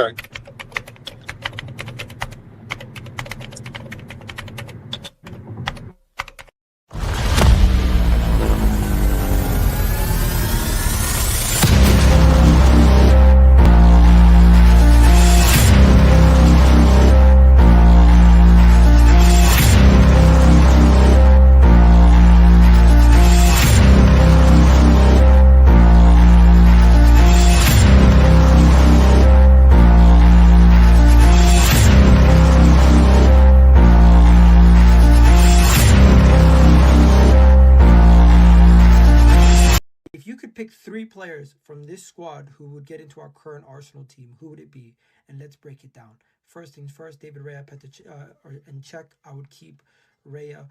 Okay. If you could pick 3 players from this squad who would get into our current Arsenal team, who would it be? And let's break it down. First things first, David Raya in check. I would keep Raya.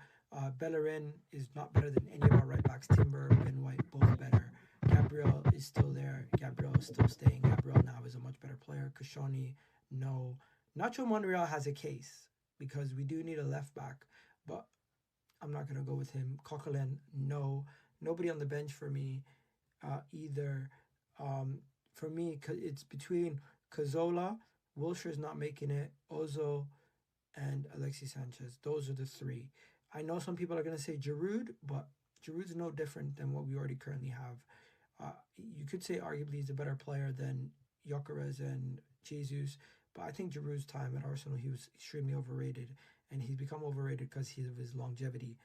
Bellerin is not better than any of our right backs. Timber, Ben White, both better. Gabriel is still there. Gabriel is still staying. Gabriel now is a much better player. Kashani, no. Nacho Monreal has a case because we do need a left back, but I'm not going to go with him. Coquelin, no. Nobody on the bench for me either. For me, it's between Cazorla, Wilshire's not making it, Ozo, and Alexis Sanchez. Those are the 3. I know some people are going to say Giroud, but Giroud's no different than what we already currently have. You could say arguably he's a better player than Alvarez and Jesus, but I think Giroud's time at Arsenal, he was extremely overrated, and he's become overrated because of his longevity.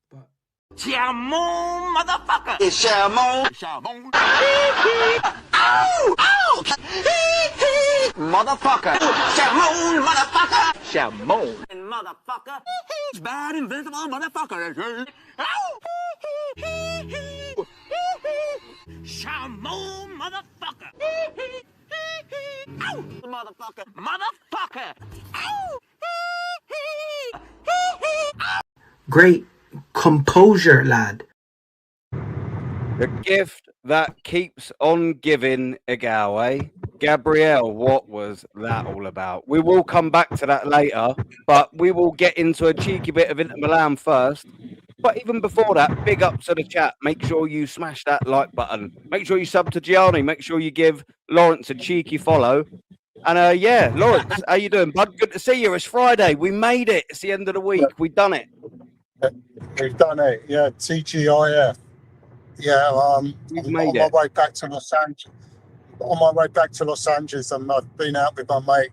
But Shamon, motherfucker! It's Shamon! Shamon! Ow! Ow! Motherfucker! Shamon, motherfucker! Shamon! Motherfucker! Bad, invincible motherfucker! Ow! Shamon, motherfucker! Ow! Motherfucker! Motherfucker! Ow! great composure, lad. The gift that keeps on giving, Igawe. Gabriel, what was that all about? We will come back to that later, but we will get into a cheeky bit of Inter Milan first. But even before that, big up to the chat. Make sure you smash that like button. Make sure you sub to Gianni. Make sure you give Lawrence a cheeky follow. And yeah, Lawrence, how you doing, bud? Good to see you. It's Friday. We made it. It's the end of the week. We've done it. We've done it. Yeah, TGIF. Yeah, We've I'm made on my it. way back to Los Angeles. On my way back to Los Angeles, and I've been out with my mate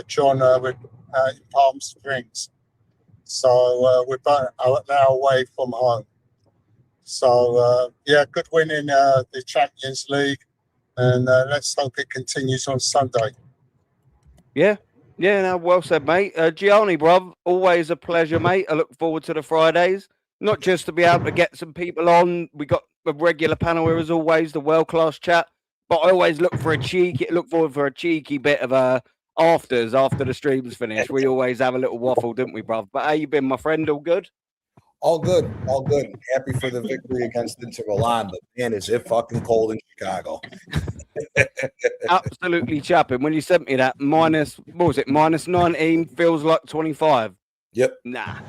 John in Palm Springs. So we're about an hour away from home. So yeah, good win in the Champions League, and let's hope it continues on Sunday. Yeah. Yeah, no, well said, mate. Gianni, bruv, always a pleasure, mate. I look forward to the Fridays. Not just to be able to get some people on. We got a regular panel here as always, the world-class chat. But I always look forward for a cheeky bit of afters after the stream's finished. We always have a little waffle, didn't we, bruv? But how you been, my friend? All good? All good. All good. Happy for the victory against Inter Milan, but man, is it fucking cold in Chicago. Absolutely chapping. When you sent me that, minus 19, feels like 25. Yep. Nah,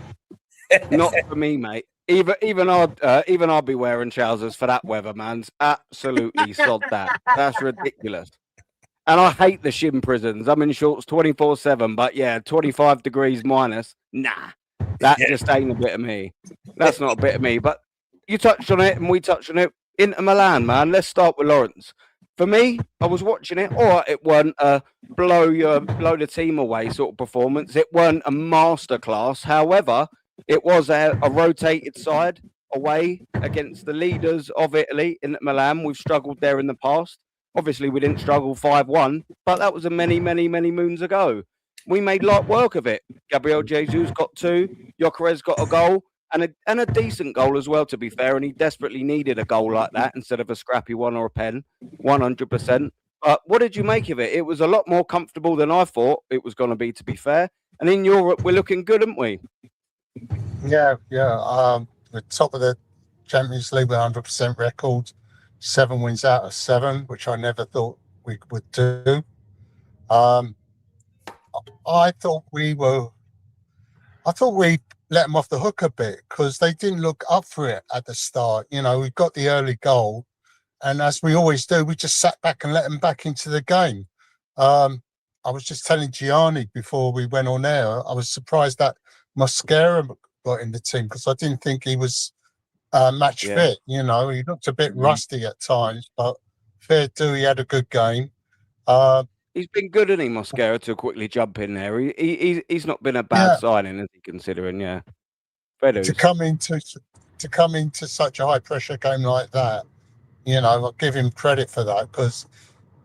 not for me, mate. Even I'll be wearing trousers for that weather, man. Absolutely sod that. That's ridiculous. And I hate the shin prisons. I'm in shorts 24/7, but yeah, 25 degrees minus. Nah, that just ain't a bit of me. That's not a bit of me. But you touched on it, and we touched on it. Inter Milan, man. Let's start with Lawrence. For me, I was watching it. All right, it weren't a blow the team away sort of performance. It weren't a masterclass. However, it was a rotated side away against the leaders of Italy, Inter Milan. We've struggled there in the past. Obviously, we didn't struggle 5-1, but that was a many moons ago. We made light work of it. Gabriel Jesus got 2. Alvarez got a goal. And a decent goal as well, to be fair. And he desperately needed a goal like that instead of a scrappy one or a pen, 100%. But what did you make of it? It was a lot more comfortable than I thought it was going to be fair. And in Europe, we're looking good, aren't we? Yeah. We're top of the Champions League with 100% record, 7 wins out of 7, which I never thought we would do. I thought we let them off the hook a bit because they didn't look up for it at the start. You know, we got the early goal, and as we always do, we just sat back and let them back into the game. I was just telling Gianni before we went on air, I was surprised that Mosquera got in the team because I didn't think he was match fit. You know, he looked a bit rusty at times, but fair do, he had a good game. He's been good, isn't he, Mosquera, to quickly jump in there. He's not been a bad signing, is he, considering, fair dues. To come into such a high pressure game like that, you know, I'll give him credit for that because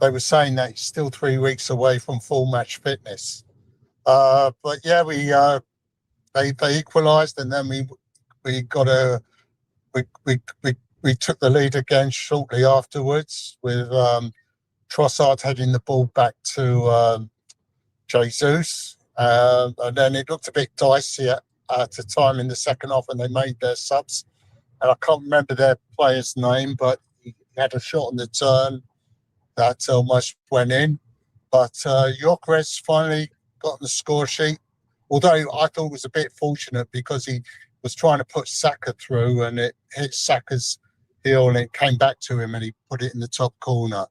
they were saying that he's still 3 weeks away from full match fitness. But yeah, they equalised, and then we took the lead again shortly afterwards with Trossard heading the ball back to Jesus, and then it looked a bit dicey at the time in the second half when they made their subs, and I can't remember their player's name, but he had a shot on the turn that almost went in. But Gyökeres finally got on the score sheet, although I thought it was a bit fortunate because he was trying to put Saka through and it hit Saka's heel and it came back to him and he put it in the top corner.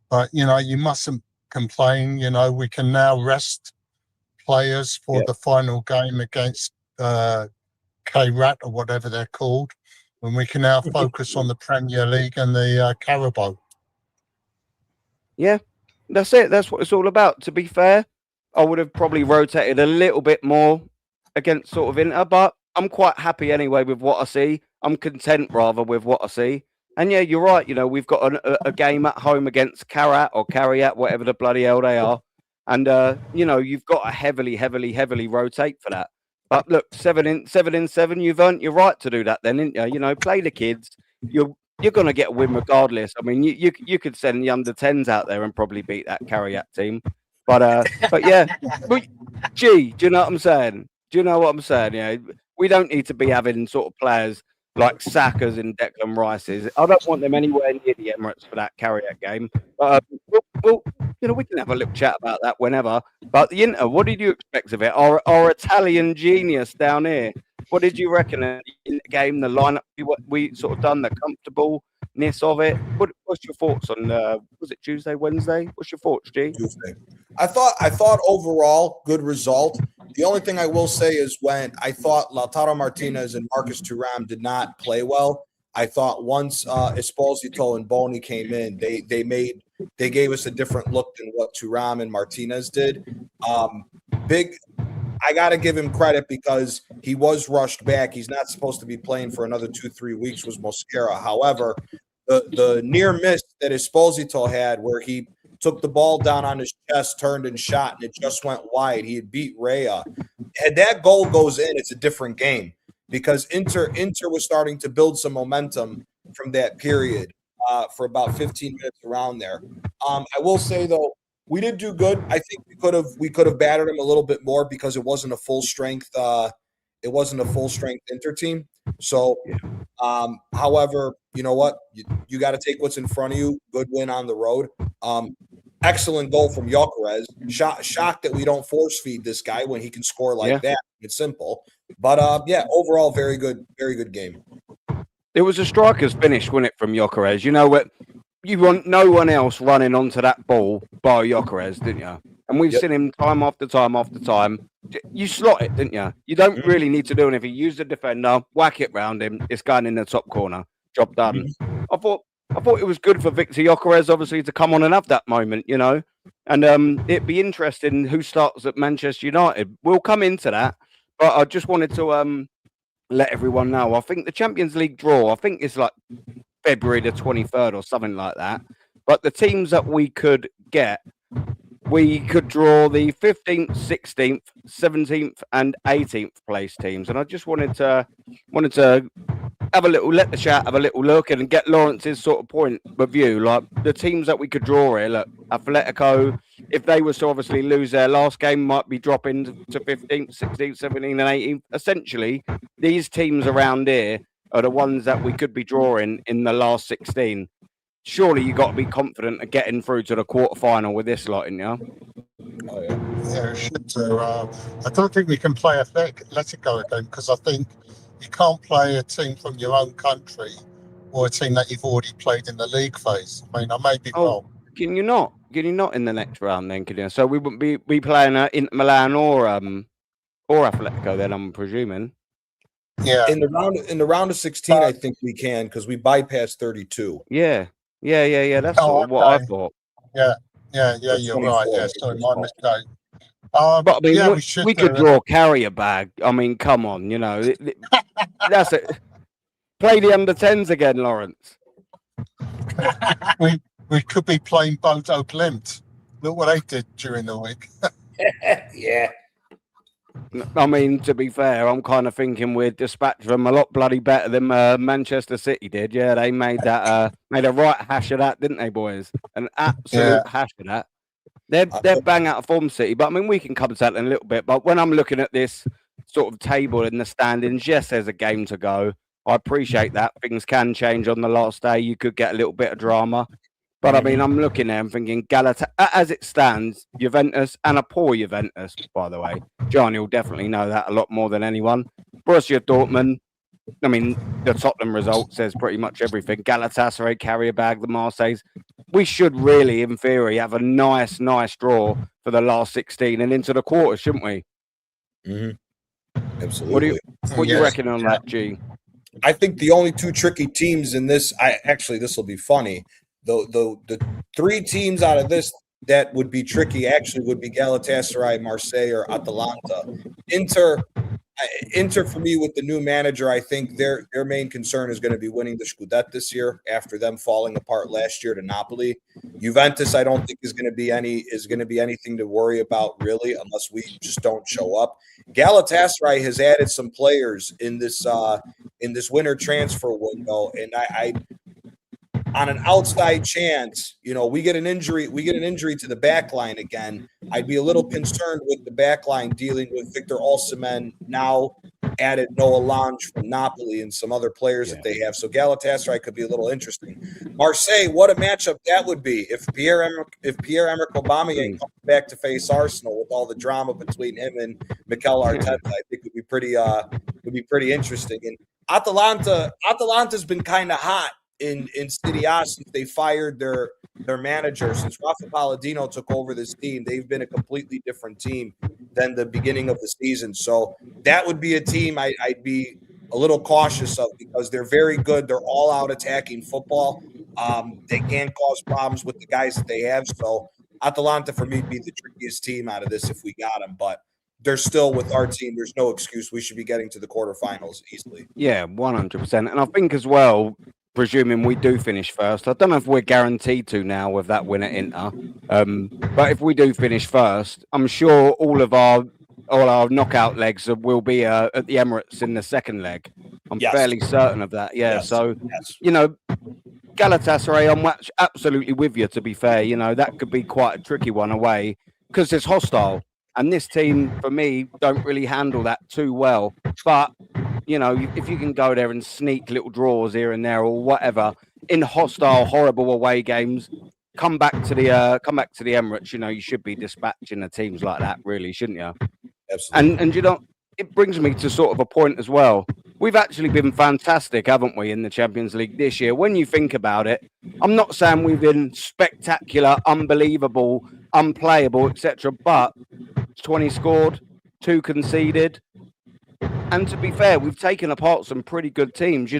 But, you know, you mustn't complain. You know, we can now rest players for the final game against K-Rat or whatever they're called, when we can now focus on the Premier League and the Carabao. Yeah, that's it. That's what it's all about. To be fair, I would have probably rotated a little bit more against sort of Inter, but I'm quite happy anyway with what I see. I'm content rather with what I see. And yeah, you're right. You know, we've got a game at home against Karat or Cariat, whatever the bloody hell they are. And, you know, you've got to heavily rotate for that. But look, 7 in 7, you've earned your right to do that then, didn't you? You know, play the kids. You're going to get a win regardless. I mean, you could send the under-10s out there and probably beat that Cariat team. But yeah, do you know what I'm saying? Do you know what I'm saying? Yeah, we don't need to be having sort of players like Saka's and Declan Rice's. I don't want them anywhere near the Emirates for that Cariat game. Well, you know, we can have a little chat about that whenever. But the Inter, what did you expect of it? Our Italian genius down here. What did you reckon in the game, the lineup we sort of done, the comfortableness of it? What's your thoughts on? Was it Tuesday, Wednesday? What's your thoughts, G? Tuesday. I thought overall good result. The only thing I will say is when I thought Lautaro Martinez and Marcus Thuram did not play well. I thought once Esposito and Boni came in, they gave us a different look than what Thuram and Martinez did. I got to give him credit because he was rushed back. He's not supposed to be playing for another 2-3 weeks, was Mosquera. However, the near miss that Esposito had where he took the ball down on his chest, turned and shot, and it just went wide. He had beat Raya. Had that goal goes in, it's a different game because Inter was starting to build some momentum from that period for about 15 minutes around there. I will say, though, we did do good. I think we could have battered him a little bit more because it wasn't a full strength. It wasn't a full strength Inter team. So, however, you know what? You got to take what's in front of you. Good win on the road. Excellent goal from Gyökeres. Shocked that we don't force feed this guy when he can score like that. It's simple. But yeah, overall, very good game. It was a striker's finish, wasn't it, from Gyökeres? You know what? You want no one else running onto that ball by Gyökeres, didn't you? And we've seen him time after time after time. You slot it, didn't you? You don't really need to do anything. Use the defender, whack it round him. It's going in the top corner. Job done. I thought it was good for Victor Gyökeres, obviously, to come on and have that moment, you know. And it'd be interesting who starts at Manchester United. We'll come into that, but I just wanted to let everyone know. I think the Champions League draw, I think it's like February the 23rd or something like that. But the teams that we could get, we could draw the 15th, 16th, 17th, and 18th place teams. And I just wanted to have a little, let the chat have a little look and get Lawrence's sort of point of view. Like the teams that we could draw here, look, Atletico, if they were to obviously lose their last game, might be dropping to 15th, 16th, 17th, and 18th. Essentially, these teams around here are the ones that we could be drawing in the last 16. Surely you got to be confident of getting through to the quarterfinal with this lot, yeah? Oh, yeah. Yeah, it should do. I don't think we can play Atletico again because I think you can't play a team from your own country or a team that you've already played in the league phase. I mean, I may be wrong. Can you not? Can you not in the next round then? Can you? So we wouldn't be playing Inter Milan or Atletico then, I'm presuming. Yeah. In the round of 16, I think we can because we bypassed 32. Yeah. That's Oh, sort of what I okay. thought. Yeah. Or You're right. 24, Yeah, maybe sorry, it's my called. mistake. But I mean, Yeah, we should we do could it. draw carrier bag. I mean, come on, that's it. Play the under 10s again, Lawrence. we could be playing Bodo Glimt. Look what they did during the week. Yeah. I mean, to be fair, I'm kind of thinking we'd dispatch them a lot bloody better than Manchester City did. Yeah, they made that made a right hash of that, didn't they, boys? An absolute hash of that. They're bang out of form, City, but I mean, we can come to that in a little bit. But when I'm looking at this sort of table in the standings, yes, there's a game to go. I appreciate that. Things can change on the last day. You could get a little bit of drama. But I mean, I'm looking there and thinking as it stands, Juventus, and a poor Juventus, by the way. Johnny will definitely know that a lot more than anyone. Borussia Dortmund, I mean, the Tottenham result says pretty much everything. Galatasaray, carrier bag, the Marseilles. We should really, in theory, have a nice draw for the last 16 and into the quarter, shouldn't we? Absolutely. What do you reckon on that, G? I think the only two tricky teams in this, this will be funny. The three teams out of this that would be tricky actually would be Galatasaray, Marseille, or Atalanta. Inter for me with the new manager, I think their main concern is going to be winning the Scudetto this year after them falling apart last year to Napoli. Juventus, I don't think is going to be anything to worry about really, unless we just don't show up. Galatasaray has added some players in this winter transfer window, and I on an outside chance, we get an injury to the back line again. I'd be a little concerned with the back line dealing with Victor Osimhen, now added Noah Lange from Napoli and some other players that they have. So Galatasaray could be a little interesting. Marseille, what a matchup that would be if Pierre-Emerick Aubameyang comes back to face Arsenal with all the drama between him and Mikel Arteta. I think would be pretty interesting. And Atalanta's been kind of hot in Serie A since they fired their manager. Since Rafa Palladino took over this team, they've been a completely different team than the beginning of the season. So that would be a team I'd be a little cautious of because they're very good. They're all out attacking football. They can cause problems with the guys that they have. So Atalanta for me would be the trickiest team out of this if we got them, but they're still with our team. There's no excuse. We should be getting to the quarterfinals easily. Yeah, 100%. And I think as well, presuming we do finish first, I don't know if we're guaranteed to now with that win at Inter. But if we do finish first, I'm sure all our knockout legs will be at the Emirates in the second leg. I'm fairly certain of that. Yeah. Yes. So, Galatasaray, I'm absolutely with you, to be fair. That could be quite a tricky one away because it's hostile. And this team, for me, don't really handle that too well. But, if you can go there and sneak little draws here and there or whatever in hostile, horrible away games, come back to the Emirates. You should be dispatching the teams like that, really, shouldn't you? Absolutely. And it brings me to sort of a point as well. We've actually been fantastic, haven't we, in the Champions League this year? When you think about it, I'm not saying we've been spectacular, unbelievable, unplayable, etc. But 20 scored, 2 conceded. And to be fair, we've taken apart some pretty good teams,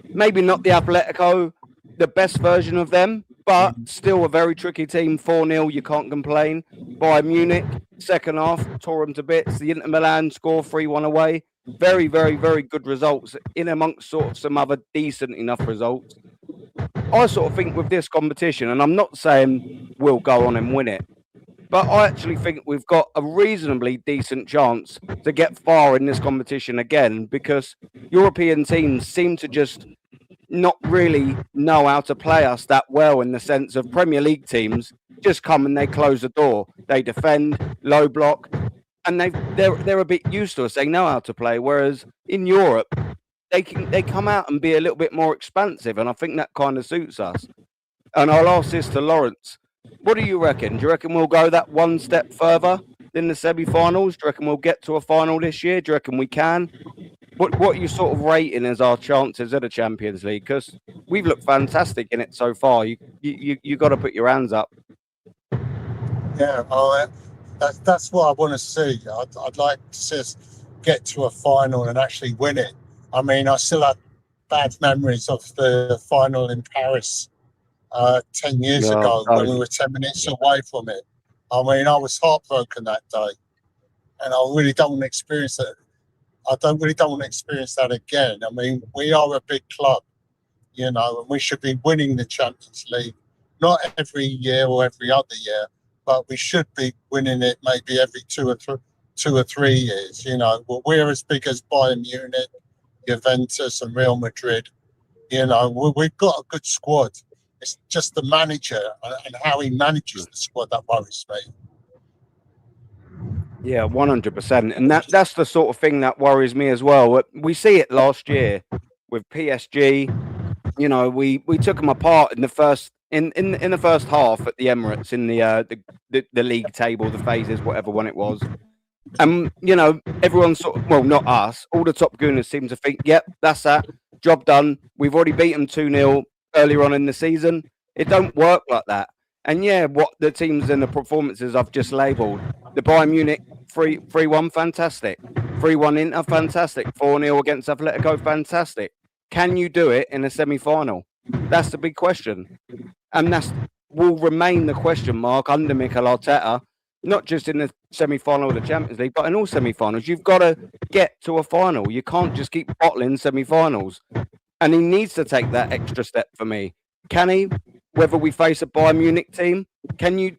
maybe not the Atletico, the best version of them, but still a very tricky team. 4-0, you can't complain. Bayern Munich, second half, tore them to bits. The Inter Milan score 3-1 away. Very, very, very good results in amongst sort of some other decent enough results. I sort of think with this competition, and I'm not saying we'll go on and win it, but I actually think we've got a reasonably decent chance to get far in this competition again because European teams seem to just not really know how to play us that well in the sense of Premier League teams just come and they close the door. They defend, low block, and they're a bit used to us. They know how to play, whereas in Europe, they come out and be a little bit more expansive, and I think that kind of suits us. And I'll ask this to Lawrence. What do you reckon? Do you reckon we'll go that one step further in the semi-finals? Do you reckon we'll get to a final this year? Do you reckon we can? what you sort of rating as our chances of the Champions League? Because we've looked fantastic in it so far. You got to put your hands up. Yeah, that's what I want to see. I'd like to see us get to a final and actually win it. I mean, I still have bad memories of the final in Paris 10 years Yeah, ago when we those- were 10 minutes away from it. I mean, I was heartbroken that day, and I really don't want to experience it. Really don't want to experience that again. I mean, we are a big club, you know, and we should be winning the Champions League, not every year or every other year, but we should be winning it maybe every 2 or 3 years. You know, well, we're as big as Bayern Munich, Juventus, and Real Madrid. You know, we've got a good squad. It's just the manager and how he manages the squad that worries me. Yeah, 100%. And that's the sort of thing that worries me as well. We see it last year with PSG. You know, we took them apart in the first in the first half at the Emirates in the league table, the phases, whatever one it was. And you know, everyone not us, all the top gooners seem to think, yep, that's that. Job done. We've already beat them 2-0 earlier on in the season. It don't work like that. And yeah, what the teams and the performances I've just labelled. The Bayern Munich 3-1, fantastic. 3-1 Inter, fantastic. 4-0 against Atletico, fantastic. Can you do it in a semi-final? That's the big question. And that will remain the question mark under Mikel Arteta, not just in the semi-final of the Champions League, but in all semi-finals. You've got to get to a final. You can't just keep bottling semi-finals. And he needs to take that extra step for me. Can he? Whether we face a Bayern Munich team, can you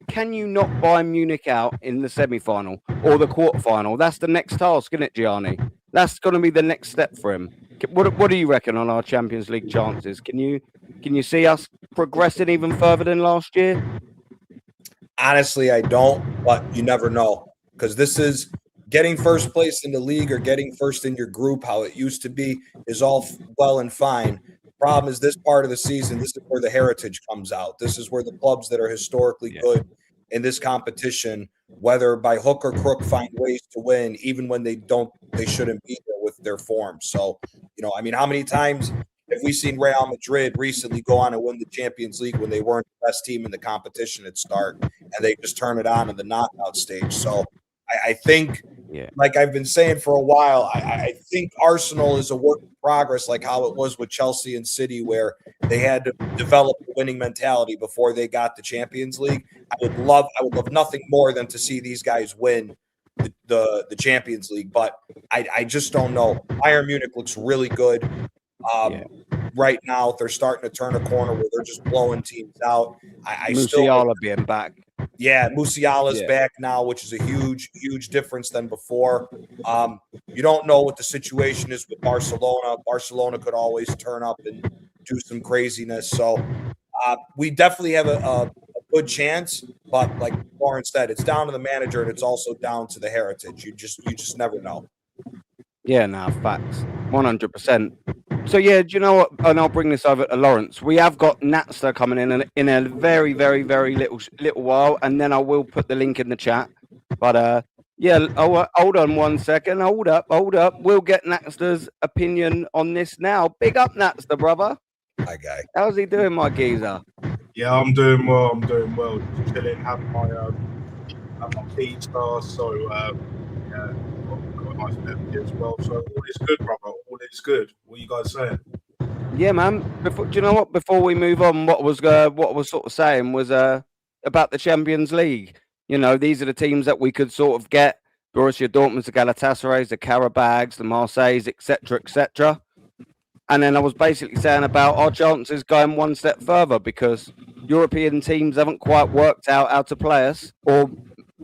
knock Bayern Munich out in the semi-final or the quarter-final? That's the next task, isn't it, Gianni? That's going to be the next step for him. What do you reckon on our Champions League chances? Can you see us progressing even further than last year? Honestly, I don't, but you never know, because this is getting first place in the league or getting first in your group, how it used to be, is all well and fine. Problem is, this part of the season, this is where the heritage comes out. This is where the clubs that are historically good in this competition, whether by hook or crook, find ways to win, even when they shouldn't be there with their form. So, you know, I mean, how many times have we seen Real Madrid recently go on and win the Champions League when they weren't the best team in the competition at start, and they just turn it on in the knockout stage? So I think, like I've been saying for a while, I think Arsenal is a work in progress, like how it was with Chelsea and City, where they had to develop a winning mentality before they got the Champions League. I would love nothing more than to see these guys win the Champions League, but I just don't know. Bayern Munich looks really good. Right now, they're starting to turn a corner where they're just blowing teams out. Musiala being back. Yeah, Musiala's back now, which is a huge difference than before. You don't know what the situation is with Barcelona. Barcelona could always turn up and do some craziness. So we definitely have a good chance, but like Lauren said, it's down to the manager and it's also down to the heritage. You just never know. Yeah, facts. 100%. So yeah, do you know what? And I'll bring this over to Lawrence. We have got Natster coming in a very, very, very little while, and then I will put the link in the chat. But hold on 1 second. Hold up. We'll get Natster's opinion on this now. Big up, Natster, brother. Hi, guy. How's he doing, my geezer? Yeah, I'm doing well. Just chilling, having my pizza. So yeah. Got a nice memory as well. So all is good, brother. All is good. What are you guys saying? Yeah, man. Do you know what? Before we move on, what was sort of saying was about the Champions League. You know, these are the teams that we could sort of get: Borussia Dortmund, the Galatasarays, the Karabags, the Marseilles, etc., etc. And then I was basically saying about our chances going one step further because European teams haven't quite worked out how to play us, or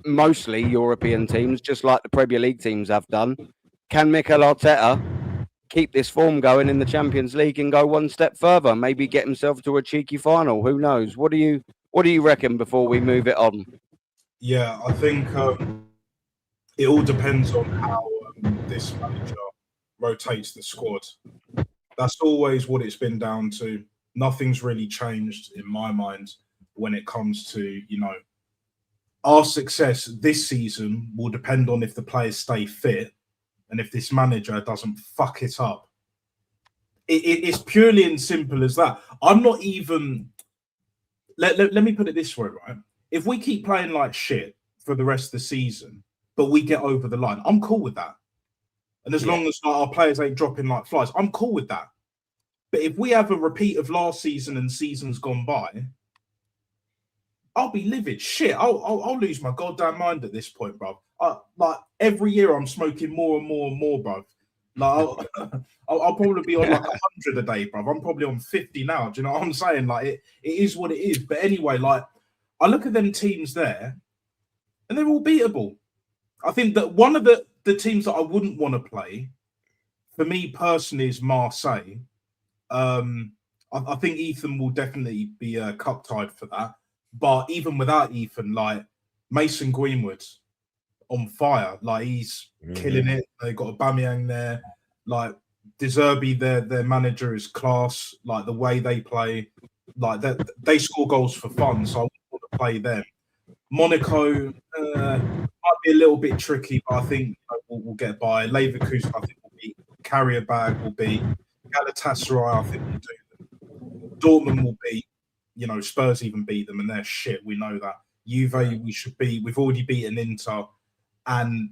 mostly European teams, just like the Premier League teams have done. Can Mikel Arteta keep this form going in the Champions League and go one step further? Maybe get himself to a cheeky final. Who knows? What do you reckon before we move it on? Yeah, I think it all depends on how this manager rotates the squad. That's always what it's been down to. Nothing's really changed in my mind when it comes to, you know, our success this season will depend on if the players stay fit and if this manager doesn't fuck it up. It's purely and simple as that. I'm not even. Let me put it this way, right? If we keep playing like shit for the rest of the season, but we get over the line, I'm cool with that. And as long as our players ain't dropping like flies, I'm cool with that. But if we have a repeat of last season and seasons gone by, I'll be livid. Shit, I'll lose my goddamn mind at this point, bro. Like every year, I'm smoking more and more and more, bro. Like I'll probably be on like 100 a day, bro. I'm probably on 50 now. Do you know what I'm saying? Like it is what it is. But anyway, like I look at them teams there, and they're all beatable. I think that one of the teams that I wouldn't want to play, for me personally, is Marseille. I think Ethan will definitely be cup-tied for that. But even without Ethan, like Mason Greenwood's on fire. Like he's killing it. They got Aubameyang there. Like De Zerbi, their manager is class. Like the way they play, like they score goals for fun. So I want to play them. Monaco might be a little bit tricky, but I think we'll get by. Leverkusen, I think will be. Carrier-Bag will be. Galatasaray, I think will do them. Dortmund will be. Spurs even beat them, and they're shit. We know that. Juve, we should beat. We've already beaten Inter, and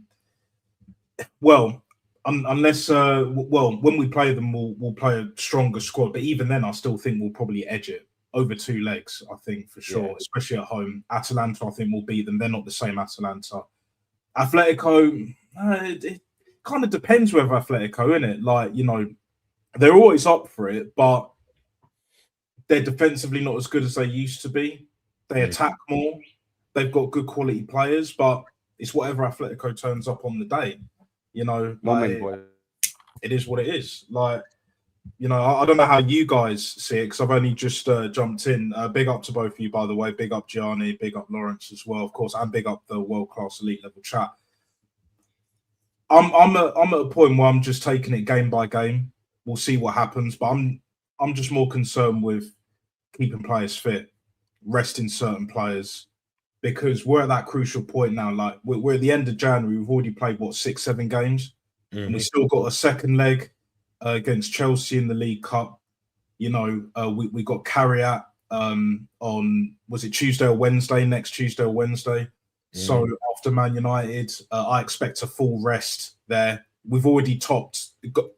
unless when we play them, we'll play a stronger squad. But even then, I still think we'll probably edge it over 2 legs. I think for sure, especially at home. Atalanta, I think we'll beat them. They're not the same Atalanta. Atletico, it kind of depends with Atletico, innit? Like they're always up for it, but they're defensively not as good as they used to be. They attack more. They've got good quality players, but it's whatever Atletico turns up on the day. It is what it is. Like, I don't know how you guys see it because I've only just jumped in. Big up to both of you, by the way. Big up Gianni, big up Lawrence as well, of course, and big up the world-class elite level chat. I'm at a point where I'm just taking it game by game. We'll see what happens, but I'm just more concerned with keeping players fit, resting certain players, because we're at that crucial point now. Like we're at the end of January. We've already played 6-7 games, and we still got a second leg against Chelsea in the League Cup. We got Carriat on was it Tuesday or Wednesday? Next Tuesday or Wednesday. So after Man United, I expect a full rest there. We've already got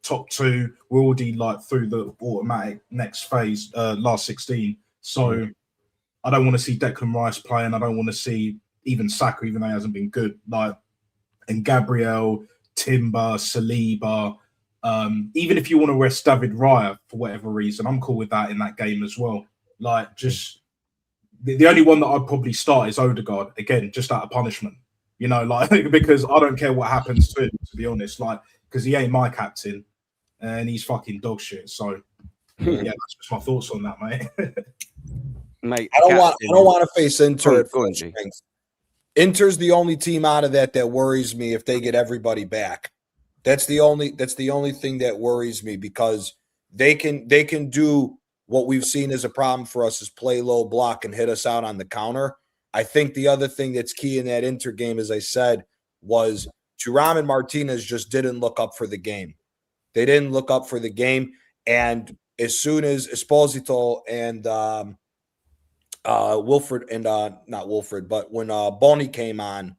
top 2. We're already through the automatic next phase, last 16. So I don't want to see Declan Rice playing. I don't want to see even Saka, even though he hasn't been good. And Gabriel, Timber, Saliba. Even if you want to rest David Raya for whatever reason, I'm cool with that in that game as well. The only one that I'd probably start is Odegaard, again, just out of punishment. Because I don't care what happens to him, to be honest. Because he ain't my captain, and he's fucking dog shit. So, that's just my thoughts on that, mate. Mate, I don't want to face Inter at full strength. Inter's the only team out of that worries me if they get everybody back. That's the only thing that worries me, because they can do what we've seen as a problem for us is play low block and hit us out on the counter. I think the other thing that's key in that Inter game, as I said, was Thuram and Martinez just didn't look up for the game. They didn't look up for the game. And as soon as Esposito and Wilfred and not Wilfred, but when Boni came on,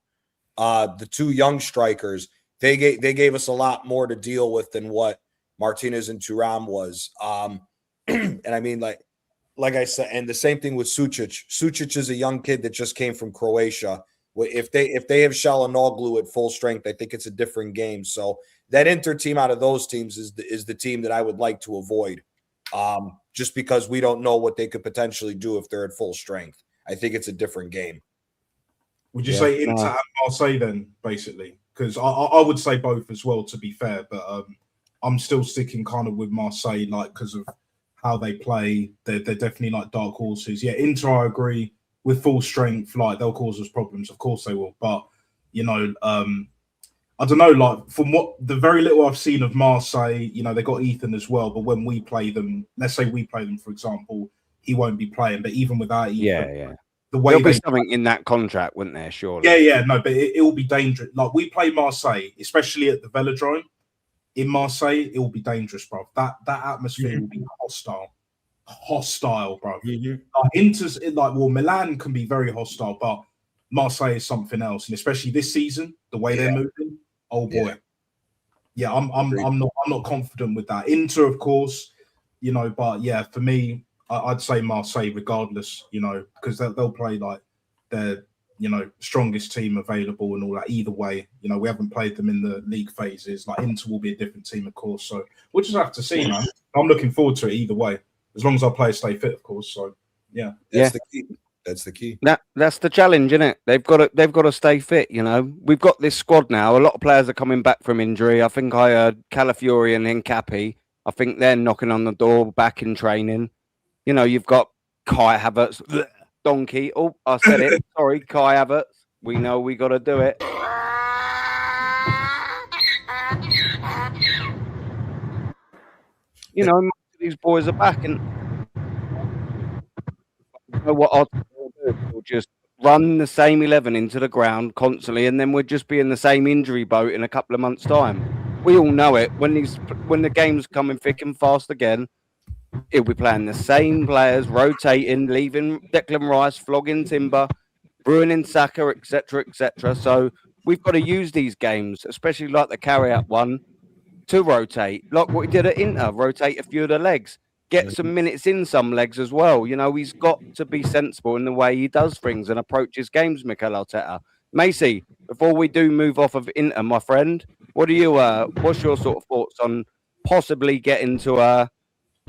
the 2 young strikers, they gave us a lot more to deal with than what Martinez and Thuram was. And I mean, like I said, and the same thing with Sucic. Sucic is a young kid that just came from Croatia. If they have Çalhanoğlu at full strength, I think it's a different game. So that Inter team out of those teams is the team that I would like to avoid, just because we don't know what they could potentially do if they're at full strength. I think it's a different game. Would you say Inter and Marseille then, basically? Because I would say both as well, to be fair. But I'm still sticking kind of with Marseille, because of how they play. They're definitely dark horses. Yeah, Inter, I agree, with full strength, they'll cause us problems. Of course they will. But, I don't know, from what the very little I've seen of Marseille, they got Ethan as well. But when we play them, let's say we play them, for example, he won't be playing. But even without Ethan, the way there'll be something in that contract, wouldn't there? Surely. Yeah, no, but it will be dangerous. We play Marseille, especially at the Velodrome. in Marseille, it will be dangerous, bro. That atmosphere will be hostile, bro. Milan can be very hostile, but Marseille is something else, and especially this season, the way they're moving. Oh boy, yeah, I'm not confident with that. Inter, of course, but yeah, for me, I'd say Marseille, regardless, because they'll play like their strongest team available and all that. Either way, we haven't played them in the league phases. Like Inter will be a different team, of course. So we'll just have to see, man. I'm looking forward to it either way, as long as our players stay fit, of course. So yeah, that's the key. That's the key. That's the challenge, isn't it? They've got to stay fit. We've got this squad now. A lot of players are coming back from injury. I think I heard Calafiori and Hincapi. I think they're knocking on the door, back in training. You've got Kai Havertz, donkey. Oh, I said it. Sorry, Kai Havertz. We know we got to do it. These boys are back, and what I'll do, we'll just run the same 11 into the ground constantly, and then we'll just be in the same injury boat in a couple of months' time. We all know it. When the game's coming thick and fast again, he'll be playing the same players, rotating, leaving Declan Rice, flogging Timber, ruining Saka, etc., etc. So we've got to use these games, especially like the carry-out one, to rotate, like what we did at Inter, rotate a few of the legs, get some minutes in some legs as well. He's got to be sensible in the way he does things and approaches games, Mikel Arteta. Macy, before we do move off of Inter, my friend, what's your sort of thoughts on possibly getting to a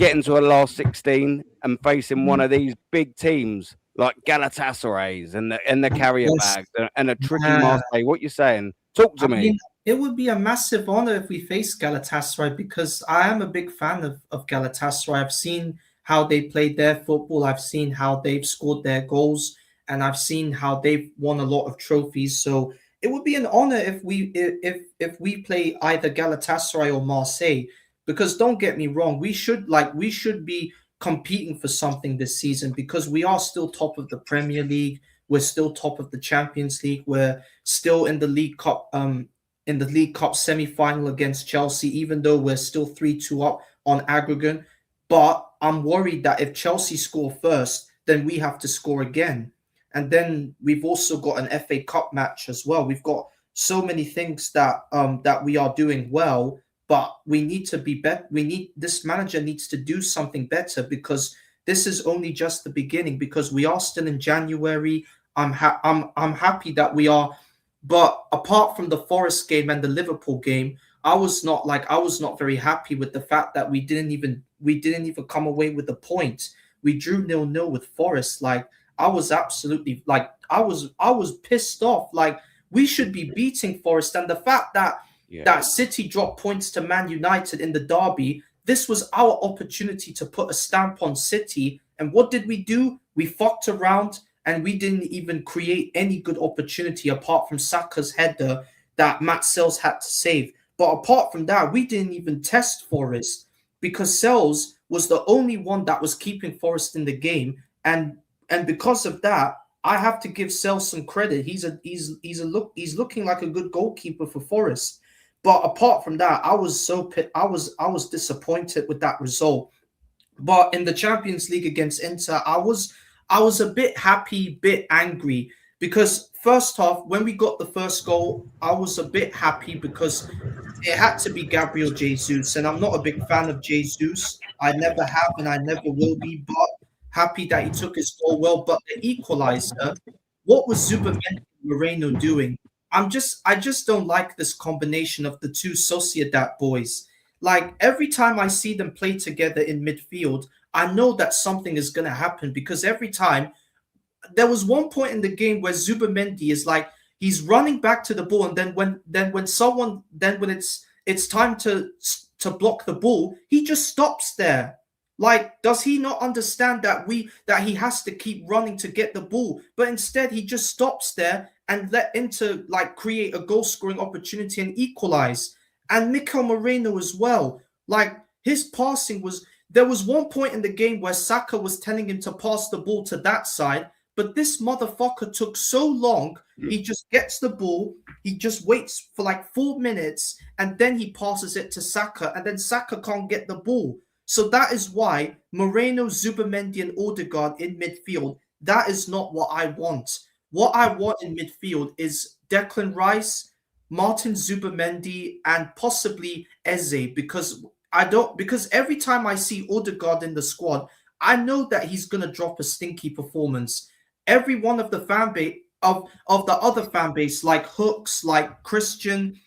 last 16 and facing one of these big teams like Galatasaray's and the carrier bags and a tricky Marseille? What you saying? Talk to me. It would be a massive honor if we face Galatasaray, because I am a big fan of Galatasaray. I've seen how they played their football. I've seen how they've scored their goals, and I've seen how they've won a lot of trophies. So it would be an honor if we play either Galatasaray or Marseille, because don't get me wrong, we should be competing for something this season, because we are still top of the Premier League. We're still top of the Champions League. We're still in the League Cup semi-final against Chelsea, even though we're still 3-2 up on aggregate. But I'm worried that if Chelsea score first, then we have to score again. And then we've also got an FA Cup match as well. We've got so many things that we are doing well, but we need to be better. This manager needs to do something better, because this is only just the beginning, because we are still in January. I'm happy that we are. But apart from the Forest game and the Liverpool game, I was not very happy with the fact that we didn't even come away with a point. We drew 0-0 with Forest. I was absolutely I was pissed off. We should be beating Forest, and the fact that City dropped points to Man United in the derby, this was our opportunity to put a stamp on City. And what did we do? We fucked around. And we didn't even create any good opportunity apart from Saka's header that Matt Sells had to save. But apart from that, we didn't even test Forest, because Sells was the only one that was keeping Forest in the game. And because of that, I have to give Sells some credit. He's looking like a good goalkeeper for Forest. But apart from that, I was disappointed with that result. But in the Champions League against Inter, I was a bit happy, bit angry, because first half, when we got the first goal, I was a bit happy because it had to be Gabriel Jesus, and I'm not a big fan of Jesus. I never have and I never will be, but happy that he took his goal well. But the equalizer, what was Zubamendi and Moreno doing? I just don't like this combination of the two Sociedad boys. Every time I see them play together in midfield, I know that something is going to happen, because every time there was one point in the game where Zubamendi is he's running back to the ball, and then when it's time to block the ball, he just stops there. Does he not understand that he has to keep running to get the ball? But instead he just stops there and let Inter create a goal scoring opportunity and equalize. And Mikel Moreno as well. His passing was. There was one point in the game where Saka was telling him to pass the ball to that side, But this motherfucker took so long. He just gets the ball. He just waits for like 4 minutes, and then he passes it to Saka, and then Saka can't get the ball. So that is why Moreno, Zubimendi, and Odegaard in midfield, that is not what I want. What I want in midfield is Declan Rice, Martin Zubimendi, and possibly Eze, because every time I see Odegaard in the squad, I know that he's gonna drop a stinky performance. Every one of the fan base of the other fan base, like Hooks, like Christian,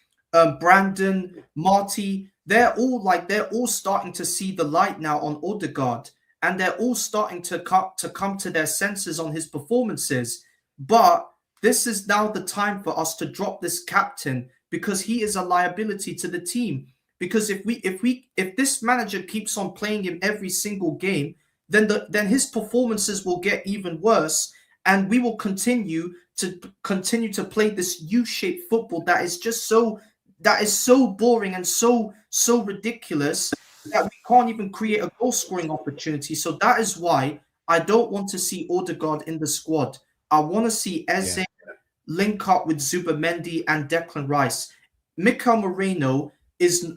Brandon, Marty, they're all starting to see the light now on Odegaard, and they're all starting to come to their senses on his performances. But this is now the time for us to drop this captain, because he is a liability to the team. Because if this manager keeps on playing him every single game, then his performances will get even worse, and we will continue to play this U-shaped football that is so boring and so ridiculous that we can't even create a goal scoring opportunity. So that is why I don't want to see Odegaard in the squad. I want to see Eze link up with Zubimendi and Declan Rice. Mikel Moreno is,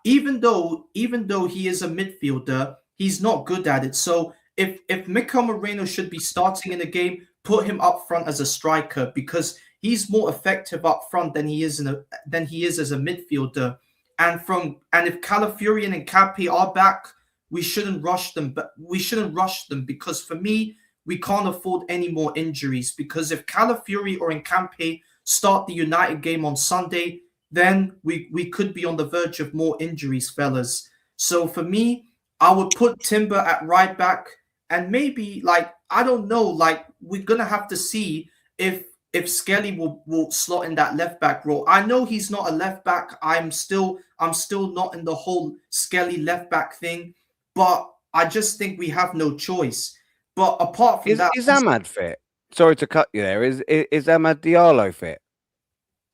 even though he is a midfielder, he's not good at it. So if Mikel Moreno should be starting in a game, put him up front as a striker, because he's more effective up front than he is as a midfielder. And if Calafiori and Nkapé are back, we shouldn't rush them. But we shouldn't rush them, because for me, we can't afford any more injuries. Because if Calafiori or Nkapé start the United game on Sunday, then we could be on the verge of more injuries, fellas. So for me, I would put Timber at right back, and maybe, like, I don't know, like, we're gonna have to see if Skelly will slot in that left back role. I know he's not a left back. I'm still not in the whole Skelly left back thing, but I just think we have no choice. But apart from that, is Ahmad fit? Sorry to cut you there. Is Ahmad Diallo fit?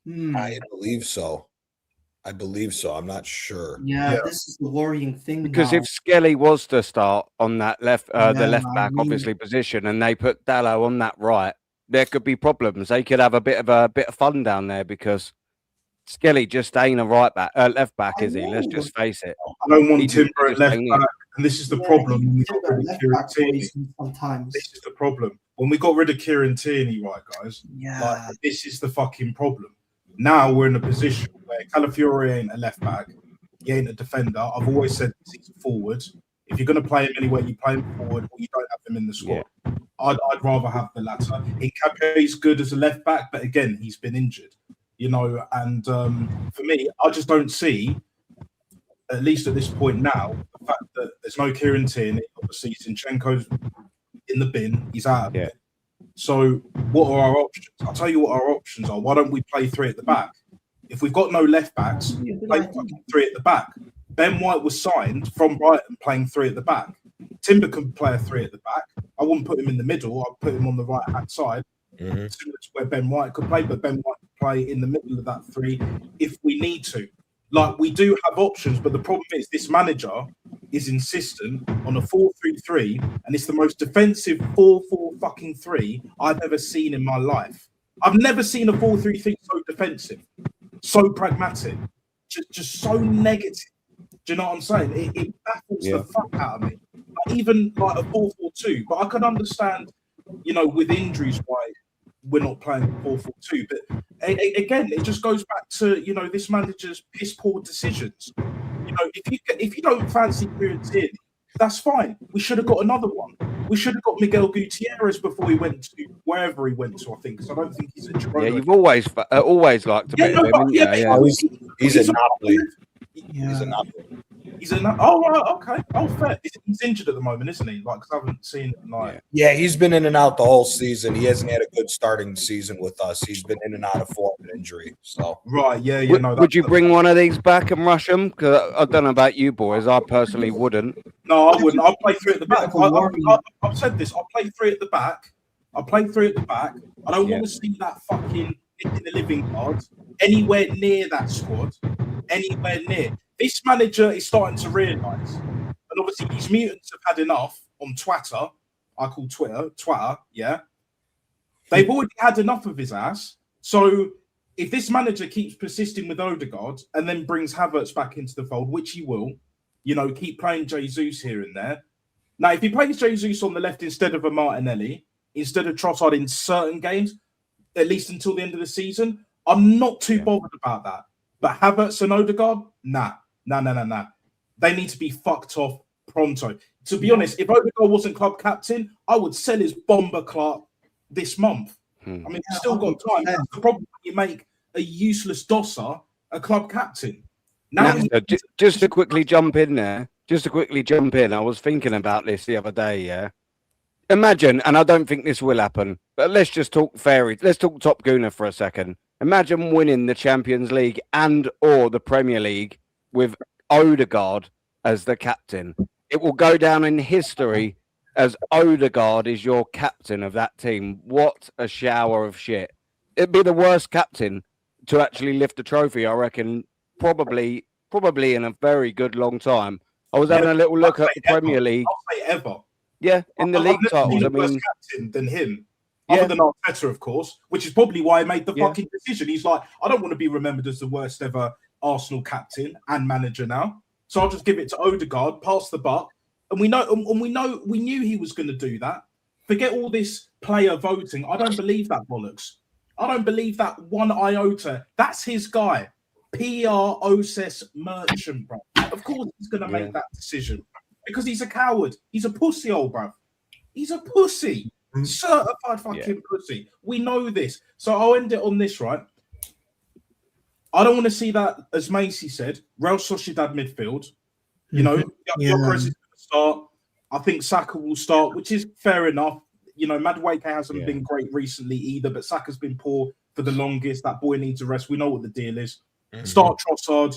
I believe so. I'm not sure. Yeah, this is the worrying thing. Because now. if Skelly was to start on that left, the left back, I mean, obviously position, and they put Dallo on that right, there could be problems. They could have a bit of fun down there, because Skelly just ain't a left back, is he? Let's just face it. I don't want He Timber at just left ain't back, it. and this is the problem. When we got Timber rid of left Kieran back Tierney. worries me sometimes. This is the problem. When we got rid of Kieran Tierney, right, guys? Yeah. Like, this is the fucking problem. Now we're in a position where Calafiori ain't a left back. He ain't a defender. I've always said he's a forward. If you're going to play him anywhere, you play him forward, or you don't have him in the squad. Yeah. I'd rather have the latter. Nkapé's good as a left back, but again, he's been injured. And for me, I just don't see, at least at this point now, the fact that there's no Kieran Tierney. Obviously, Zinchenko's in the bin. He's out of it. So what are our options? I'll tell you what our options are. Why don't we play three at the back? If we've got no left backs, play fucking three at the back. Ben White was signed from Brighton playing three at the back. Timber can play a three at the back. I wouldn't put him in the middle. I'd put him on the right-hand side, similar to where Ben White could play, but Ben White could play in the middle of that three if we need to. Like, we do have options, but the problem is this manager is insistent on a 4-3-3, and it's the most defensive 4-4-3 I've ever seen in my life. I've never seen a 4-3-3 so defensive, so pragmatic, just so negative. Do you know what I'm saying? It baffles the fuck out of me. Like, even like a 4-4-2, but I can understand, with injuries why we're not playing 4-4-2. But again, it just goes back to this manager's piss poor decisions. If you don't fancy Kieran Tierney, that's fine. We should have got another one. We should have got Miguel Gutierrez before he went to wherever he went to. I think, because I don't think he's a Girona. Yeah, you've always liked a bit of him, haven't you? Yeah. He's a Napoli. He's a Napoli. Oh, right, okay. Oh, fair. He's injured at the moment, isn't he? Like, 'cause I haven't seen him. Like, yeah, he's been in and out the whole season. He hasn't had a good starting season with us. He's been in and out of form and injury. So right, yeah. Would you bring one of these back and rush them? Because I don't know about you boys. I personally wouldn't. No, I wouldn't. I'll play three at the back. I've said this. I'll play three at the back. I don't want to see that fucking in the living cards anywhere near that squad. Anywhere near. This manager is starting to realise, and obviously these mutants have had enough on Twitter. I call Twitter, yeah. They've already had enough of his ass. So if this manager keeps persisting with Odegaard and then brings Havertz back into the fold, which he will, keep playing Jesus here and there. Now, if he plays Jesus on the left instead of a Martinelli, instead of Trossard in certain games, at least until the end of the season, I'm not too bothered about that. But Havertz and Odegaard, nah. They need to be fucked off pronto. To be honest, if Odegaard wasn't club captain, I would sell his bomber Clark this month. I mean, you've still got time. That's the problem when you make a useless dosser a club captain. Now, just to quickly jump in there, I was thinking about this the other day, yeah? Imagine, and I don't think this will happen, but let's just talk fairies. Let's talk Top Gooner for a second. Imagine winning the Champions League and or the Premier League with Odegaard as the captain. It will go down in history as Odegaard is your captain of that team. What a shower of shit. It'd be the worst captain to actually lift a trophy, I reckon, probably in a very good long time. I was having a little look at the Premier League. I'll say ever. Yeah, in the league titles. I Worse mean, captain than him, other than Arteta, of course, which is probably why he made the fucking decision. He's like, I don't want to be remembered as the worst ever Arsenal captain and manager now, so I'll just give it to Odegaard, pass the buck. And we knew he was going to do that. Forget all this player voting. I don't believe that bollocks. I don't believe that one iota. That's his guy. PR Oses Merchant, bro. Of course he's going to make that decision because he's a coward. He's a pussy, old bro. He's a pussy. Certified fucking pussy. We know this. So I'll end it on this, right? I don't want to see that, as Macy said, Real Sociedad midfield. Alvarez is going to start. I think Saka will start, which is fair enough. Madueke hasn't been great recently either, but Saka's been poor for the longest. That boy needs a rest. We know what the deal is. Start Trossard.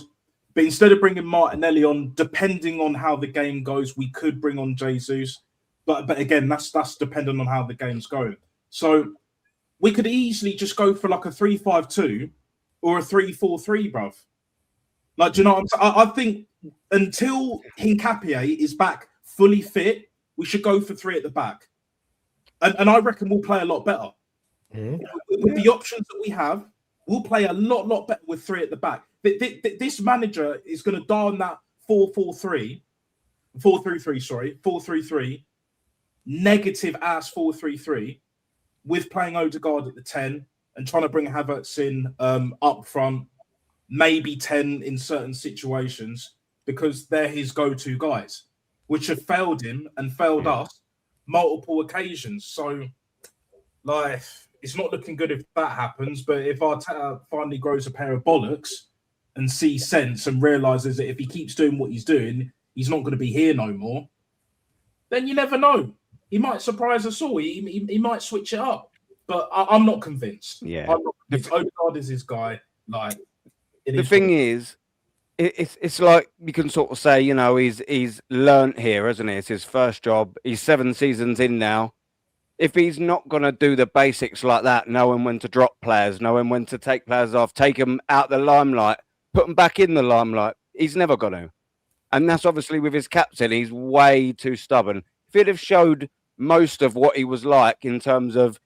But instead of bringing Martinelli on, depending on how the game goes, we could bring on Jesus. But again, that's dependent on how the game's going. So we could easily just go for like a 3-5-2 or a 3-4-3, bruv. Like, do you know what I'm saying? I think until Hincapié is back fully fit, we should go for 3 at the back. And I reckon we'll play a lot better. With the options that we have, we'll play a lot better with 3 at the back. This manager is going to dial that 4-4-3, 4-3-3, negative ass 4-3-3, with playing Odegaard at the 10 and trying to bring Havertz in up front, maybe 10 in certain situations, because they're his go-to guys, which have failed him and failed us multiple occasions. So, like, it's not looking good if that happens. But if Arteta finally grows a pair of bollocks and sees sense and realizes that if he keeps doing what he's doing, he's not going to be here no more, then you never know. He might surprise us all. He might switch it up. But I'm not convinced. Yeah. I'm not convinced. Odegaard is his guy. Like, the thing is, it's like you can sort of say, he's learnt here, hasn't he? It's his first job. He's 7 seasons in now. If he's not going to do the basics like that, knowing when to drop players, knowing when to take players off, take them out the limelight, put them back in the limelight, he's never going to. And that's obviously with his captain. He's way too stubborn. If he'd have showed most of what he was like in terms of,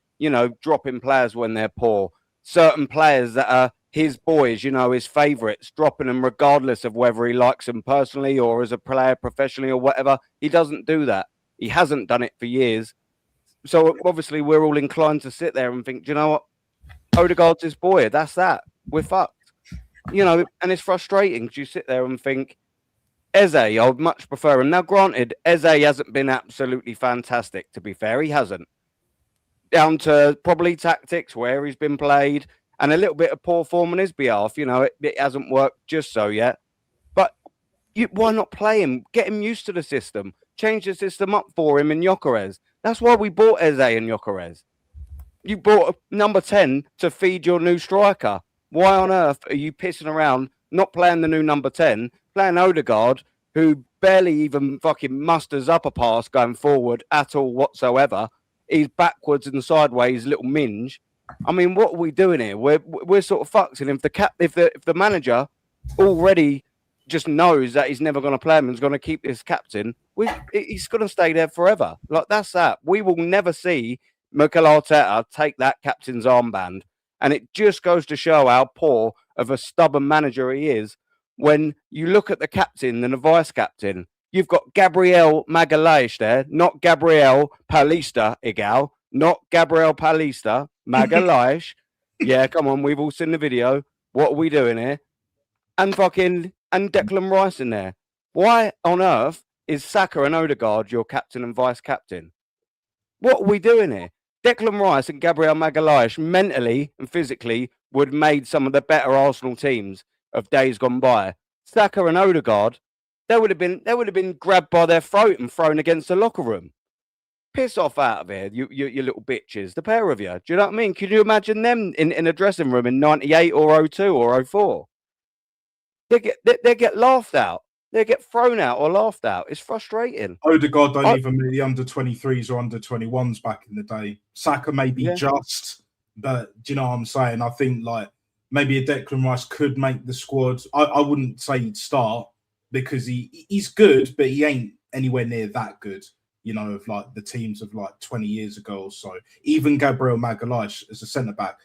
dropping players when they're poor, certain players that are his boys, his favourites, dropping them regardless of whether he likes them personally or as a player professionally or whatever. He doesn't do that. He hasn't done it for years. So obviously we're all inclined to sit there and think, do you know what? Odegaard's his boy. That's that. We're fucked. And it's frustrating because you sit there and think, Eze, I would much prefer him. Now, granted, Eze hasn't been absolutely fantastic, to be fair. He hasn't. Down to probably tactics, where he's been played, and a little bit of poor form on his behalf. It hasn't worked just so yet. But why not play him? Get him used to the system. Change the system up for him in Gyökeres. That's why we bought Eze and Gyökeres. You bought number 10 to feed your new striker. Why on earth are you pissing around, not playing the new number 10, playing Odegaard, who barely even fucking musters up a pass going forward at all whatsoever? He's backwards and sideways, little minge. I mean, what are we doing here? We're sort of fucked. And if the manager already just knows that he's never going to play him and is going to keep this captain, he's going to stay there forever. Like, that's that. We will never see Mikel Arteta take that captain's armband. And it just goes to show how poor of a stubborn manager he is. When you look at the captain and the vice captain, you've got Gabriel Magalhaes there, not Gabriel Paulista, Igal, not Gabriel Paulista, Magalhaes. Yeah, come on, we've all seen the video. What are we doing here? And Declan Rice in there. Why on earth is Saka and Odegaard your captain and vice captain? What are we doing here? Declan Rice and Gabriel Magalhaes mentally and physically would have made some of the better Arsenal teams of days gone by. Saka and Odegaard, they would have been grabbed by their throat and thrown against the locker room. Piss off out of here, you little bitches, the pair of you. Do you know what I mean? Can you imagine them in a dressing room in 98 or 02 or 04? They get laughed out. They get thrown out or laughed out. It's frustrating. Odegaard don't even make the under-23s or under-21s back in the day. Saka maybe just, but do you know what I'm saying? I think like maybe a Declan Rice could make the squad. I wouldn't say he'd start because he's good, but he ain't anywhere near that good, you know, of like the teams of like 20 years ago or so. Even Gabriel Magalhaes as a centre-back,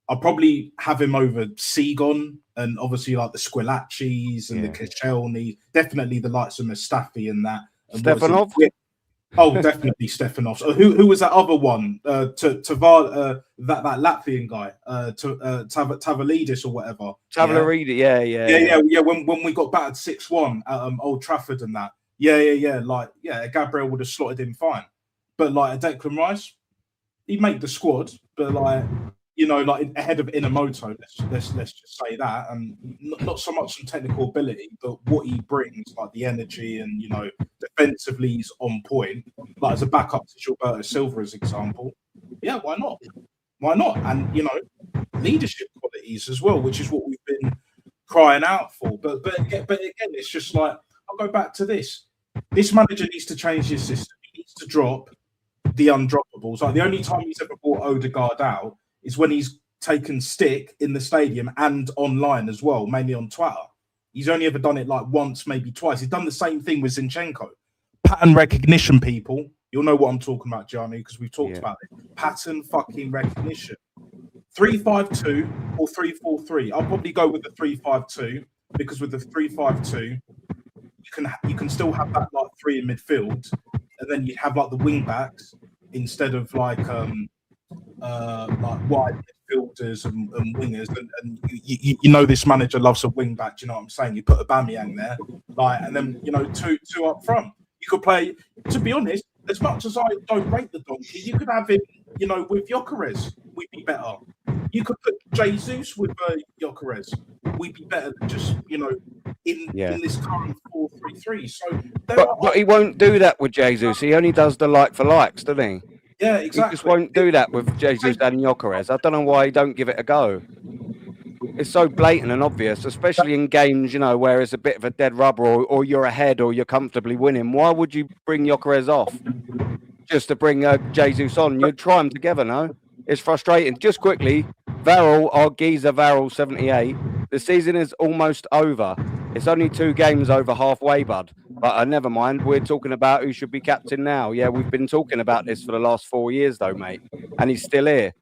I'll probably have him over Segon and obviously like the Squillacis and the Koscielny, definitely the likes of Mustafi and that. And Stefanov? Oh, definitely Stefanov. So who was that other one? That Latvian guy, Tavalidis or whatever. Tavalidis, yeah. When we got battered 6-1 at Old Trafford and that. Yeah. Gabriel would have slotted in fine, but like a Declan Rice, he'd make the squad, but like, you know, like ahead of Inamoto, let's just say that, and not so much on technical ability, but what he brings, like the energy, and you know, defensively he's on point. Like as a backup to Gilberto Silva, as example, yeah, why not? Why not? And you know, leadership qualities as well, which is what we've been crying out for. But again, it's just like I'll go back to this. This manager needs to change his system. He needs to drop the undroppables. Like the only time he's ever brought Odegaard out is when he's taken stick in the stadium and online as well, mainly on Twitter. He's only ever done it like once, maybe twice. He's done the same thing with Zinchenko. Pattern recognition, people. You'll know what I'm talking about, Gianni, because we've talked about it. Pattern fucking recognition. 3-5-2 or 3-4-3. I'll probably go with the 3-5-2 because with the 3-5-2, you can still have that like three in midfield, and then you have like the wing backs instead of like wide midfielders and wingers, and you know this manager loves a wing back. Do you know what I'm saying? You put Aubameyang there, like, and then you know two up front. You could play. To be honest, as much as I don't rate the donkey, you could have him, you know, with Gyökeres. We'd be better. You could put Jesus with Gyökeres. We'd be better than just, you know, in this current 4-3-3. So, but he won't do that with Jesus. He only does the like for likes, doesn't he? Yeah, exactly. He just won't do that with Jesus and Gyökeres. I don't know why he don't give it a go. It's so blatant and obvious, especially in games, you know, where it's a bit of a dead rubber or you're ahead or you're comfortably winning. Why would you bring Gyökeres off just to bring Jesus on? You'd try them together, no? It's frustrating. Just quickly, Varel, our geezer Varel 78, the season is almost over. It's only 2 games over halfway, bud. But never mind, we're talking about who should be captain now. Yeah, we've been talking about this for the last 4 years, though, mate. And he's still here.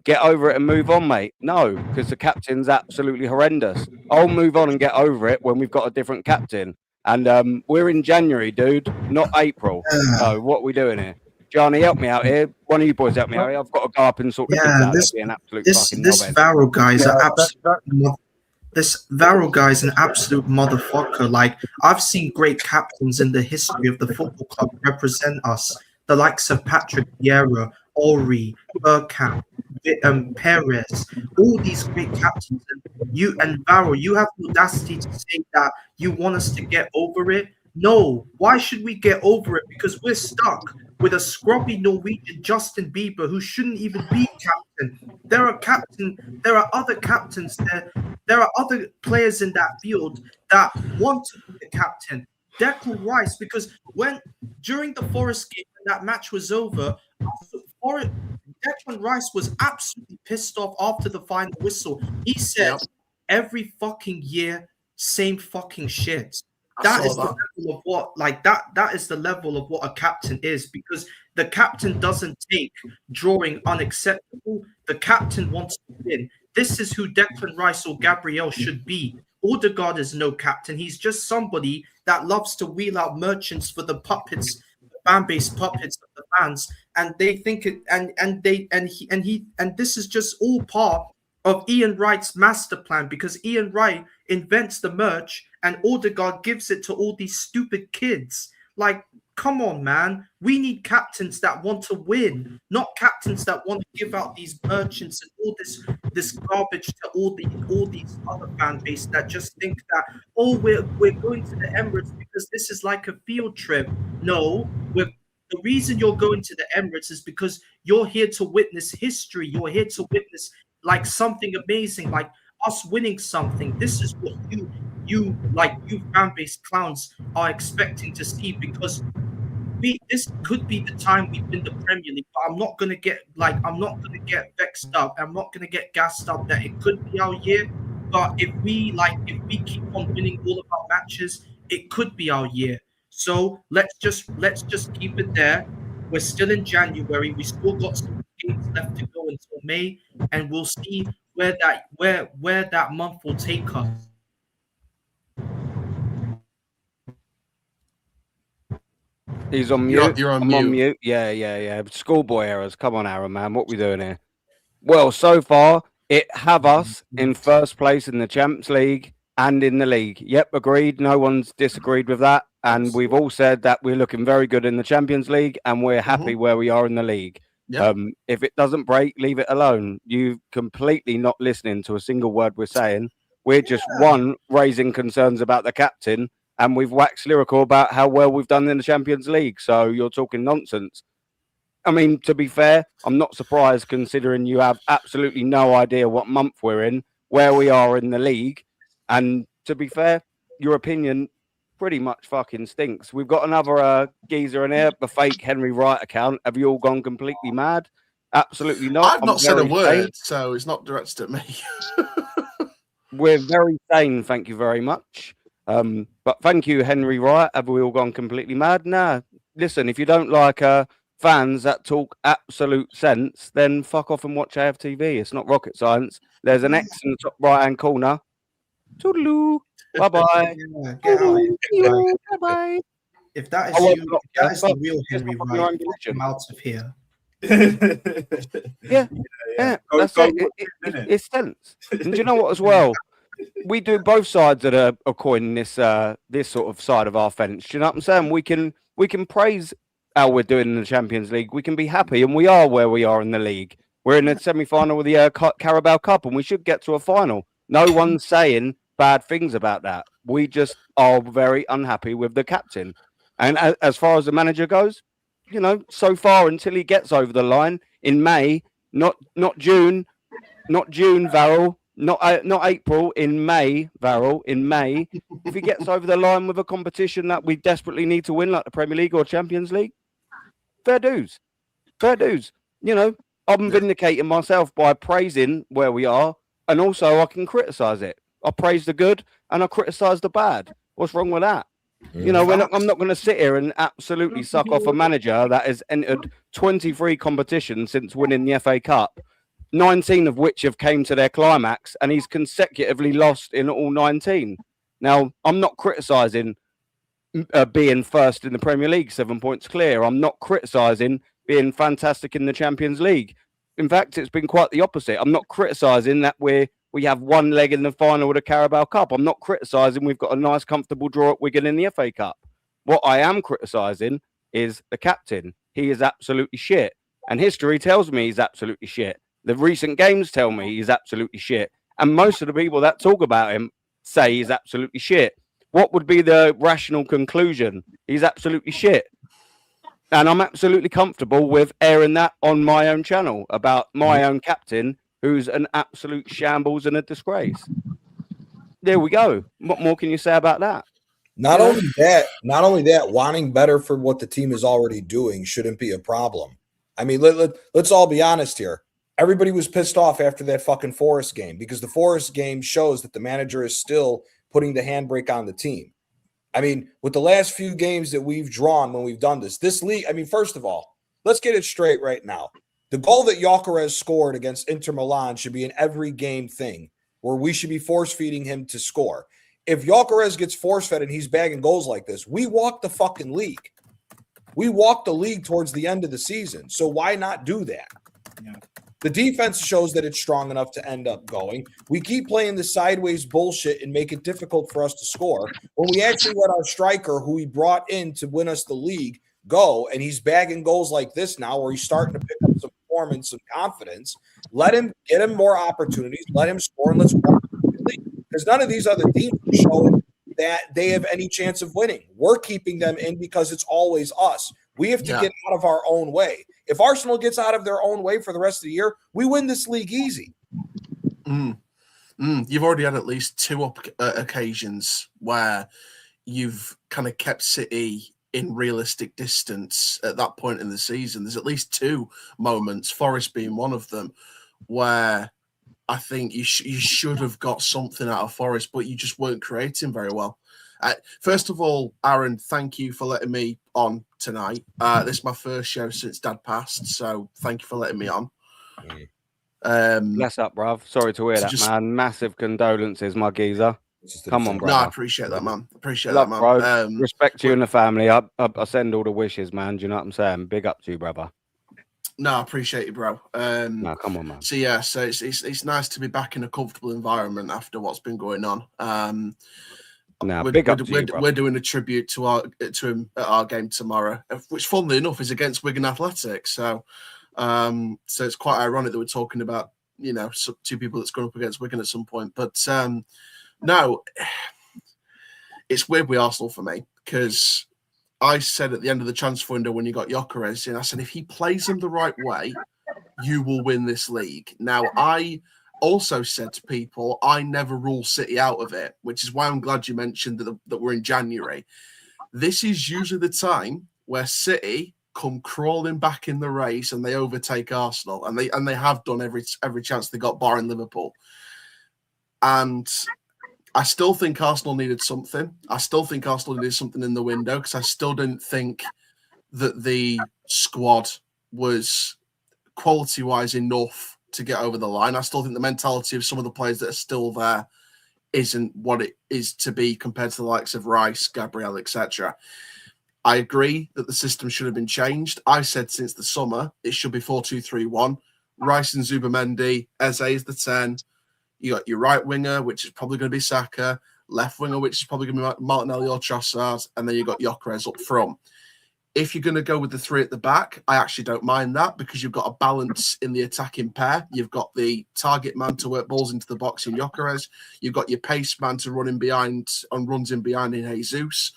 Get over it and move on, mate. No, because the captain's absolutely horrendous. I'll move on and get over it when we've got a different captain. And we're in January, dude, not April. So what are we doing here? Johnny, help me out here. One of you boys help me out here. I've got to go up and sort of this Varel guy is an absolute... This Varel guy is an absolute motherfucker. Like, I've seen great captains in the history of the football club represent us. The likes of Patrick Vieira, Ori, Bergkamp, Perez, all these great captains. And you and Varel, you have the audacity to say that you want us to get over it. No, why should we get over it? Because we're stuck with a scrubby Norwegian Justin Bieber who shouldn't even be captain. There are other captains there. There are other players in that field that want to be the captain. Declan Rice, because during the Forest game, when that match was over, Declan Rice was absolutely pissed off after the final whistle. He said, every fucking year, same fucking shit. That is the level of what, like that is the level of what a captain is, because The captain doesn't take drawing unacceptable. The captain wants to win. This is who Declan Rice or Gabriel should be. Odegaard is no captain. He's just somebody that loves to wheel out merchants for the puppets, the fan-based puppets of the fans, and they think it. And this is just all part of Ian Wright's master plan, because Ian Wright invents the merch and Odegaard gives it to all these stupid kids. Like, come on, man. We need captains that want to win, not captains that want to give out these merchants and all this garbage to all these other fan base that just think that, oh, we're going to the Emirates because this is like a field trip. No, the reason you're going to the Emirates is because you're here to witness history. You're here to witness like something amazing, like us winning something. This is what you fan base clowns are expecting to see, because this could be the time we win the Premier League. But I'm not gonna get vexed up. I'm not gonna get gassed up that it could be our year. But if we keep on winning all of our matches, it could be our year. So let's just keep it there. We're still in January. We still got some games left to go until May, and we'll see where that month will take us. He's on mute. You're on I'm mute. on mute. Yeah. Schoolboy errors. Come on, Aaron, man. What we doing here? Well, so far, it have us in first place in the Champions League and in the league. Yep, agreed. No one's disagreed with that. And we've all said that we're looking very good in the Champions League and we're happy where we are in the league. Yep. If it doesn't break, leave it alone. You completely not listening to a single word we're saying. We're just, raising concerns about the captain, and we've waxed lyrical about how well we've done in the Champions League. So you're talking nonsense. I mean, to be fair, I'm not surprised considering you have absolutely no idea what month we're in, where we are in the league. And to be fair, your opinion pretty much fucking stinks. We've got another geezer in here, the fake Henry Wright account. Have you all gone completely mad? Absolutely not. I've not said a word, so it's not directed at me. We're very sane, thank you very much. But thank you, Henry Wright. Have we all gone completely mad? Nah. Listen, if you don't like fans that talk absolute sense, then fuck off and watch AFTV. It's not rocket science. There's an X in the top right-hand corner. Toodaloo. Bye-bye. Bye-bye. If that is you, that is the real Henry Wright, come out of here. Yeah. That's it. It's sense. And do you know what as well? We do both sides of a coin in this sort of side of our fence. Do you know what I'm saying? We can praise how we're doing in the Champions League. We can be happy, and we are where we are in the league. We're in the semi-final with the Carabao Cup, and we should get to a final. No one's saying bad things about that. We just are very unhappy with the captain. And as far as the manager goes, you know, so far until he gets over the line in May, not June, Varel, not April, in May, Varel, in May. If he gets over the line with a competition that we desperately need to win, like the Premier League or Champions League, fair dues. You know, I'm vindicating myself by praising where we are, and also I can criticise it. I praise the good and I criticise the bad. What's wrong with that? You know, I'm not going to sit here and absolutely suck off a manager that has entered 23 competitions since winning the FA Cup, 19 of which have came to their climax, and he's consecutively lost in all 19. Now, I'm not criticising being first in the Premier League, 7 points clear. I'm not criticising being fantastic in the Champions League. In fact, it's been quite the opposite. I'm not criticising that we have one leg in the final of the Carabao Cup. I'm not criticising we've got a nice, comfortable draw at Wigan in the FA Cup. What I am criticising is the captain. He is absolutely shit. And history tells me he's absolutely shit. The recent games tell me he's absolutely shit. And most of the people that talk about him say he's absolutely shit. What would be the rational conclusion? He's absolutely shit. And I'm absolutely comfortable with airing that on my own channel about my own captain, who's an absolute shambles and a disgrace. There we go. What more can you say about that? Not only that, wanting better for what the team is already doing shouldn't be a problem. I mean, let's all be honest here. Everybody was pissed off after that fucking Forest game, because the Forest game shows that the manager is still putting the handbrake on the team. I mean, with the last few games that we've drawn when we've done this league, I mean, first of all, let's get it straight right now. The goal that Alvarez scored against Inter Milan should be an every game thing where we should be force feeding him to score. If Alvarez gets force fed and he's bagging goals like this, we walk the fucking league. We walk the league towards the end of the season. So why not do that? Yeah. The defense shows that it's strong enough to end up going. We keep playing the sideways bullshit and make it difficult for us to score. When we actually let our striker, who we brought in to win us the league, go, and he's bagging goals like this now where he's starting to pick up some form and some confidence, let him get him more opportunities, let him score, and let's walk the league. Because none of these other teams are showing that they have any chance of winning. We're keeping them in because it's always us. We have to get out of our own way. If Arsenal gets out of their own way for the rest of the year, we win this league easy. You've already had at least two occasions where you've kind of kept City in realistic distance at that point in the season. There's at least two moments, Forest being one of them, where I think you should have got something out of Forest, but you just weren't creating very well. First of all, Aaron, thank you for letting me on tonight. This is my first show since Dad passed, so thank you for letting me on. Bless up, bruv. Sorry to hear that, man. Massive condolences, my geezer. Come on, brother. No, I appreciate that, man. Love, bro. Respect you and the family. I send all the wishes, man. Do you know what I'm saying? Big up to you, brother. No, I appreciate you, bro. No, come on, man. So yeah, so it's nice to be back in a comfortable environment after what's been going on. Now, big up to you, we're doing a tribute to him at our game tomorrow, which, funnily enough, is against Wigan Athletic. So it's quite ironic that we're talking about, you know, two people that's gone up against Wigan at some point. But no, it's weird with Arsenal for me, because I said at the end of the transfer window when you got Alvarez, and I said if he plays him the right way, you will win this league. Now, I also said to people, I never rule City out of it, which is why I'm glad you mentioned that we're in January. This is usually the time where City come crawling back in the race and they overtake Arsenal, and they have done every chance they got, barring Liverpool. And I still think Arsenal needed something. I still think Arsenal needed something in the window, because I still didn't think that the squad was quality-wise enough to get over the line. I still think the mentality of some of the players that are still there isn't what it is to be compared to the likes of Rice, Gabriel, etc. I agree that the system should have been changed. I said since the summer it should be 4-2-3-1. Rice and Zubimendi, Eze is the 10. You got your right winger, which is probably going to be Saka, left winger, which is probably going to be Martinelli or Trossard, and then you got Gyökeres up front. If you're going to go with the three at the back, I actually don't mind that, because you've got a balance in the attacking pair. You've got the target man to work balls into the box in Gyökeres. You've got your pace man to run in behind on runs in behind in Jesus.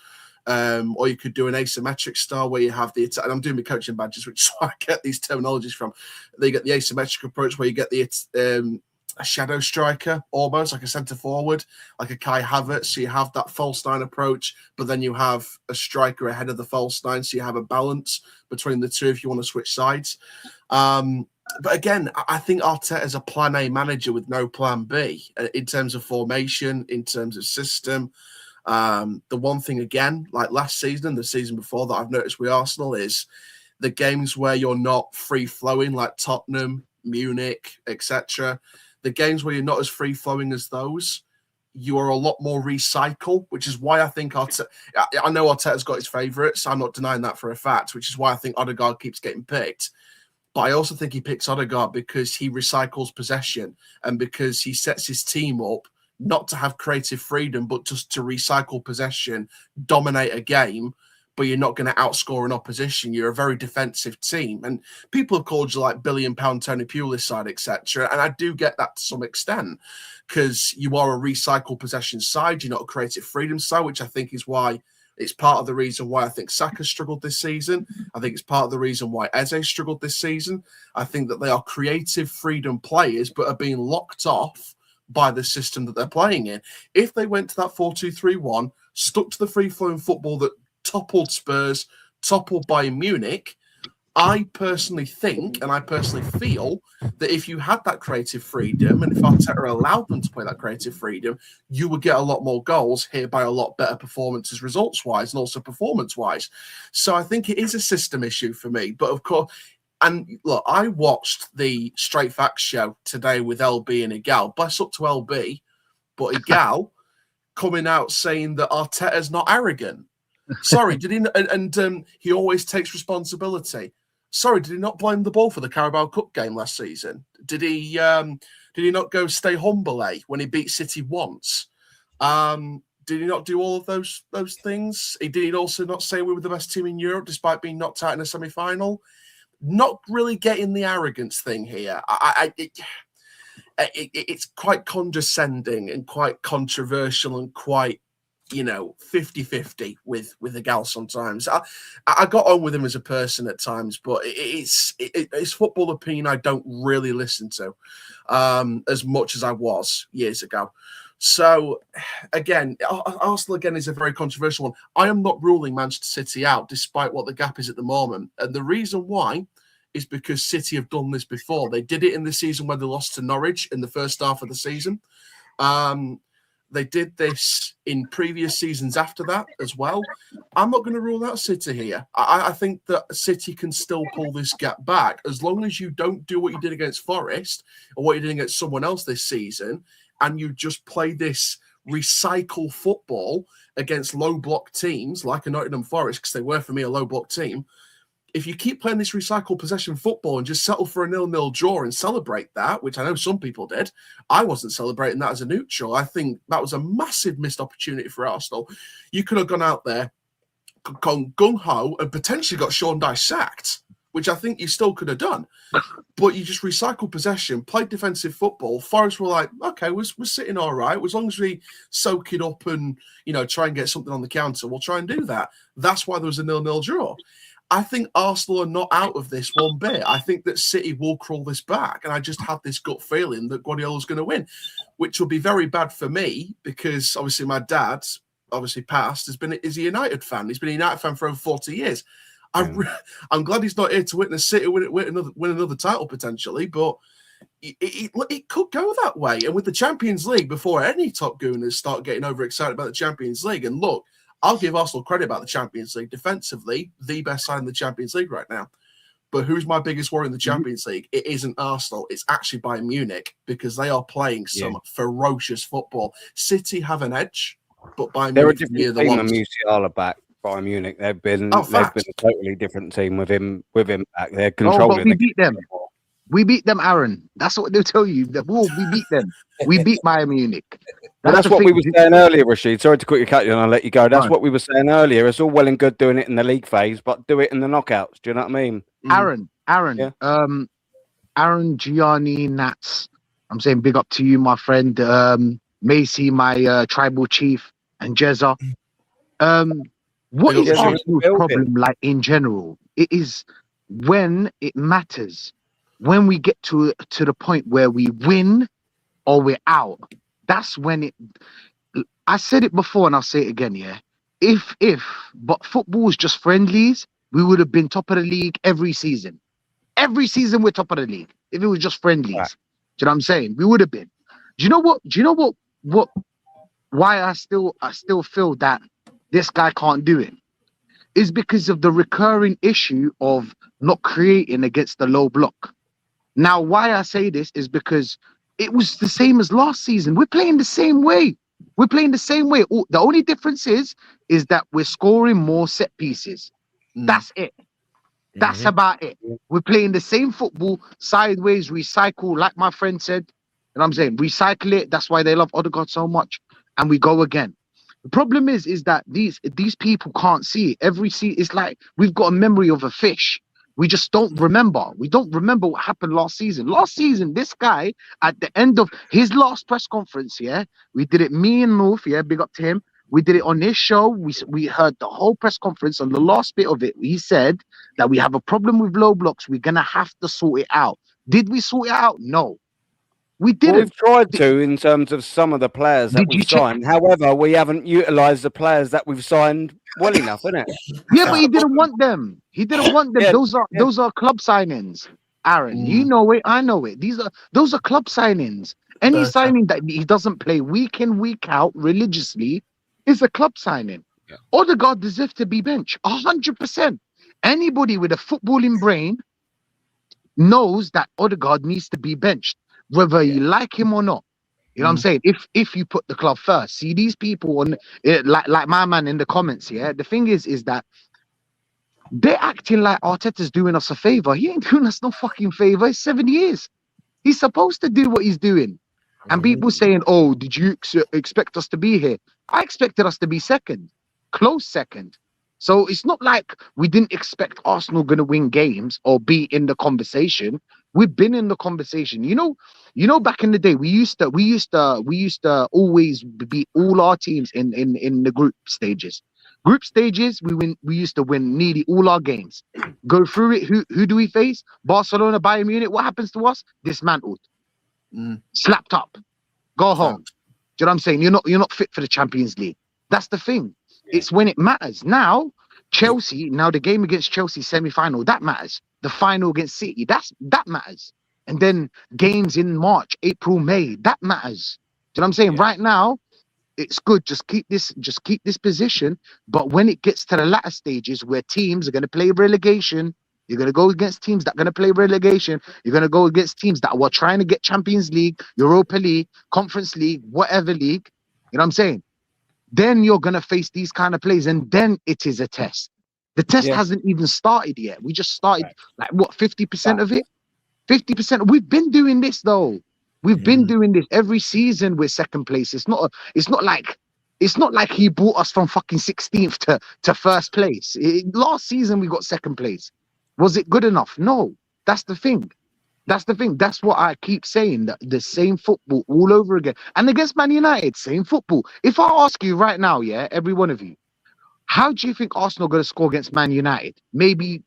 Or you could do an asymmetric style where you have the attack. And I'm doing my coaching badges, which is why I get these terminologies from. They get the asymmetric approach where you get the a shadow striker, almost like a centre forward, like a Kai Havertz. So you have that false nine approach, but then you have a striker ahead of the false nine. So you have a balance between the two if you want to switch sides. But again, I think Arteta is a plan A manager with no plan B in terms of formation, in terms of system. The one thing, again, like last season and the season before, that I've noticed with Arsenal is the games where you're not free flowing, like Tottenham, Munich, etc. The games where you're not as free flowing as those, you are a lot more recycle, which is why I think Arteta. I know Arteta's got his favourites. I'm not denying that for a fact, which is why I think Odegaard keeps getting picked. But I also think he picks Odegaard because he recycles possession and because he sets his team up not to have creative freedom, but just to recycle possession, dominate a game, but you're not going to outscore an opposition. You're a very defensive team. And people have called you like billion-pound Tony Pulis side, etc. And I do get that to some extent, because you are a recycle possession side. You're not a creative freedom side, which I think is why it's part of the reason why I think Saka struggled this season. I think it's part of the reason why Eze struggled this season. I think that they are creative freedom players, but are being locked off by the system that they're playing in. If they went to that 4-2-3-1, stuck to the free-flowing football that toppled Spurs, toppled Bayern Munich, I personally think, and I personally feel, that if you had that creative freedom, and if Arteta allowed them to play that creative freedom, you would get a lot more goals, hereby a lot better performances results-wise and also performance-wise. So I think it is a system issue for me. But of course, and look, I watched the Straight Facts show today with LB and Igal. Bless up to LB, but Igal coming out saying that Arteta's not arrogant. Sorry, did he? And he always takes responsibility. Sorry, did he not blame the ball for the Carabao Cup game last season? Did he not go stay humble when he beat City once? Did he not do all of those things? Did he also not say we were the best team in Europe despite being knocked out in a semi-final? Not really getting the arrogance thing here. It's quite condescending and quite controversial and quite, 50-50 with the gal sometimes. I got on with him as a person at times, but it's football opinion I don't really listen to as much as I was years ago. So again, Arsenal again is a very controversial one. I am not ruling Manchester City out despite what the gap is at the moment. And the reason why is because City have done this before. They did it in the season when they lost to Norwich in the first half of the season. They did this in previous seasons after that as well. I'm not going to rule out City here. I think that City can still pull this gap back as long as you don't do what you did against Forest or what you did against someone else this season, and you just play this recycle football against low block teams like a Nottingham Forest, because they were for me a low block team. If you keep playing this recycled possession football and just settle for a 0-0 draw and celebrate that, which I know some people did, I wasn't celebrating that as a neutral. I think that was a massive missed opportunity for Arsenal. You could have gone out there, gone gung-ho, and potentially got Sean Dyche sacked, which I think you still could have done. But you just recycled possession, played defensive football. Forest were like, okay, we're sitting all right. As long as we soak it up and, try and get something on the counter, we'll try and do that. That's why there was a 0-0 draw. I think Arsenal are not out of this one bit. I think that City will crawl this back. And I just had this gut feeling that Guardiola's going to win, which will be very bad for me because obviously my dad, obviously passed, is a United fan. He's been a United fan for over 40 years. I'm glad he's not here to witness City win another title potentially, but it could go that way. And with the Champions League, before any top gooners start getting overexcited about the Champions League, and look, I'll give Arsenal credit about the Champions League. Defensively, the best side in the Champions League right now. But who's my biggest worry in the Champions League? It isn't Arsenal. It's actually Bayern Munich because they are playing some ferocious football. City have an edge, but Bayern They're Munich a different team than Musiala back. Bayern Munich, they've been a totally different team with him back. They're controlling. But we beat them. We beat them, Aaron. That's what they'll tell you. We beat them. We beat Bayern Munich. That's what we were saying earlier, Rashid. Sorry to quickly cut you and I'll let you go. That's what we were saying earlier. It's all well and good doing it in the league phase, but do it in the knockouts. Do you know what I mean? Aaron, Aaron, Gianni, Nats. I'm saying big up to you, my friend. Macy, my tribal chief, and Jezza. What is Arsenal's problem like in general? It is when it matters. When we get to the point where we win or we're out, that's when it. I said it before and I'll say it again. Yeah, but football is just friendlies. We would have been top of the league every season. Every season we're top of the league. If it was just friendlies, right. Do you know what I'm saying? We would have been. Do you know what? Why I still feel that this guy can't do it is because of the recurring issue of not creating against the low block. Now, why I say this is because it was the same as last season. We're playing the same way. The only difference is that we're scoring more set pieces. That's it. That's about it. We're playing the same football, sideways, recycle, like my friend said. And I'm saying, recycle it. That's why they love Odegaard so much. And we go again. The problem is that these people can't see it. It's like we've got a memory of a fish. We just don't remember. We don't remember what happened last season. Last season, this guy, at the end of his last press conference, we did it, me and North, big up to him. We did it on this show. We heard the whole press conference. On the last bit of it, he said that we have a problem with low blocks. We're going to have to sort it out. Did we sort it out? No. We Well, didn't. we've tried to in terms of some of the players that Did we've you check? signed. However, we haven't utilised the players that we've signed well enough, innit? Yeah, but That's he the didn't problem. want them. He didn't want them. Yeah, yeah. Those are club signings. Aaron, you know it. I know it. Those are club signings. Any Okay. signing that he doesn't play week in, week out religiously is a club signing. Yeah. Odegaard deserves to be benched 100%. Anybody with a footballing brain knows that Odegaard needs to be benched, whether you like him or not. You know what I'm saying? If you put the club first, see these people on like my man in the comments. Yeah, the thing is that they're acting like Arteta's doing us a favor. He ain't doing us no fucking favor. It's 7 years. He's supposed to do what he's doing. And people saying, "Oh, did you expect us to be here?" I expected us to be second, close second. So it's not like we didn't expect Arsenal going to win games or be in the conversation. We've been in the conversation. You know, back in the day, we used to always beat all our teams in the group stages. Group stages, we used to win nearly all our games. Go through it. Who do we face? Barcelona, Bayern Munich. What happens to us? Dismantled, slapped up, go home. Do you know what I'm saying? You're not fit for the Champions League. That's the thing. It's when it matters. Now, Chelsea, now the game against Chelsea semi-final, that matters. The final against City, that matters. And then games in March, April, May, that matters. Do you know what I'm saying? Right now, it's good. Just keep this position. But when it gets to the latter stages where teams are going to play relegation, you're going to go against teams that are going to play relegation. You're going to go against teams that were trying to get Champions League, Europa League, Conference League, whatever league. You know what I'm saying? Then you're going to face these kind of plays, and then it is a test. The test hasn't even started yet. We just started, like, what, 50% of it? 50%. We've been doing this, though. We've been doing this every season. We're second place. It's not like he brought us from fucking 16th to first place. Last season we got second place. Was it good enough? No. That's the thing. That's what I keep saying. That the same football all over again. And against Man United, same football. If I ask you right now, yeah, every one of you, how do you think Arsenal going to score against Man United? Maybe,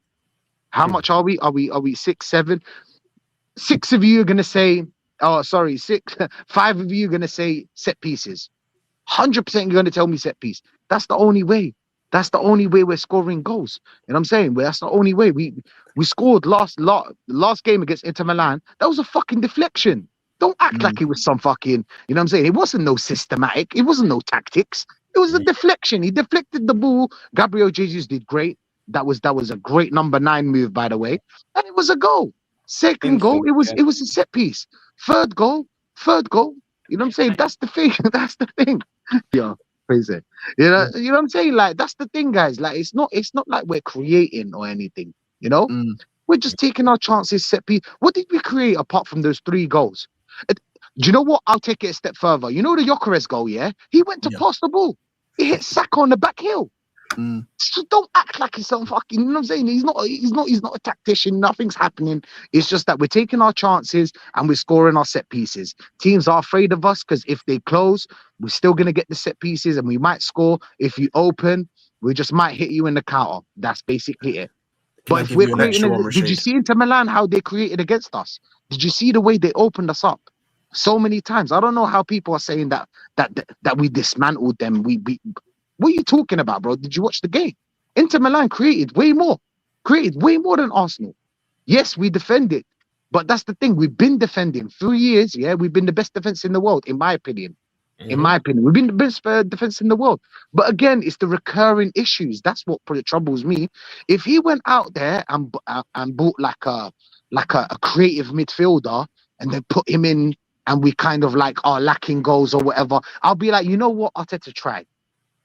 how much are we? Are we 6, 7? 6 of you are going to say, oh, sorry, 6. 5 of you are going to say set pieces. 100% you're going to tell me set piece. That's the only way. That's the only way we're scoring goals. You know what I'm saying? Well, that's the only way. We scored last game against Inter Milan. That was a fucking deflection. Don't act like it was some fucking, you know what I'm saying? It wasn't no systematic. It wasn't no tactics. It was a deflection. He deflected the ball. Gabriel Jesus did great. That was a great number 9 move, by the way. And it was a goal. Second goal, it was a set piece. Third goal. You know what I'm saying? That's the thing. That's the thing. Yeah, crazy. You know what I'm saying? Like, that's the thing, guys. Like, it's not like we're creating or anything. You know, we're just taking our chances. Set piece. What did we create apart from those 3 goals? Do you know what? I'll take it a step further. You know the Gyökeres goal, yeah? He went to pass the ball. He hit Saka on the back heel. So don't act like he's some fucking, you know what I'm saying? He's not a tactician. Nothing's happening. It's just that we're taking our chances and we're scoring our set pieces. Teams are afraid of us because if they close, we're still going to get the set pieces and we might score. If you open, we just might hit you in the counter. That's basically it. But if we're creating, did you see Inter Milan how they created against us? Did you see the way they opened us up so many times? I don't know how people are saying that we dismantled them. What are you talking about, bro? Did you watch the game? Inter Milan created way more than Arsenal. Yes, we defended, but that's the thing. We've been defending 3 years. Yeah, we've been the best defense in the world, in my opinion. In my opinion, we've been the best defense in the world. But again, it's the recurring issues. That's what troubles me. If he went out there and bought like a creative midfielder and then put him in, and we kind of like are lacking goals or whatever, I'll be like, you know what, Arteta tried.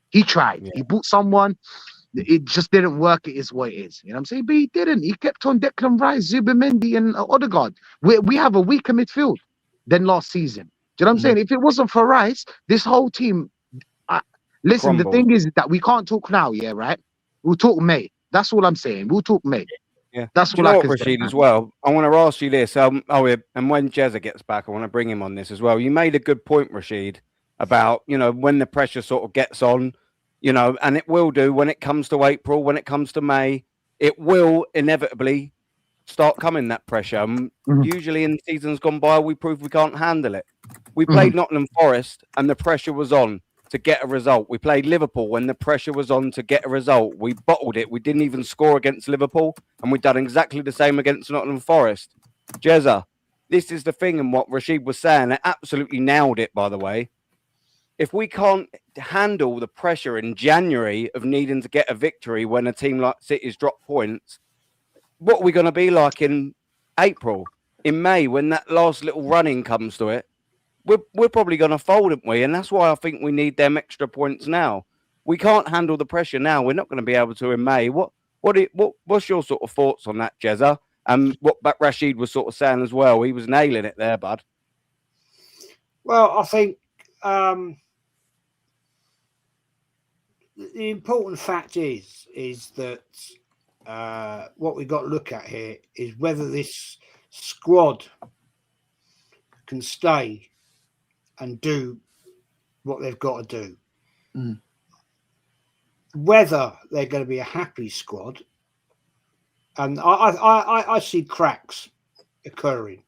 He tried. He bought someone. It just didn't work. It is what it is. You know what I'm saying? But he didn't. He kept on Declan Rice, Zubimendi, and Odegaard. We have a weaker midfield than last season. Do you know what I'm saying? If it wasn't for Rice, this whole team. Listen, the thing is that we can't talk now, yeah, right? We'll talk May. That's all I'm saying. We'll talk May. Yeah, that's what I can say. Rashid, as well. I want to ask you this. And when Jezza gets back, I want to bring him on this as well. You made a good point, Rashid, about, you know, when the pressure sort of gets on, you know, and it will do when it comes to April, when it comes to May, it will inevitably start coming, that pressure. Usually in seasons gone by, we prove we can't handle it. We Mhm. played Nottingham Forest and the pressure was on to get a result. We played Liverpool when the pressure was on to get a result. We bottled it. We didn't even score against Liverpool, and we've done exactly the same against Nottingham Forest. Jezza, this is the thing, and what Rashid was saying, it absolutely nailed it, by the way. If we can't handle the pressure in January of needing to get a victory when a team like City's dropped points, what are we going to be like in April, in May, when that last little running comes to it? We're probably going to fold, aren't we? And that's why I think we need them extra points now. We can't handle the pressure now. We're not going to be able to in May. What's your sort of thoughts on that, Jezza? And what Rashid was sort of saying as well. He was nailing it there, bud. Well, I think the important fact is that what we've got to look at here is whether this squad can stay and do what they've got to do. Whether they're going to be a happy squad, and I see cracks occurring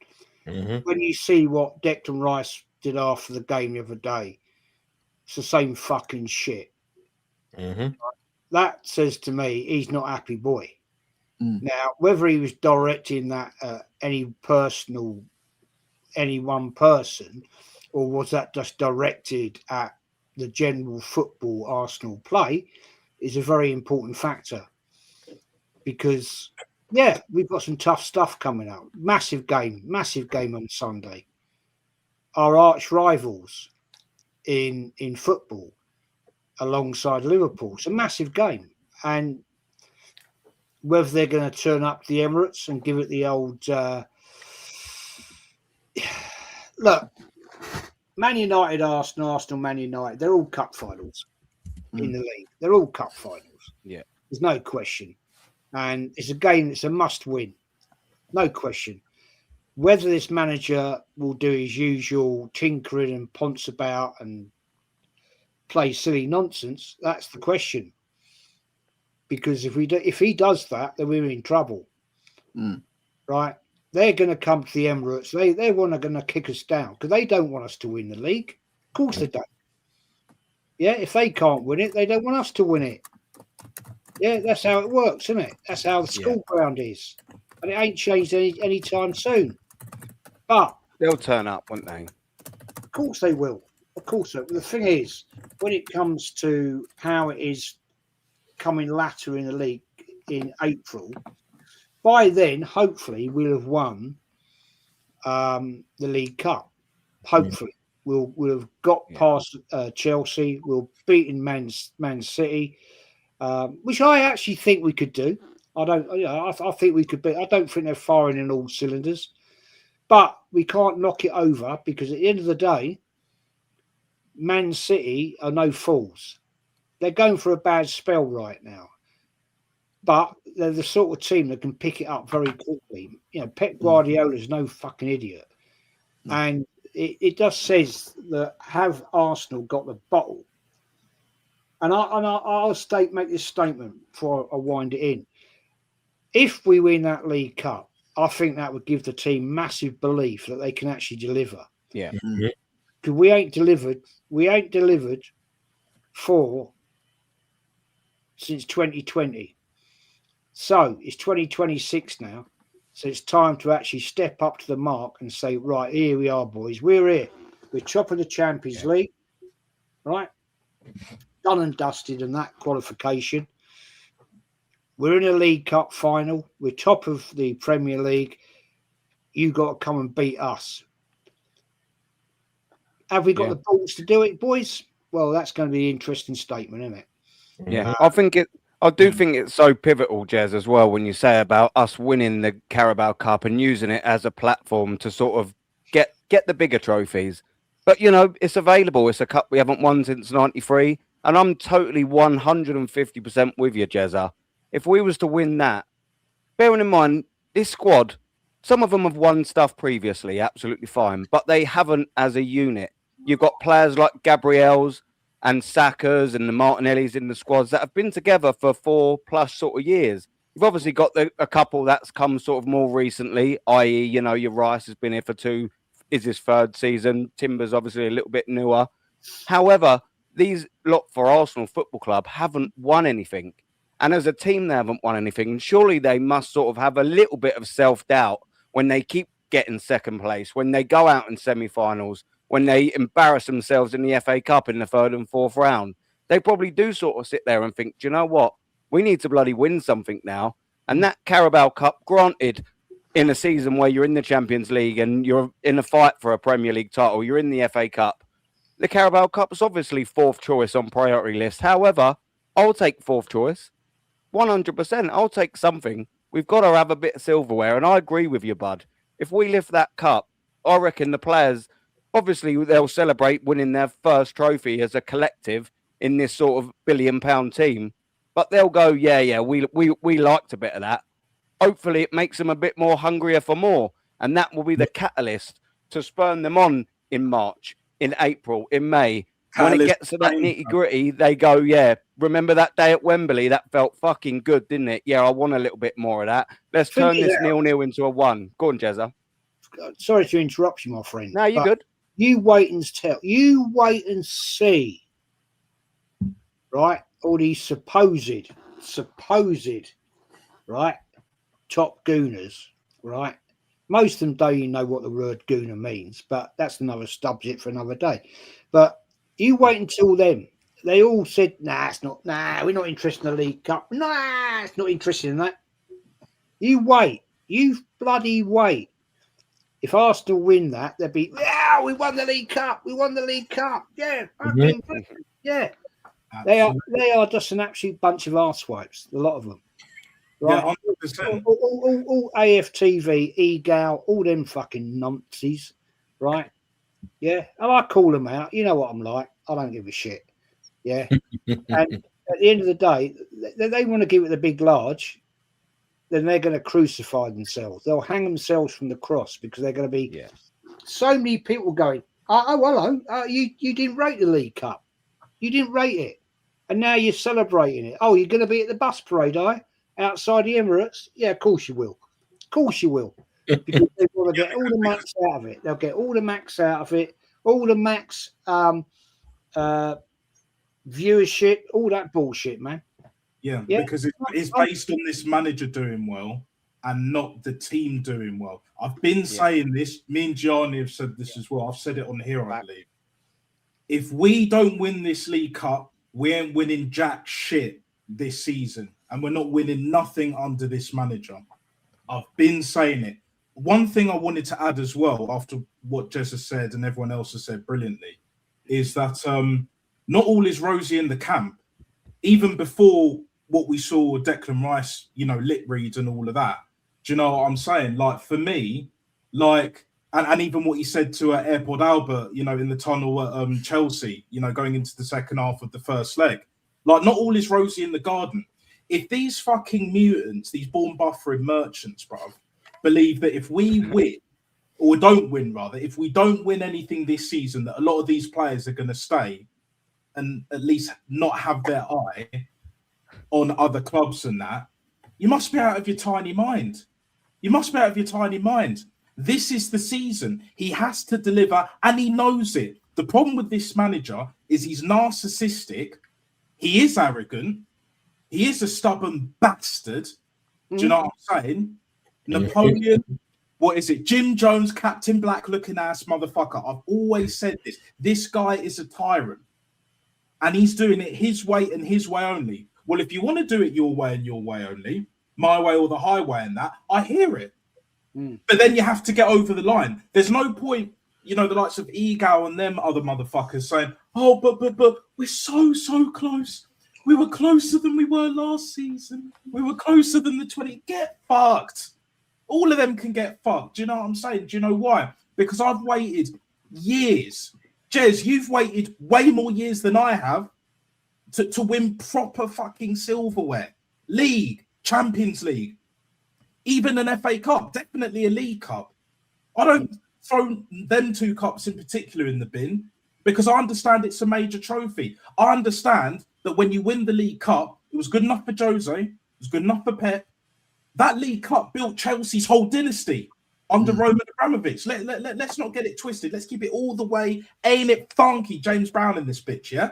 when you see what Declan Rice did after the game the other day. It's the same fucking shit. That says to me he's not a happy boy. Now, whether he was directing that at any one person, or was that just directed at the general football Arsenal play, is a very important factor. Because, yeah, we've got some tough stuff coming up. Massive game on Sunday. Our arch rivals in football alongside Liverpool. It's a massive game. And whether they're going to turn up the Emirates and give it the old... look, Man United, Arsenal, Man United, they're all cup finals in the league. They're all cup finals. Yeah. There's no question. And it's a game that's a must win. No question. Whether this manager will do his usual tinkering and ponce about and play silly nonsense, that's the question. Because if he does that, then we're in trouble. Right? They're going to come to the Emirates. They're going to kick us down because they don't want us to win the league. Of course they don't. Yeah, if they can't win it, they don't want us to win it. Yeah, that's how it works, isn't it? That's how the school ground is. And it ain't changed any time soon. But they'll turn up, won't they? Of course they will. Of course. The thing is, when it comes to how it is coming latter in the league in April, by then, hopefully, we'll have won the League Cup. Hopefully. We'll have got past Chelsea. We'll beaten Man City, which I actually think we could do. I think we could be. I don't think they're firing in all cylinders, but we can't knock it over because at the end of the day, Man City are no fools. They're going for a bad spell right now, but they're the sort of team that can pick it up very quickly. You know, Pep Guardiola's no fucking idiot, and it just says that have Arsenal got the bottle? And I'll make this statement before I wind it in. If we win that League Cup, I think that would give the team massive belief that they can actually deliver. Yeah. Because we ain't delivered since 2020. So it's 2026 now. So it's time to actually step up to the mark and say, right, here we are, boys. We're here. We're top of the Champions League, right? Done and dusted in that qualification. We're in a League Cup final. We're top of the Premier League. You got to come and beat us. Have we got the balls to do it, boys? Well, that's going to be an interesting statement, isn't it? Yeah, I do think it's so pivotal, Jez, as well, when you say about us winning the Carabao Cup and using it as a platform to sort of get the bigger trophies. But, you know, it's available. It's a cup we haven't won since 93. And I'm totally 150% with you, Jezza. If we was to win that, bearing in mind, this squad, some of them have won stuff previously, absolutely fine, but they haven't as a unit. You've got players like Gabriel's and Saka's and the Martinellis in the squads that have been together for 4+ sort of years. You've obviously got a couple that's come sort of more recently, i.e., you know, your Rice has been here for 2, is his 3rd season. Timber's obviously a little bit newer. However, these lot for Arsenal Football Club haven't won anything. And as a team, they haven't won anything. And surely they must sort of have a little bit of self-doubt when they keep getting 2nd place, when they go out in semi-finals, when they embarrass themselves in the FA Cup in the 3rd and 4th round. They probably do sort of sit there and think, do you know what? We need to bloody win something now. And that Carabao Cup, granted, in a season where you're in the Champions League and you're in a fight for a Premier League title, you're in the FA Cup. The Carabao Cup is obviously 4th choice on priority list. However, I'll take 4th choice. 100%. I'll take something. We've got to have a bit of silverware. And I agree with you, bud. If we lift that cup, I reckon the players, obviously, they'll celebrate winning their 1st trophy as a collective in this sort of £1 billion team. But they'll go, yeah, we liked a bit of that. Hopefully, it makes them a bit more hungrier for more. And that will be the catalyst to spurn them on in March, in April, in May. When it gets to that nitty-gritty, they go, yeah, remember that day at Wembley? That felt fucking good, didn't it? Yeah, I want a little bit more of that. Let's turn this 0-0 into a 1. Go on, Jezza. Sorry to interrupt you, my friend. No, you're good. You wait and see, right? All these supposed, right, top gooners, right? Most of them don't even know what the word gooner means, but that's another subject for another day. But you wait until then. They all said, we're not interested in the League Cup. It's not interested in that. You wait. You bloody wait. If Arsenal win that, they'll be, we won the League Cup. We won the League Cup. Yeah. Yeah. They are just an absolute bunch of arsewipes, a lot of them. Right? Yeah, all AFTV, EGAL, all them fucking nonsense, right? Yeah, and I call them out. You know what I'm like. I don't give a shit. Yeah. And at the end of the day, they want to give it the big large, then they're going to crucify themselves. They'll hang themselves from the cross because they're going to be so many people going, hello, you didn't rate the League Cup. You didn't rate it. And now you're celebrating it. Oh, you're going to be at the bus parade, outside the Emirates? Yeah, of course you will. Of course you will. Because they want to get all the max out of it. They'll get all the max out of it, all the max viewership, all that bullshit, man. Yeah, because it's based on this manager doing well and not the team doing well. I've been saying this. Me and Gianni have said this as well. I've said it on here, I believe. If we don't win this League Cup, we ain't winning jack shit this season. And we're not winning nothing under this manager. I've been saying it. One thing I wanted to add as well, after what Jess has said and everyone else has said brilliantly, is that not all is rosy in the camp. Even before what we saw Declan Rice, lip reads and all of that. Do you know what I'm saying? Like, for me, and even what he said to Airport Albert, in the tunnel at Chelsea, going into the second half of the first leg. Like, not all is rosy in the garden. If these fucking mutants, these born buffering merchants, bro, believe that if we win, or don't win rather, if we don't win anything this season, that a lot of these players are going to stay and at least not have their eye on other clubs and that, you must be out of your tiny mind. You must be out of your tiny mind. This is the season. He has to deliver, and he knows it. The problem with this manager is he's narcissistic. He is arrogant. He is a stubborn bastard. Do you know what I'm saying? Napoleon, what is it? Jim Jones, Captain Black looking ass motherfucker. I've always said this. This guy is a tyrant. And he's doing it his way and his way only. Well, if you want to do it your way and your way only, my way or the highway and that, I hear it. But then you have to get over the line. There's no point, the likes of Egal and them other motherfuckers saying, oh, but we're so close. We were closer than we were last season. We were closer than the 20. Get fucked. All of them can get fucked. Do you know what I'm saying? Do you know why? Because I've waited years. Jez, you've waited way more years than I have to win proper fucking silverware. League, Champions League, even an FA Cup, definitely a League Cup. I don't throw them 2 cups in particular in the bin because I understand it's a major trophy. I understand that when you win the League Cup, it was good enough for Jose, it was good enough for Pep, That League Cup built Chelsea's whole dynasty under Roman Abramovich. Let's not get it twisted. Let's keep it all the way. Ain't it funky? James Brown in this bitch, yeah?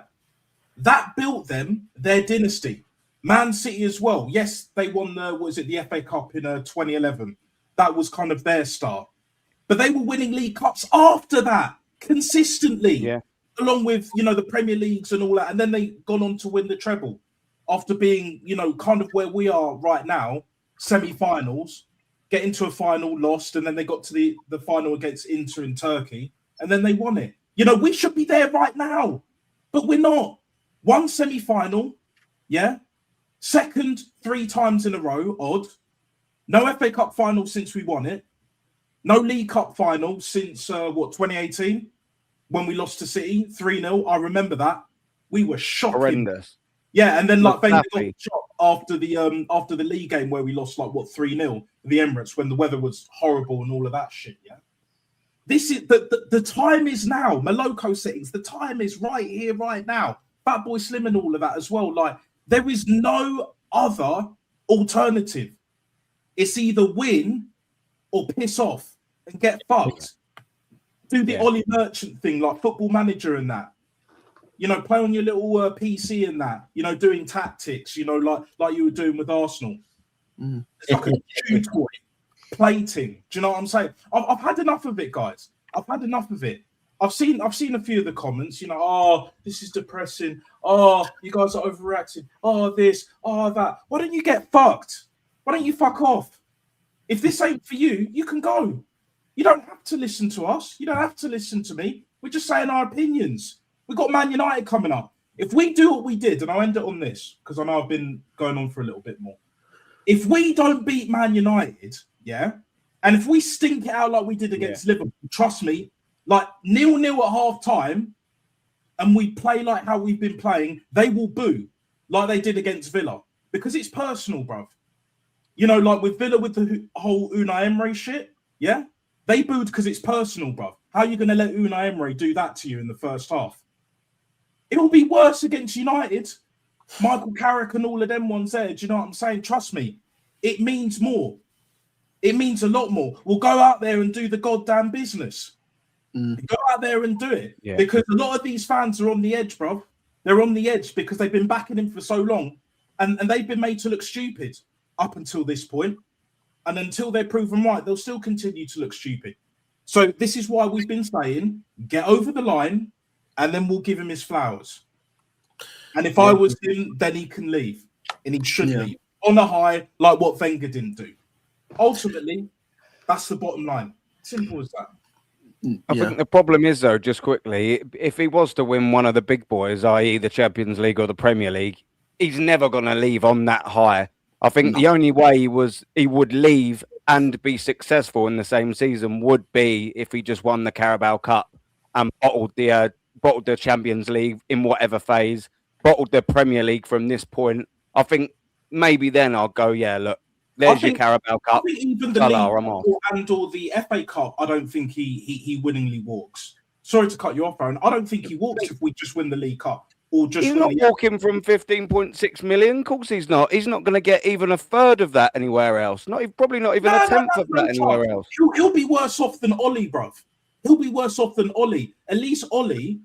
That built them their dynasty. Man City as well. Yes, they won the FA Cup in 2011. That was kind of their start. But they were winning League Cups after that, consistently. Yeah. Along with, the Premier Leagues and all that. And then they gone on to win the treble after being, kind of where we are right now, semi-finals, get into a final, lost, and then they got to the final against Inter in Turkey, and then they won it. We should be there right now, but we're not. One semi-final, yeah. Second 3 times in a row, odd. No FA Cup final since we won it. No League Cup final since, 2018? When we lost to City 3-0, I remember that. We were shocking. Horrendous. Yeah, and then like they got happy. shot after the league game where we lost 3-0 the Emirates when the weather was horrible and all of that shit. Yeah, this is the time is now. Maloko settings. The time is right here, right now. Fat Boy Slim and all of that as well. Like there is no other alternative. It's either win or piss off and get fucked. Do the Ollie Merchant thing, like Football Manager and that. Play on your little PC and that. Doing tactics. Like you were doing with Arsenal. It's like a chew toy, plating. Do you know what I'm saying? I've had enough of it, guys. I've had enough of it. I've seen a few of the comments. Oh, this is depressing. Oh, you guys are overreacting. Oh, this. Oh, that. Why don't you get fucked? Why don't you fuck off? If this ain't for you, you can go. You don't have to listen to us. You don't have to listen to me. We're just saying our opinions. We've got Man United coming up. If we do what we did, and I'll end it on this, because I know I've been going on for a little bit more. If we don't beat Man United, yeah, and if we stink it out like we did against Liverpool, trust me, like 0-0 at half time, and we play like how we've been playing, they will boo like they did against Villa. Because it's personal, bruv. Like with Villa with the whole Unai Emery shit, yeah? They booed because it's personal, bruv. How are you going to let Unai Emery do that to you in the first half? It will be worse against United. Michael Carrick and all of them ones there. Do you know what I'm saying? Trust me. It means more. It means a lot more. We'll go out there and do the goddamn business. Go out there and do it. Yeah. Because a lot of these fans are on the edge, bruv. They're on the edge because they've been backing him for so long. And they've been made to look stupid up until this point. And until they're proven right, they'll still continue to look stupid. So this is why we've been saying, get over the line, and then we'll give him his flowers. And if I was him, then he can leave. And he should leave. On a high, like what Wenger didn't do. Ultimately, that's the bottom line. Simple as that. I think the problem is, though, just quickly, if he was to win one of the big boys, i.e. the Champions League or the Premier League, he's never going to leave on that high. I think the only way he would leave and be successful in the same season would be if he just won the Carabao Cup and bottled the Champions League in whatever phase, bottled the Premier League from this point. I think maybe then I'll go, look, there's your Carabao Cup. I think even the league or the FA Cup, I don't think he willingly walks. Sorry to cut you off, Aaron. I don't think he walks if we just win the League Cup. He's not walking from 15.6 million. Of course he's not. He's not going to get even a third of that anywhere else. Probably not even a tenth of that anywhere else. He'll be worse off than Ollie, bruv. He'll be worse off than Ollie. At least Ollie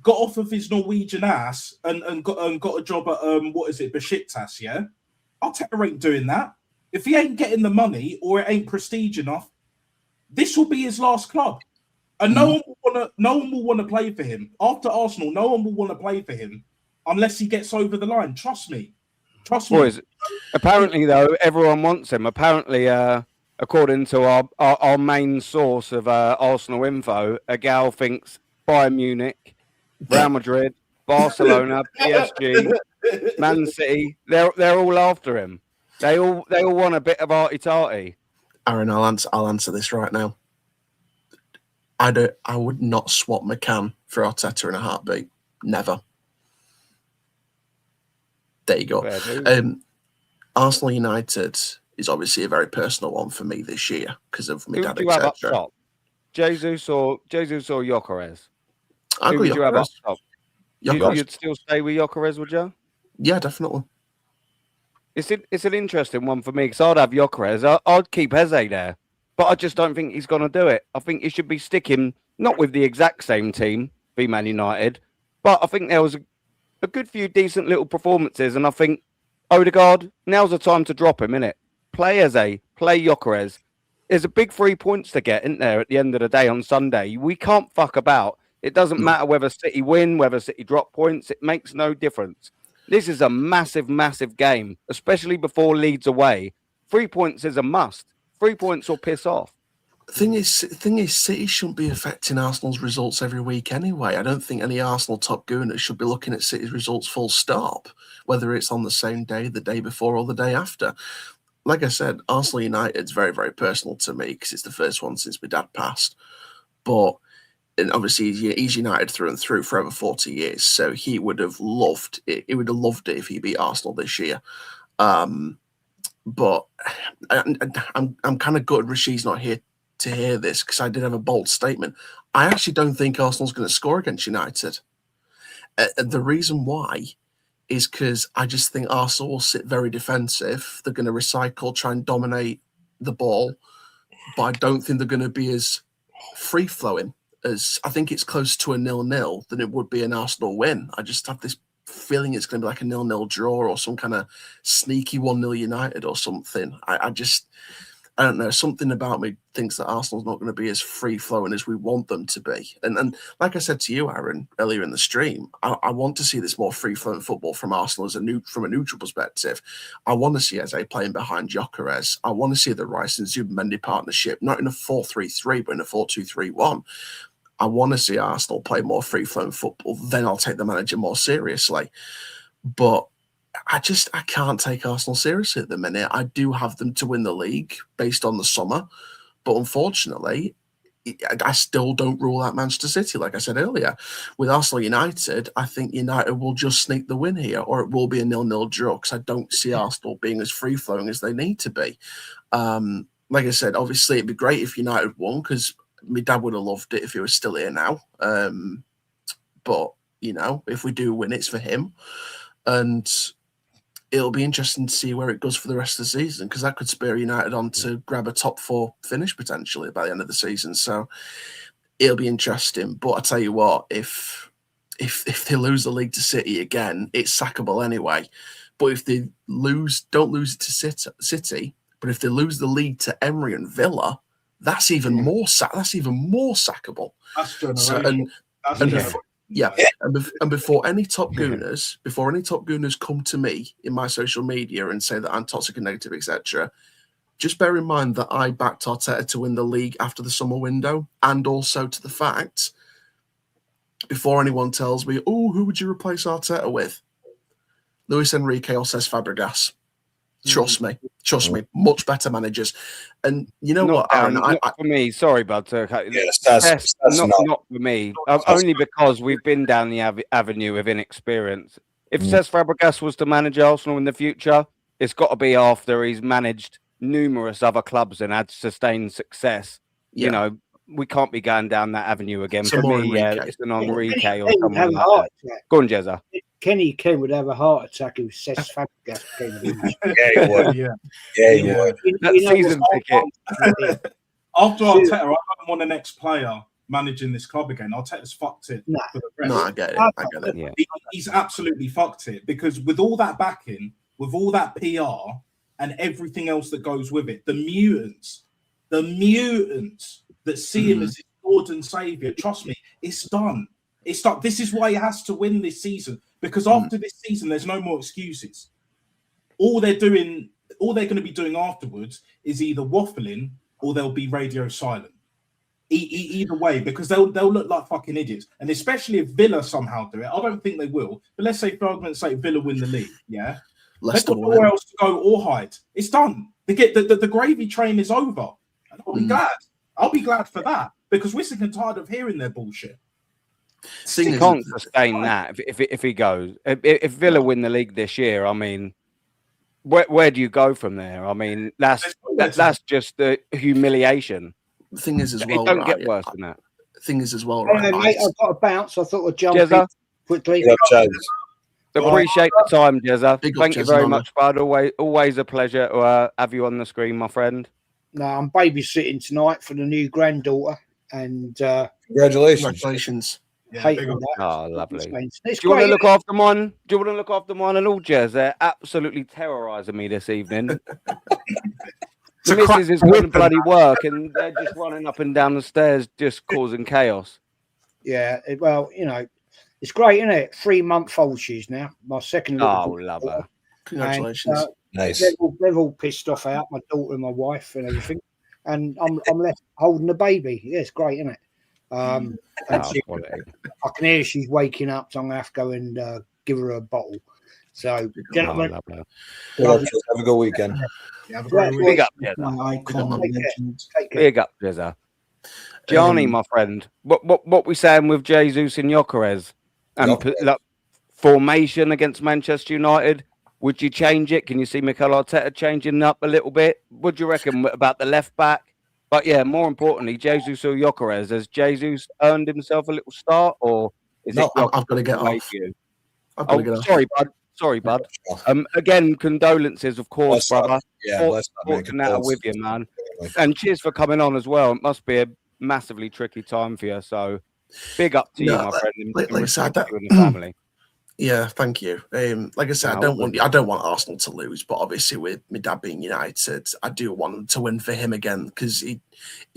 got off of his Norwegian ass and got a job at Besiktas, yeah? Arteta ain't doing that. If he ain't getting the money or it ain't prestige enough, this will be his last club. And no one will want to play for him. After Arsenal, no one will want to play for him unless he gets over the line. Trust me. Boys, apparently, though, everyone wants him. Apparently, according to our main source of Arsenal info, a gal thinks Bayern Munich, Real Madrid, Barcelona, PSG, Man City, they're all after him. They all want a bit of arty-tarty. Aaron, I'll answer this right now. I would not swap McCann for Arteta in a heartbeat. Never. There you go. Arsenal United is obviously a very personal one for me this year because of my dad, etc. Jesus or Gyökeres? I'll go Gyökeres. You'd still stay with Gyökeres, would you? Yeah, definitely. It's an interesting one for me because I'd have Gyökeres. I'd keep Eze there, but I just don't think he's going to do it. I think he should be sticking not with the exact same team, be Man United, but I think there was a good few decent little performances, and I think Odegaard, now's the time to drop him, innit? Play Eze, play Gyökeres. There's a big 3 points to get, isn't there, at the end of the day on Sunday? We can't fuck about. It doesn't matter whether City win, whether City drop points. It makes no difference. This is a massive, massive game, especially before Leeds away. 3 points is a must. 3 points or piss off. Thing is, City shouldn't be affecting Arsenal's results every week anyway. I don't think any Arsenal top gooners should be looking at City's results full stop, whether it's on the same day, the day before, or the day after. Like I said, Arsenal United's very, very personal to me because it's the first one since my dad passed. But and obviously, he's United through and through for over 40 years, so he would have loved it. He would have loved it if he beat Arsenal this year. But I'm kind of gutted Rashid's not here to hear this because I did have a bold statement. I actually don't think Arsenal's going to score against United. The reason why is because I just think Arsenal will sit very defensive. They're going to recycle, try and dominate the ball, but I don't think they're going to be as free-flowing as I think it's close to a 0-0 than it would be an Arsenal win. I just have this feeling it's going to be like a 0-0 draw or some kind of sneaky 1-0 United or something. I don't know. Something about me thinks that Arsenal's not going to be as free-flowing as we want them to be. And like I said to you, Aaron, earlier in the stream, I want to see this more free-flowing football from Arsenal from a neutral perspective. I want to see Eze playing behind Gyökeres. I want to see the Rice and Zubimendi partnership, not in a 4-3-3, but in a 4-2-3-1. I want to see Arsenal play more free-flowing football. Then I'll take the manager more seriously. But I can't take Arsenal seriously at the minute. I do have them to win the league based on the summer, but unfortunately, I still don't rule out Manchester City, like I said earlier. With Arsenal United, I think United will just sneak the win here, or it will be a 0-0 draw, because I don't see Arsenal being as free-flowing as they need to be. Like I said, obviously, it'd be great if United won, because my dad would have loved it if he was still here now. But, if we do win, it's for him. And it'll be interesting to see where it goes for the rest of the season, because that could spur United on to grab a top 4 finish potentially by the end of the season. So it'll be interesting. But I tell you what, if they lose the league to City again, it's sackable anyway. But if they don't lose it to City, but if they lose the league to Emery and Villa, that's even more sackable. That's generation. And before any top gooners come to me in my social media and say that I'm toxic and negative, etc., just bear in mind that I backed Arteta to win the league after the summer window, and also to the fact, before anyone tells me, "Oh, who would you replace Arteta with?" Luis Enrique or Cesc Fabregas. Trust me, much better managers. And you know what, Aaron? Not for me. Sorry, bud. Yes, that's not for me. Only because we've been down the avenue of inexperience. If Cesc Fabregas was to manage Arsenal in the future, it's got to be after he's managed numerous other clubs and had sustained success. Yeah. We can't be going down that avenue again. Some For me, Enrique. It's an Enrique or Kenny someone would have a like heart that. attack. Go on, Jezza. Kenny Ken would have a heart attack if Cesc Fabregas became the Yeah, he would. Yeah. He would. That season ticket. After Arteta, I don't want the next player managing this club again. Arteta's fucked it Nah. for the rest. No, I get it. Yeah. He's absolutely fucked it, because with all that backing, with all that PR and everything else that goes with it, the mutants that see him as his Lord and Savior, trust me, it's done. It's done. This is why he has to win this season, because after this season, there's no more excuses. All they're going to be doing afterwards is either waffling or they'll be radio silent. Either way, because they'll look like fucking idiots. And especially if Villa somehow do it, I don't think they will. But let's say, for argument's sake, Villa win the league. Yeah, they've got nowhere else to go or hide. It's done. The gravy train is over. And I'll be glad. I'll be glad for that, because we're sick and tired of hearing their bullshit. He can't sustain that if he goes. If Villa win the league this year, I mean, where do you go from there? I mean, that's just the humiliation. The thing is, as well, it don't get worse than that. The thing is, as well, Anyway, right? mate, I've got to bounce. I thought I'd jump Jezza? in quickly. Appreciate the time, Jezza. Big up, Thank you Jez, very and much, bud. Always a pleasure to have you on the screen, my friend. No, I'm babysitting tonight for the new granddaughter, and Congratulations. hate big all up. that. Oh, lovely. It's Do you want to great. look after mine? Do you want to look after mine and all, Jez? They're absolutely terrorising me this evening. The missus is going to bloody work, and they're just running up and down the stairs, just causing chaos. Yeah, well, you know, it's great, isn't it? 3-month-old she's now. My second little. Oh, love her. Congratulations. And, Nice. They're all pissed off out, my daughter and my wife and everything. And I'm left holding the baby. Yeah, it's great, isn't it? And I can hear she's waking up, so I'm gonna have to go and give her a bottle. So, gentlemen, Have a good weekend. Big up, Jezza. My icon of legend. Big up, Jezza. Gianni, my friend, what we saying with Jesus and Gyökeres and like, formation against Manchester United? Would you change it? Can you see Mikel Arteta changing up a little bit? What do you reckon about the left back? But yeah, more importantly, Jesus or Gyökeres, has Jesus earned himself a little start, or is it? I've got to get off. I've got to get off. Sorry, bud. Again, condolences, of course, brother. Let's not with you, man. And cheers for coming on as well. It must be a massively tricky time for you. So big up to you, my friend. Like I said, you and the family. Yeah, thank you. Like I said, I don't want Arsenal to lose, but obviously with my dad being United, I do want them to win for him again because he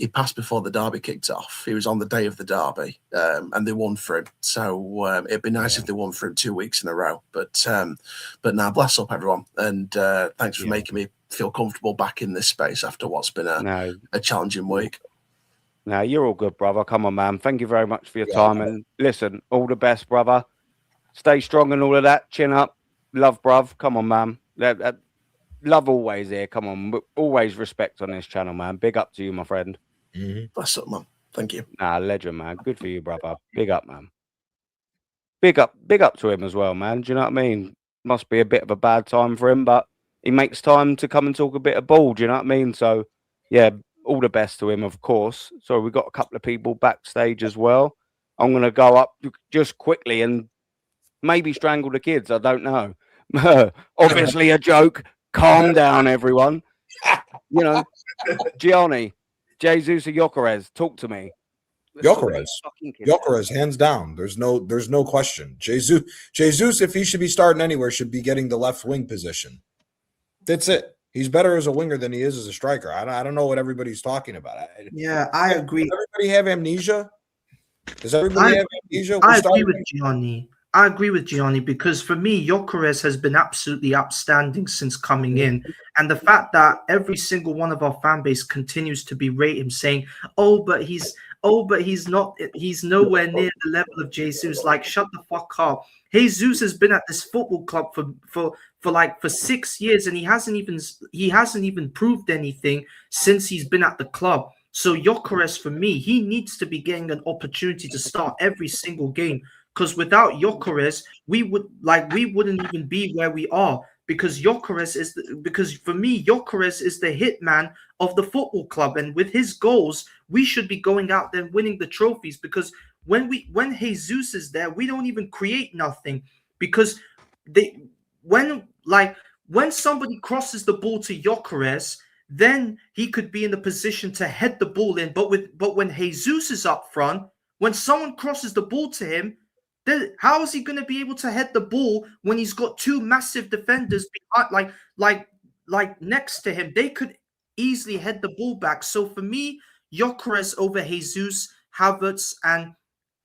passed before the derby kicked off. He was on the day of the derby, and they won for him. So it'd be nice if they won for him 2 weeks in a row. But now, bless up everyone, and thanks for making me feel comfortable back in this space after what's been a challenging week. No, you're all good, brother. Come on, man. Thank you very much for your time, and listen, all the best, brother. Stay strong and all of that. Chin up. Love, bruv. Come on, man. Love always here. Come on. Always respect on this channel, man. Big up to you, my friend. Bless up, man. Thank you. Nah, legend, man. Good for you, brother. Big up, man. Big up to him as well, man. Do you know what I mean? Must be a bit of a bad time for him, but he makes time to come and talk a bit of ball. Do you know what I mean? So, yeah, all the best to him, of course. So we've got a couple of people backstage as well. I'm going to go up just quickly and maybe strangle the kids. I don't know. Obviously a joke. Calm down, everyone. You know, Gianni, Jesus or Gyökeres, talk to me. Gyökeres, hands down. There's no question. Jesus, if he should be starting anywhere, should be getting the left wing position. That's it. He's better as a winger than he is as a striker. I don't know what everybody's talking about. Yeah, I agree. Does everybody have amnesia? Does everybody have amnesia? I agree with Gianni. I agree with Gianni because for me, Gyökeres has been absolutely outstanding since coming in. And the fact that every single one of our fan base continues to berate him saying, but he's nowhere near the level of Jesus. Like, shut the fuck up. Jesus has been at this football club for 6 years and he hasn't even proved anything since he's been at the club. So Gyökeres, for me, he needs to be getting an opportunity to start every single game. Because without Gyökeres, we wouldn't even be where we are. Because for me, Gyökeres is the hitman of the football club, and with his goals, we should be going out there winning the trophies. Because when Jesus is there, we don't even create nothing. Because when somebody crosses the ball to Gyökeres, then he could be in the position to head the ball in. But when Jesus is up front, when someone crosses the ball to him, then how is he going to be able to head the ball when he's got two massive defenders behind, like next to him? They could easily head the ball back. So for me, Gyökeres over Jesus, Havertz, and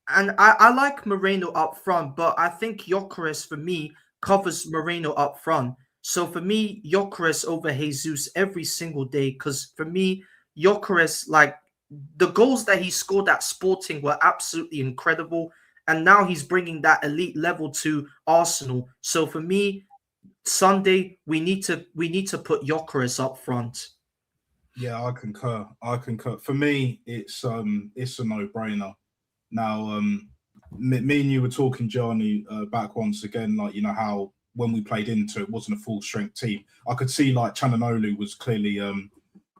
I like Moreno up front, but I think Gyökeres for me covers Moreno up front. So for me, Gyökeres over Jesus every single day, because for me, Gyökeres, like the goals that he scored at Sporting were absolutely incredible. And now he's bringing that elite level to Arsenal. So for me, Sunday we need to put Gyökeres up front. Yeah, I concur. For me, it's a no-brainer. Now, me and you were talking, Johnny, back once again, like, you know, how when we played into it wasn't a full-strength team. I could see like Chananolu was clearly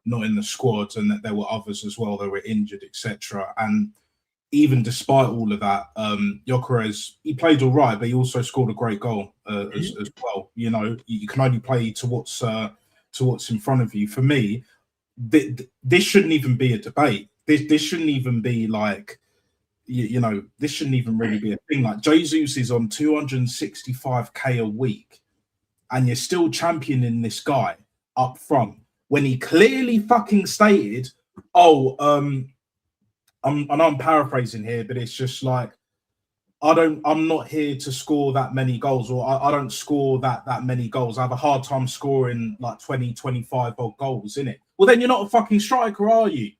not in the squad, and that there were others as well that were injured, etc. And even despite all of that, Gyökeres, he played all right, but he also scored a great goal as well. You know, you can only play to what's in front of you. For me, this shouldn't even be a debate. This shouldn't even be like, you know, this shouldn't even really be a thing. Like, Jesus is on 265k a week, and you're still championing this guy up front when he clearly fucking stated, I know I'm paraphrasing here, but it's just like, I'm not here to score that many goals, or I don't score that many goals. I have a hard time scoring like 20, 25 odd goals, innit? Well, then you're not a fucking striker, are you?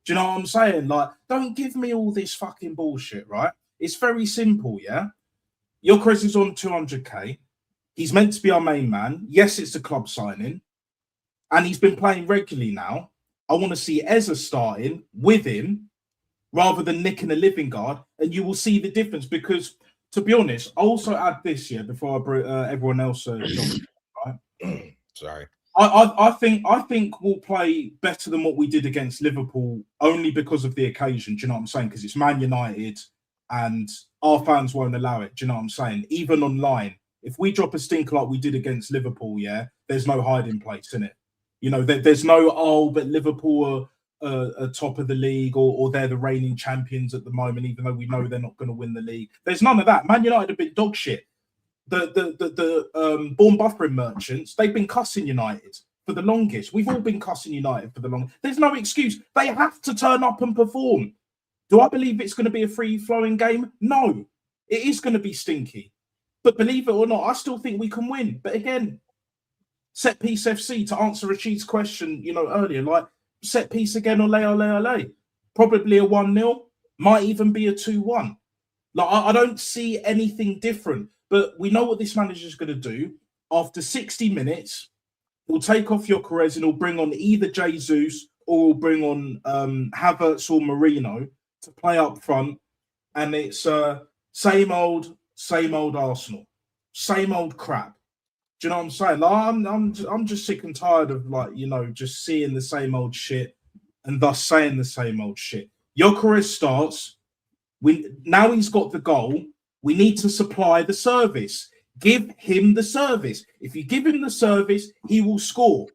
Do you know what I'm saying? Like, don't give me all this fucking bullshit, right? It's very simple, yeah? Gyökeres is on 200k. He's meant to be our main man. Yes, it's a club signing. And he's been playing regularly now. I want to see Eza starting with him rather than Nick and a living guard, and you will see the difference. Because, to be honest, I also add this here before I bring everyone else. Right? Sorry. I think we'll play better than what we did against Liverpool, only because of the occasion. Do you know what I'm saying? Because it's Man United, and our fans won't allow it. Do you know what I'm saying? Even online, if we drop a stinker like we did against Liverpool, yeah, there's no hiding place in it. You know, there's no but Liverpool are top of the league, or they're the reigning champions at the moment, even though we know they're not going to win the league. There's none of that. Man United have been dog shit. The Born Buffering merchants, they've been cussing United for the longest. We've all been cussing United for the longest. There's no excuse. They have to turn up and perform. Do I believe it's going to be a free-flowing game? No. It is going to be stinky. But believe it or not, I still think we can win. But again, set piece FC, to answer Rashid's question, you know, earlier, like, set piece again, ole. Probably a 1-0, might even be a 2-1. Like, I don't see anything different. But we know what this manager is going to do. After 60 minutes, he'll take off Gyökeres and he'll bring on either Jesus or he'll bring on Havertz or Marino to play up front. And it's same old Arsenal, same old crap. Do you know what I'm saying? Like, I'm just sick and tired of, like, you know, just seeing the same old shit and thus saying the same old shit. Gyökeres starts. Now he's got the goal. We need to supply the service. Give him the service. If you give him the service, he will score.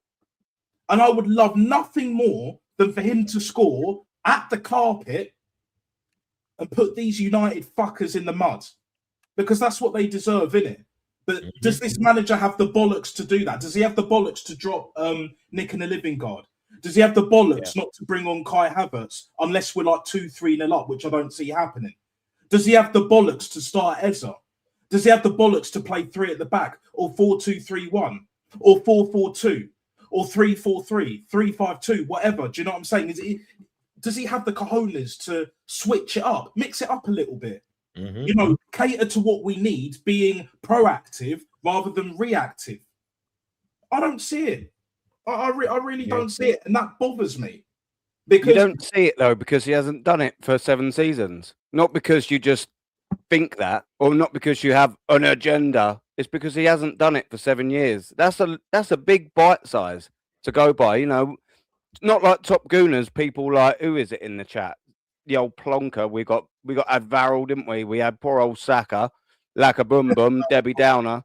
And I would love nothing more than for him to score at the carpet and put these United fuckers in the mud. Because that's what they deserve, innit? But does this manager have the bollocks to do that? Does he have the bollocks to drop Nick and a living guard? Does he have the bollocks not to bring on Kai Havertz unless we're like 2-3-0 up, which I don't see happening? Does he have the bollocks to start Eza? Does he have the bollocks to play 3 at the back, or 4-2-3-1, or 4-4-2, or 3-4-3, 3-5-2, whatever? Do you know what I'm saying? Does he have the cojones to switch it up, mix it up a little bit? You know, cater to what we need, being proactive rather than reactive. I don't see it. I really don't see it, and that bothers me. Because you don't see it though, because he hasn't done it for 7 seasons. Not because you just think that, or not because you have an agenda. It's because he hasn't done it for 7 years. That's a big bite size to go by. You know, not like Top Gooners. People like, who is it in the chat? The old plonker. We got Advarrel, didn't we? We had poor old Saka, Laka Boom Boom, Debbie Downer.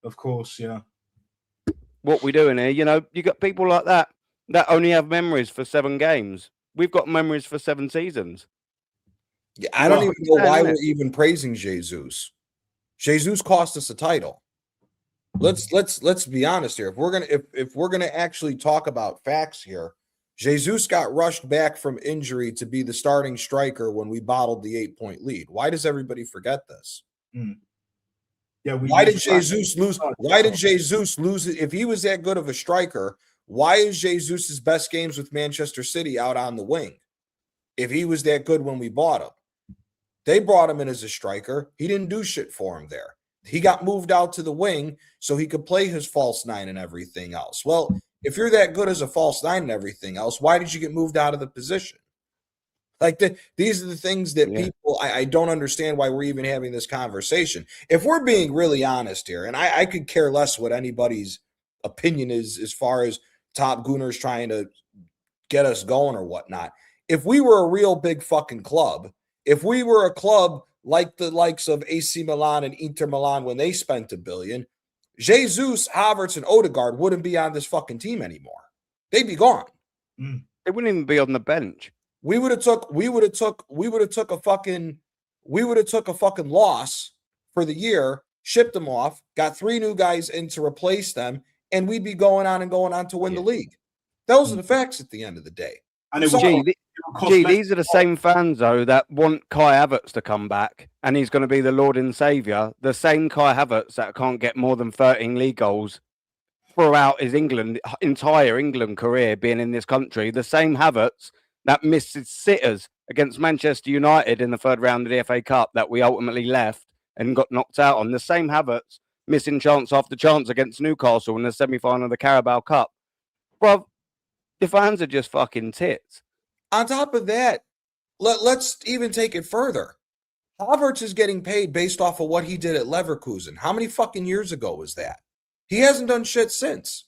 Of course, yeah. What we doing here? You know, you got people like that only have memories for 7 games. We've got memories for 7 seasons. Yeah, I don't even know why we're even praising Jesus. Jesus cost us a title. Let's be honest here. If we're gonna actually talk about facts here, Jesus got rushed back from injury to be the starting striker when we bottled the 8-point lead. Why does everybody forget this? Yeah. Why did Jesus lose? Why did Jesus lose it? If he was that good of a striker, why is Jesus's best games with Manchester City out on the wing? If he was that good when we bought him, they brought him in as a striker. He didn't do shit for him there. He got moved out to the wing so he could play his false 9 and everything else. Well, if you're that good as a false 9 and everything else, why did you get moved out of the position? Like, these are the things that people, I don't understand why we're even having this conversation. If we're being really honest here, and I could care less what anybody's opinion is as far as Top Gooners trying to get us going or whatnot. If we were a real big fucking club If we were a club like the likes of AC Milan and Inter Milan when they spent $1 billion, Jesus, Havertz, and Odegaard wouldn't be on this fucking team anymore. They'd be gone. They wouldn't even be on the bench. We would have took a fucking loss for the year, shipped them off, got 3 new guys in to replace them, and we'd be going on to win the league. Those are the facts at the end of the day. And these are the same fans, though, that want Kai Havertz to come back, and he's going to be the Lord and Saviour. The same Kai Havertz that can't get more than 13 league goals throughout his entire England career being in this country. The same Havertz that missed his sitters against Manchester United in the 3rd round of the FA Cup that we ultimately left and got knocked out on. The same Havertz missing chance after chance against Newcastle in the semi-final of the Carabao Cup. Bro, the fans are just fucking tits. On top of that, let's even take it further. Havertz is getting paid based off of what he did at Leverkusen. How many fucking years ago was that? He hasn't done shit since.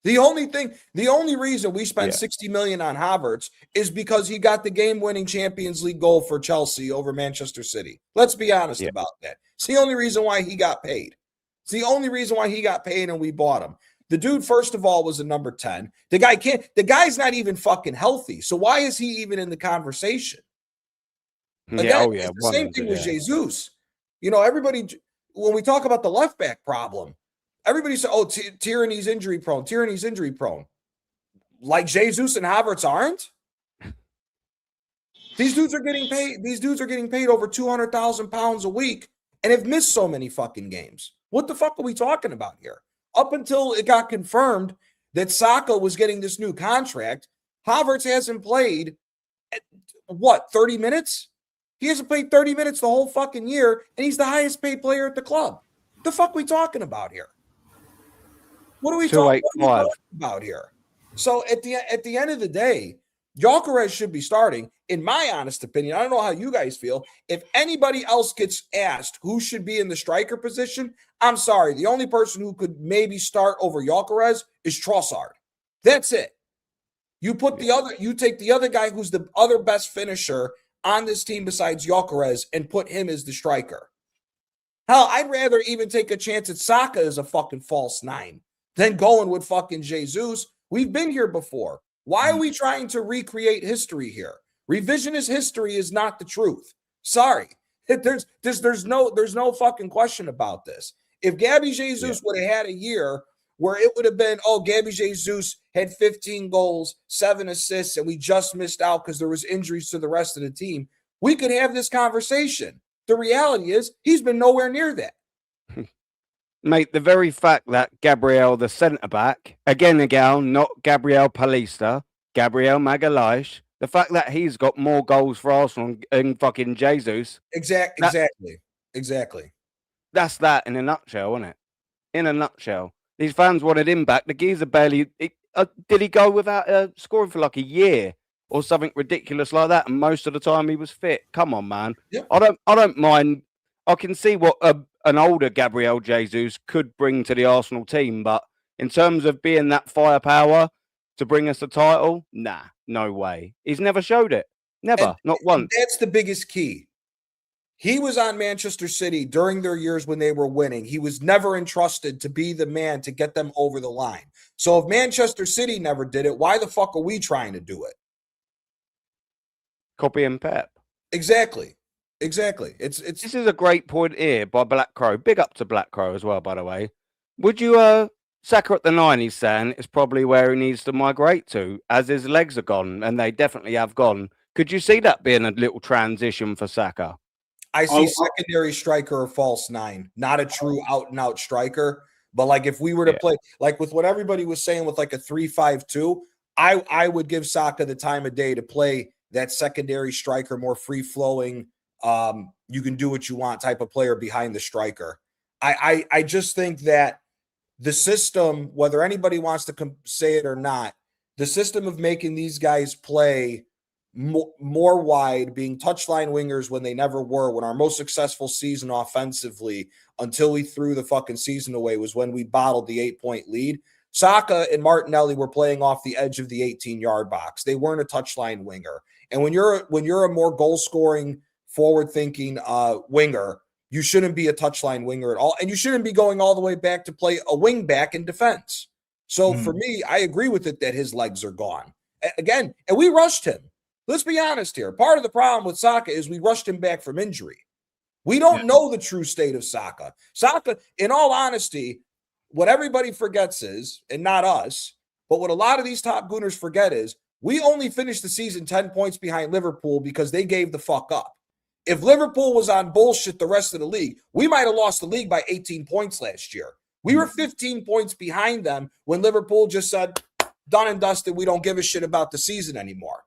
The only reason we spent $60 million on Havertz is because he got the game-winning Champions League goal for Chelsea over Manchester City. Let's be honest about that. It's the only reason why he got paid. It's the only reason why he got paid and we bought him. The dude, first of all, was a number 10. The guy's not even fucking healthy. So why is he even in the conversation? Again, it's the same thing with Jesus. You know, everybody, when we talk about the left back problem, everybody says, oh, Tierney's injury prone. Tierney's injury prone. Like Jesus and Havertz aren't? These dudes are getting paid. These dudes are getting paid over 200,000 pounds a week and have missed so many fucking games. What the fuck are we talking about here? Up until it got confirmed that Saka was getting this new contract, Havertz hasn't played, 30 minutes? He hasn't played 30 minutes the whole fucking year, and he's the highest paid player at the club. The fuck are we talking about here? What are we talking about here? So at the end of the day, Gyökeres should be starting. In my honest opinion, I don't know how you guys feel. If anybody else gets asked who should be in the striker position, I'm sorry. The only person who could maybe start over Gyökeres is Trossard. That's it. You take the other guy who's the other best finisher on this team besides Gyökeres and put him as the striker. Hell, I'd rather even take a chance at Saka as a fucking false 9 than going with fucking Jesus. We've been here before. Why are we trying to recreate history here? Revisionist history is not the truth. Sorry. There's no fucking question about this. If Gabby Jesus would have had a year where it would have been, oh, Gabby Jesus had 15 goals, 7 assists, and we just missed out because there was injuries to the rest of the team, we could have this conversation. The reality is he's been nowhere near that. Mate, the very fact that Gabriel, the centre-back, again, not Gabriel Palista, Gabriel Magalhaes, the fact that he's got more goals for Arsenal than fucking Jesus. Exactly. That's that in a nutshell, isn't it? In a nutshell. These fans wanted him back. The geezer barely... did he go without scoring for like a year or something ridiculous like that? And most of the time he was fit. Come on, man. Yep. I don't mind. I can see what an older Gabriel Jesus could bring to the Arsenal team, but in terms of being that firepower to bring us a title, nah, no way. He's never showed it. Never, not once. That's the biggest key. He was on Manchester City during their years when they were winning. He was never entrusted to be the man to get them over the line. So if Manchester City never did it, why the fuck are we trying to do it? Copy and Pep. Exactly. It's This is a great point here by Black Crow. Big up to Black Crow as well, by the way. Would you Saka at the 9, he's saying, is probably where he needs to migrate to, as his legs are gone, and they definitely have gone. Could you see that being a little transition for Saka? I see secondary striker or false 9, not a true out-and-out striker. But like if we were to play, like with what everybody was saying with like a 3-5-2, I would give Saka the time of day to play that secondary striker, more free-flowing, you can do what you want type of player behind the striker. I just think that the system, whether anybody wants to say it or not, the system of making these guys play more wide, being touchline wingers when they never were, when our most successful season offensively until we threw the fucking season away was when we bottled the 8-point lead. Saka and Martinelli were playing off the edge of the 18-yard box. They weren't a touchline winger. And when you're a more goal-scoring forward-thinking winger, you shouldn't be a touchline winger at all, and you shouldn't be going all the way back to play a wing back in defense. So for me, I agree with it that his legs are gone. Again, and we rushed him. Let's be honest here. Part of the problem with Saka is we rushed him back from injury. We don't know the true state of Saka. Saka, in all honesty, what everybody forgets is, and not us, but what a lot of these top gooners forget is, we only finished the season 10 points behind Liverpool because they gave the fuck up. If Liverpool was on bullshit the rest of the league, we might have lost the league by 18 points last year. We were 15 points behind them when Liverpool just said, done and dusted, we don't give a shit about the season anymore.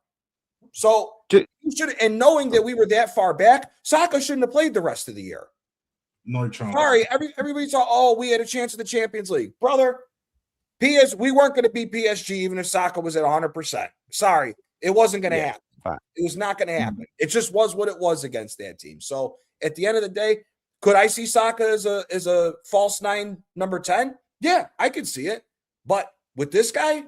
So, and knowing that we were that far back, Saka shouldn't have played the rest of the year. No chance. Sorry, everybody thought, we had a chance at the Champions League. Brother, we weren't going to beat PSG even if Saka was at 100%. Sorry, it wasn't going to happen. It was not going to happen. It just was what it was against that team. So at the end of the day, could I see Saka as a false nine number 10? Yeah, I could see it. But with this guy,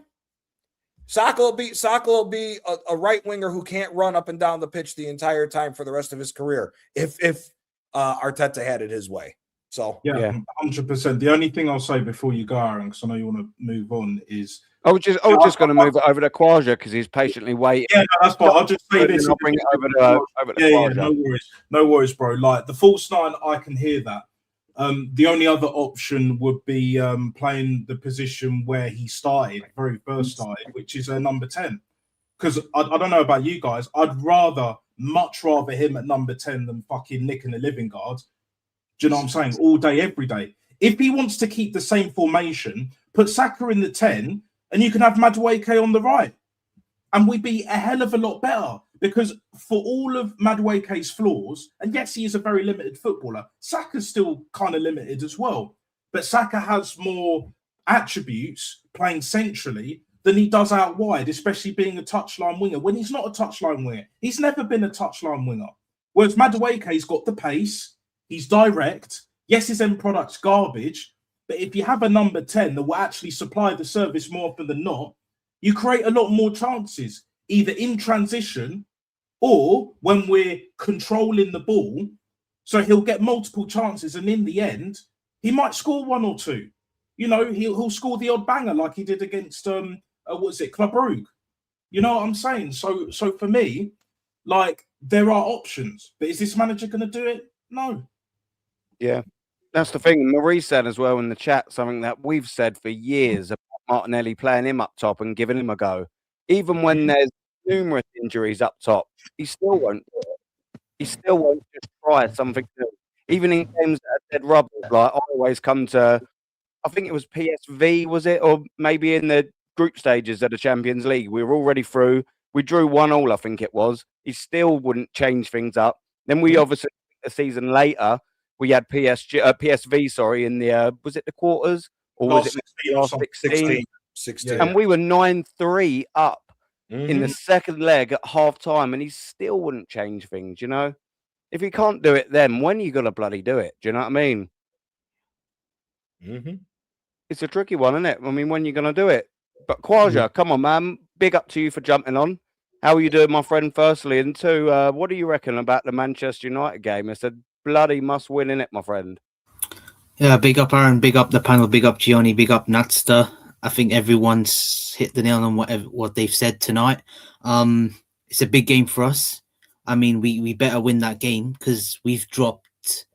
Saka will be a right winger who can't run up and down the pitch the entire time for the rest of his career if Arteta had it his way. So 100%. The only thing I'll say before you go, Aaron, because I know you want to move on, is I was just going to move it over to COYG because he's patiently waiting. Yeah, no, that's fine. I'll just say this. I'll bring it over to COYG. No worries, bro. Like the false nine, I can hear that. The only other option would be playing the position where he started, very first started, which is a number 10. Because I don't know about you guys, I'd much rather him at number 10 than fucking Nick in the living guard. Do you know what I'm saying? All day, every day. If he wants to keep the same formation, put Saka in the 10, and you can have Madueke on the right. And we'd be a hell of a lot better. Because for all of Madueke's flaws, and yes, he is a very limited footballer, Saka's still kind of limited as well. But Saka has more attributes playing centrally than he does out wide, especially being a touchline winger. When he's not a touchline winger, he's never been a touchline winger. Whereas Madueke's got the pace, he's direct. Yes, his end product's garbage, but if you have a number 10 that will actually supply the service more often than not, you create a lot more chances, either in transition or when we're controlling the ball. So he'll get multiple chances, and in the end, he might score one or two. You know, he'll score the odd banger like he did against Club Brugge. You know what I'm saying? So for me, like, there are options, but is this manager going to do it? No. Yeah, that's the thing. Marie said as well in the chat something that we've said for years about Martinelli playing him up top and giving him a go. Even when there's numerous injuries up top, he still won't do it. He still won't just try something new. Even in games that are dead rubber, like I always come to, I think it was PSV, was it? Or maybe in the group stages of the Champions League. We were already through. We drew 1-1, I think it was. He still wouldn't change things up. Then we obviously, a season later, we had PSV, in the, was it the quarters? Or was it 16? And we were 9-3 up in the second leg at half time, and he still wouldn't change things, you know? If he can't do it then, when are you going to bloody do it? Do you know what I mean? It's a tricky one, isn't it? I mean, when are you going to do it? But COYG, come on, man. Big up to you for jumping on. How are you doing, my friend, firstly? And two, what do you reckon about the Manchester United game? It's a bloody must-win, innit, my friend? Yeah, big up Aaron, big up the panel, big up Gianni, big up Natster. I think everyone's hit the nail on what they've said tonight. It's a big game for us. I mean, we better win that game because we've dropped,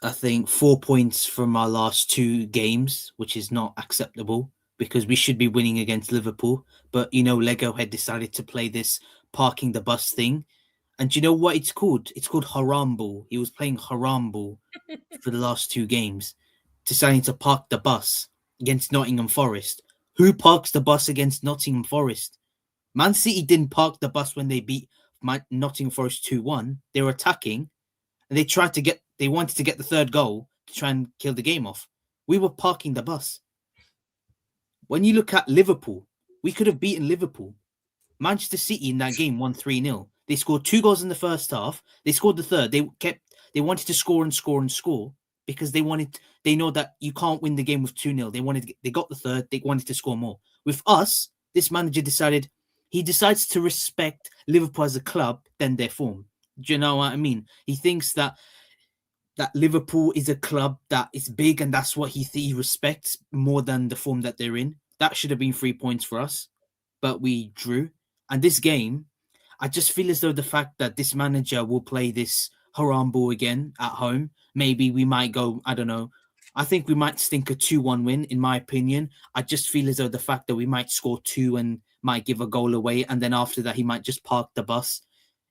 I think, 4 points from our last 2 games, which is not acceptable because we should be winning against Liverpool. But, you know, Lego had decided to play this parking the bus thing. And do you know what it's called? It's called Haram Ball. He was playing Haram Ball for the last 2 games, deciding to park the bus against Nottingham Forest. Who parks the bus against Nottingham Forest? Man City didn't park the bus when they beat Nottingham Forest 2-1. They were attacking, and they wanted to get the 3rd goal to try and kill the game off. We were parking the bus. When you look at Liverpool, we could have beaten Liverpool. Manchester City in that game won 3-0. They scored 2 goals in the first half. They scored the 3rd. They wanted to score and score and score because they know that you can't win the game with 2-0. They got the 3rd. They wanted to score more. With us, this manager decides to respect Liverpool as a club than their form. Do you know what I mean? He thinks that Liverpool is a club that is big and that's what he respects more than the form that they're in. That should have been 3 points for us, but we drew. And this game, I just feel as though the fact that this manager will play this haram ball again at home, maybe we might go, I don't know. I think we might stink a 2-1 win, in my opinion. I just feel as though the fact that we might score 2 and might give a goal away, and then after that, he might just park the bus.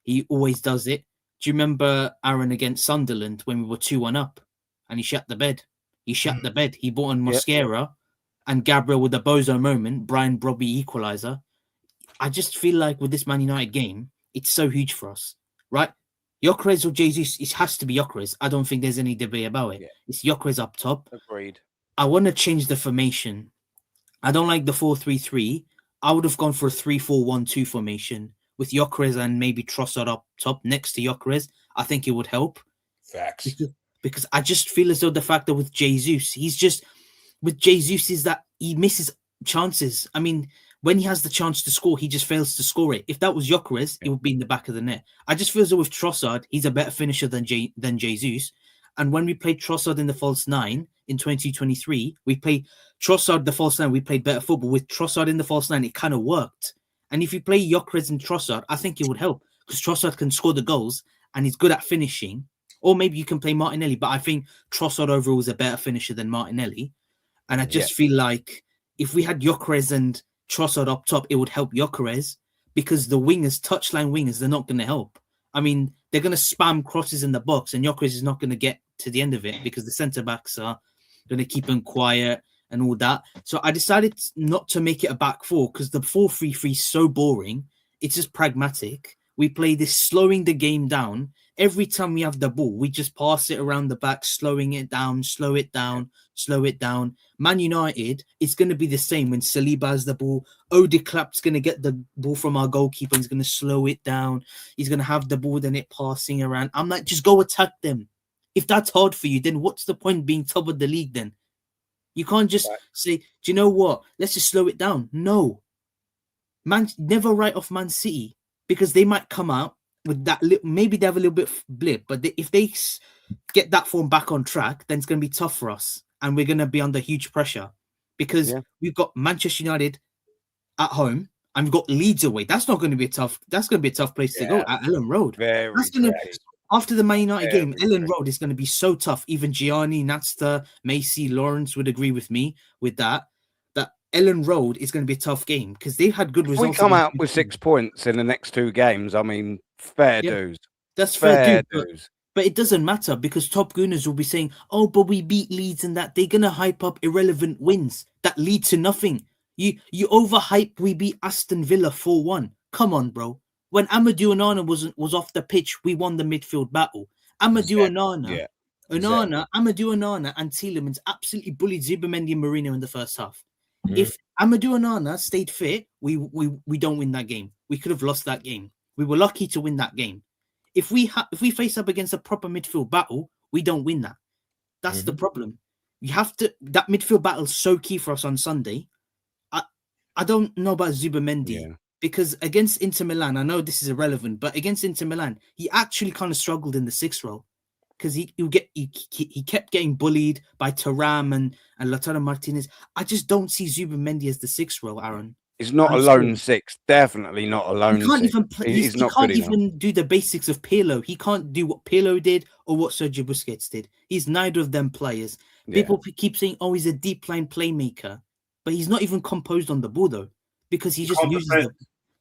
He always does it. Do you remember Aaron against Sunderland when we were 2-1 up and he shut the bed? He shut the bed. He brought on Mosquera and Gabriel with a bozo moment, Brian Brobby equaliser. I just feel like with this Man United game, it's so huge for us, right? Gyökeres or Jesus, it has to be Gyökeres. I don't think there's any debate about it. Yeah. It's Gyökeres up top. Agreed. I want to change the formation. I don't like the 4-3-3. I would have gone for a 3-4-1-2 formation with Gyökeres and maybe Trossard up top next to Gyökeres. I think it would help. Facts. Because I just feel as though the fact that with Jesus, with Jesus is that he misses chances. I mean, when he has the chance to score, he just fails to score it. If that was Gyökeres, it would be in the back of the net. I just feel as though with Trossard, he's a better finisher than Jesus. And when we played Trossard in the false 9 in 2023, we played Trossard the false 9. We played better football with Trossard in the false 9. It kind of worked. And if you play Gyökeres and Trossard, I think it would help because Trossard can score the goals and he's good at finishing. Or maybe you can play Martinelli, but I think Trossard overall is a better finisher than Martinelli. And I just feel like if we had Gyökeres and Trossard up top, it would help Gyökeres because the wingers, touchline wingers, they're not going to help. I mean, they're going to spam crosses in the box and Gyökeres is not going to get to the end of it because the centre-backs are going to keep him quiet and all that. So I decided not to make it a back four because the 4-3-3 is so boring. It's just pragmatic. We play this slowing the game down. Every time we have the ball, we just pass it around the back, slowing it down, slow it down, slow it down. Man United, it's going to be the same when Saliba has the ball. Odeklap's going to get the ball from our goalkeeper. He's going to slow it down. He's going to have the ball, then it passing around. I'm like, just go attack them. If that's hard for you, then what's the point being top of the league then? You can't just say, do you know what? Let's just slow it down. No. Man, never write off Man City because they might come out with that, maybe they have a little bit of blip, but if they get that form back on track, then it's going to be tough for us. And we're going to be under huge pressure because we've got Manchester United at home and we've got Leeds away. That's not going to be that's going to be a tough place to go at Ellen Road. After the Man United game, Ellen Road is going to be so tough. Even Gianni, Natsta, Macy, Lawrence would agree with me with that. That Ellen Road is going to be a tough game because they've had good results. We come out with 6 points in the next 2 games. I mean, fair dues. That's fair dues. But it doesn't matter because Top Gooners will be saying, oh, but we beat Leeds and that. They're going to hype up irrelevant wins that lead to nothing. You overhype we beat Aston Villa 4-1. Come on, bro. When Amadou Onana was off the pitch, we won the midfield battle. Amadou Onana and Tielemans absolutely bullied Zubimendi and Mourinho in the first half. If Amadou Onana stayed fit, we don't win that game. We could have lost that game. We were lucky to win that game. If we face up against a proper midfield battle, we don't win that. That's the problem. You have to. That midfield battle is so key for us on Sunday. I don't know about Zubimendi because against Inter Milan, I know this is irrelevant, but against Inter Milan, he actually kind of struggled in the 6th role because he kept getting bullied by Thuram and Lautaro Martinez. I just don't see Zubimendi as the 6th role, Aaron. He's not a lone 6. Definitely not a lone 6. He can't even do the basics of Pirlo. He can't do what Pirlo did or what Sergio Busquets did. He's neither of them players. People keep saying, oh, he's a deep line playmaker. But he's not even composed on the ball, though, because he just uses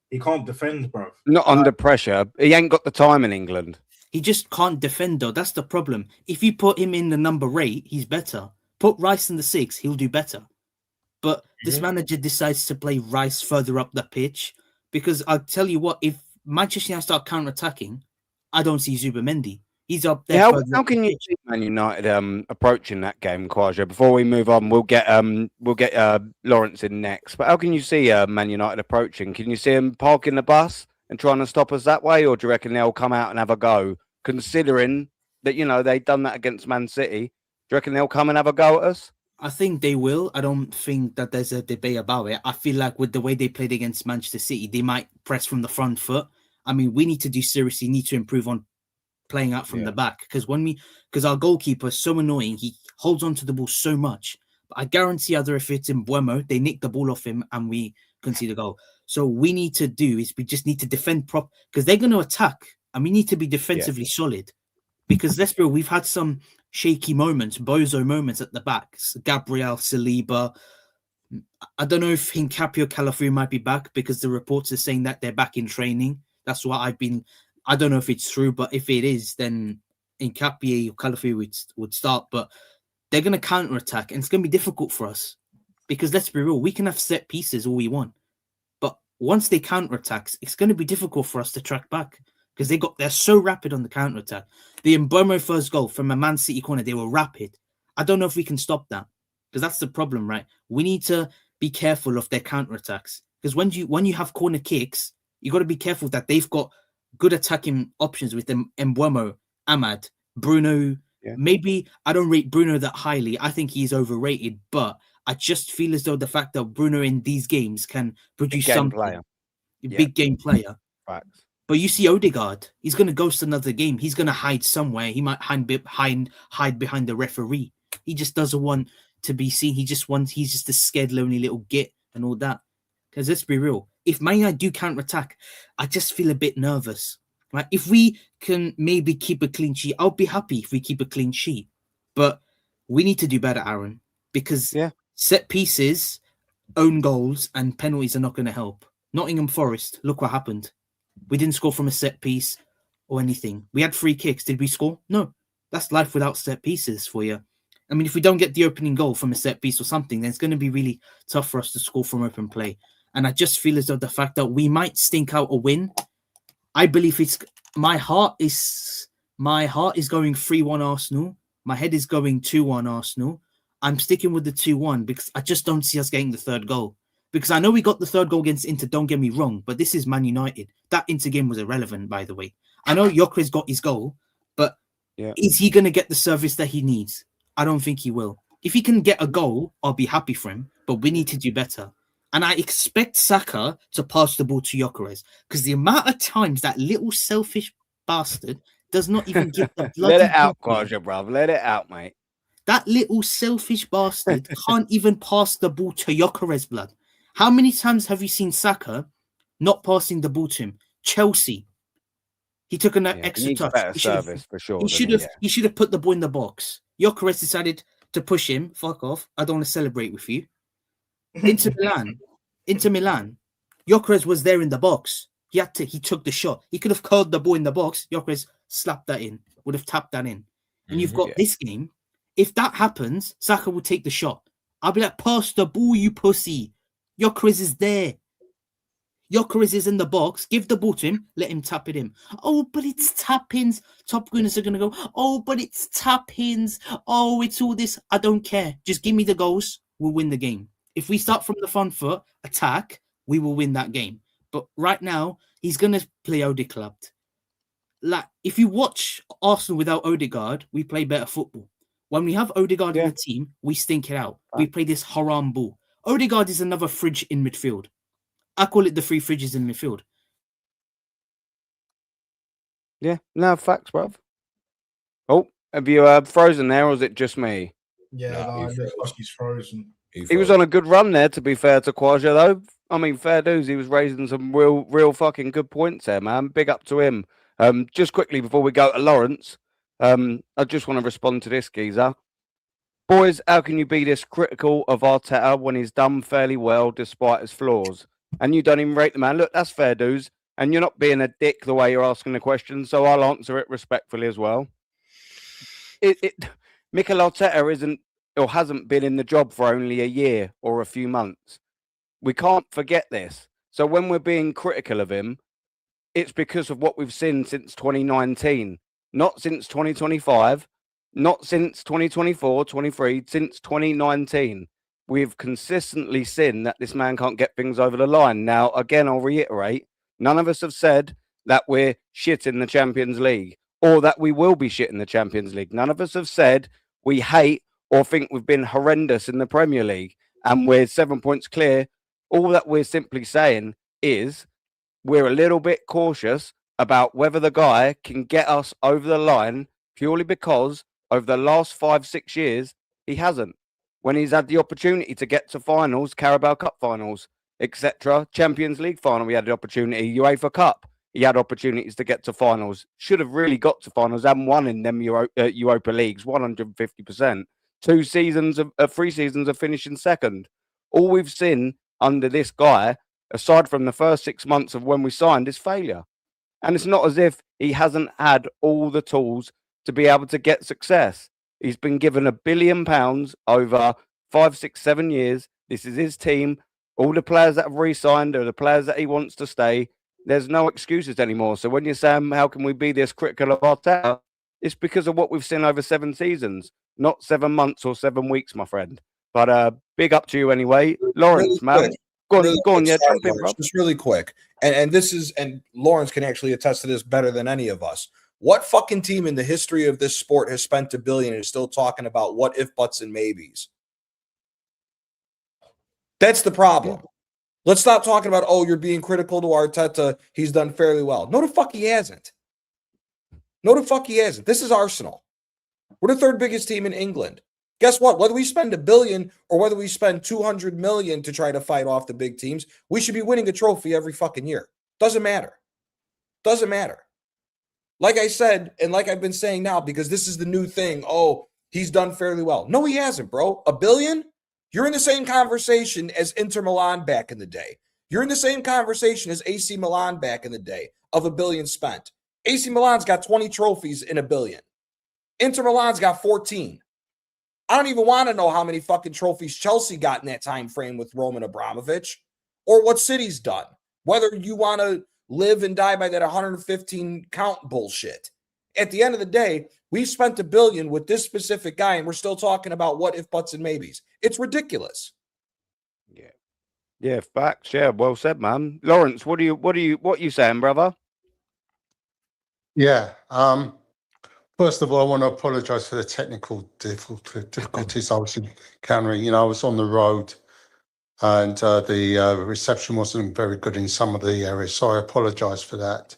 He can't defend, bro. Not under pressure. He ain't got the time in England. He just can't defend, though. That's the problem. If you put him in the number 8, he's better. Put Rice in the 6, he'll do better. But this manager decides to play Rice further up the pitch because I'll tell you what, if Manchester United start counter-attacking, I don't see Zubimendi. He's up there. How can you see Man United approaching that game, Kwaja? Before we move on, we'll get Lawrence in next. But how can you see Man United approaching? Can you see them parking the bus and trying to stop us that way, or do you reckon they'll come out and have a go? Considering that they've done that against Man City, do you reckon they'll come and have a go at us? I think they will. I don't think that there's a debate about it. I feel like with the way they played against Manchester City, they might press from the front foot. I mean, we need to improve on playing out from the back, because our goalkeeper is so annoying. He holds on to the ball so much. But I guarantee either if it's in Buemo, they nick the ball off him and we concede a goal. So we need to do is we just need to defend because they're going to attack and we need to be defensively solid. Because let's be real, we've had some shaky moments, bozo moments at the back. Gabriel, Saliba. I don't know if Hincapie or Calafrio might be back because the reports are saying that they're back in training. That's what I don't know if it's true, but if it is, then Hincapie or Calafrio would start. But they're going to counter-attack and it's going to be difficult for us. Because let's be real, we can have set pieces all we want. But once they counter-attack, it's going to be difficult for us to track back. Because they're so rapid on the counter-attack. The Mbomo first goal from a Man City corner, they were rapid. I don't know if we can stop that. Because that's the problem, right? We need to be careful of their counter-attacks. Because when you have corner kicks, you got to be careful that they've got good attacking options with them. Mbomo, Ahmad, Bruno. Yeah. Maybe I don't rate Bruno that highly. I think he's overrated. But I just feel as though the fact that Bruno in these games can produce something. Big game player. Facts. But you see Odegaard, he's going to ghost another game. He's going to hide somewhere. He might hide behind the referee. He just doesn't want to be seen. He's just a scared, lonely little git and all that. Because let's be real. If Man United do counter-attack, I just feel a bit nervous. Like if we can maybe keep a clean sheet, I'll be happy if we keep a clean sheet. But we need to do better, Aaron. Because set pieces, own goals, and penalties are not going to help. Nottingham Forest, look what happened. We didn't score from a set piece or anything. We had free kicks. Did we score? No. That's life without set pieces for you. I mean, if we don't get the opening goal from a set piece or something, then it's going to be really tough for us to score from open play. And I just feel as though the fact that we might stink out a win, I believe my heart is going 3-1 Arsenal. My head is going 2-1 Arsenal. I'm sticking with the 2-1 because I just don't see us getting the third goal. Because I know we got the third goal against Inter, don't get me wrong, but this is Man United. That Inter game was irrelevant, by the way. I know Gyökeres got his goal, but is he going to get the service that he needs? I don't think he will. If he can get a goal, I'll be happy for him, but we need to do better. And I expect Saka to pass the ball to Gyökeres because the amount of times that little selfish bastard does not even give the bloody... Let it out, Kwaja, bruv. Let it out, mate. That little selfish bastard can't even pass the ball to Gyökeres, blood. How many times have you seen Saka not passing the ball to him? Chelsea. He took an extra touch. Better service for sure. He should have put the ball in the box. Gyökeres decided to push him. Fuck off. I don't want to celebrate with you. Inter Milan. Gyökeres was there in the box. He took the shot. He could have curled the ball in the box. Gyökeres slapped that in. Would have tapped that in. And you've got this game. If that happens, Saka will take the shot. I'll be like, pass the ball, you pussy. Gyökeres is there. Gyökeres is in the box. Give the ball to him. Let him tap it in. Oh, but it's tap-ins. Top Gunners are going to go, oh, but it's tap-ins. Oh, it's all this. I don't care. Just give me the goals. We'll win the game. If we start from the front foot, attack, we will win that game. But right now, he's going to play Odegaard. Like, if you watch Arsenal without Odegaard, we play better football. When we have Odegaard in the team, we stink it out. We play this haram ball. Odegaard is another fridge in midfield. I call it the three fridges in midfield. Yeah, no, facts, bruv. Oh, have you frozen there, or is it just me? Yeah, he's frozen. He was on a good run there, to be fair to Kwaja, though. I mean, fair dues, he was raising some real fucking good points there, man. Big up to him. Just quickly before we go to Lawrence, I just want to respond to this, geezer. Boys, how can you be this critical of Arteta when he's done fairly well despite his flaws? And you don't even rate the man. Look, that's fair dues. And you're not being a dick the way you're asking the question, so I'll answer it respectfully as well. Mikel Arteta isn't or hasn't been in the job for only a year or a few months. We can't forget this. So when we're being critical of him, it's because of what we've seen since 2019, not since 2025, not since 2024, 23, since 2019. We've consistently seen that this man can't get things over the line. Now, again, I'll reiterate, none of us have said that we're shit in the Champions League or that we will be shit in the Champions League. None of us have said we hate or think we've been horrendous in the Premier League and we're 7 points clear. All that we're simply saying is we're a little bit cautious about whether the guy can get us over the line purely because over the last 5-6 years, he hasn't. When he's had the opportunity to get to finals, Carabao Cup finals, etc., Champions League final, he had the opportunity, UEFA Cup, he had opportunities to get to finals. Should have really got to finals, haven't won in them Europa Leagues, 150%. 3 seasons of finishing second. All we've seen under this guy, aside from the first 6 months of when we signed, is failure. And it's not as if he hasn't had all the tools to be able to get success. He's been given £1 billion over 5, 6, 7 years. This is his team. All the players that have re-signed are the players that he wants to stay. There's no excuses anymore. So when you're saying, how can we be this critical of Arteta? It's because of what we've seen over 7 seasons, not 7 months or 7 weeks, my friend. But big up to you anyway. Lawrence, Really man. Go on, yeah, Sorry, jump in, bro. Lawrence, just really quick. And this is, and Lawrence can actually attest to this better than any of us. What fucking team in the history of this sport has spent $1 billion and is still talking about what if, buts, and maybes? That's the problem. Let's stop talking about, oh, you're being critical to Arteta. He's done fairly well. No, the fuck he hasn't. No, the fuck he hasn't. This is Arsenal. We're the 3rd biggest team in England. Guess what? Whether we spend $1 billion or whether we spend $200 million to try to fight off the big teams, we should be winning a trophy every fucking year. Doesn't matter. Doesn't matter. Like I said, and like I've been saying now, because this is the new thing. Oh, he's done fairly well. No, he hasn't, bro. $1 billion? You're in the same conversation as Inter Milan back in the day. You're in the same conversation as AC Milan back in the day of $1 billion spent. AC Milan's got 20 trophies in $1 billion. Inter Milan's got 14. I don't even want to know how many fucking trophies Chelsea got in that time frame with Roman Abramovich or what City's done. Whether you want to live and die by that 115 count bullshit. At the end of the day, we've spent $1 billion with this specific guy, and we're still talking about what if, buts, and maybes. It's ridiculous. Yeah, facts. Yeah, well said, man. Lawrence, what you saying, brother? Yeah. First of all, I want to apologise for the technical difficulties I was encountering. You know, I was on the road and the reception wasn't very good in some of the areas, so I apologise for that.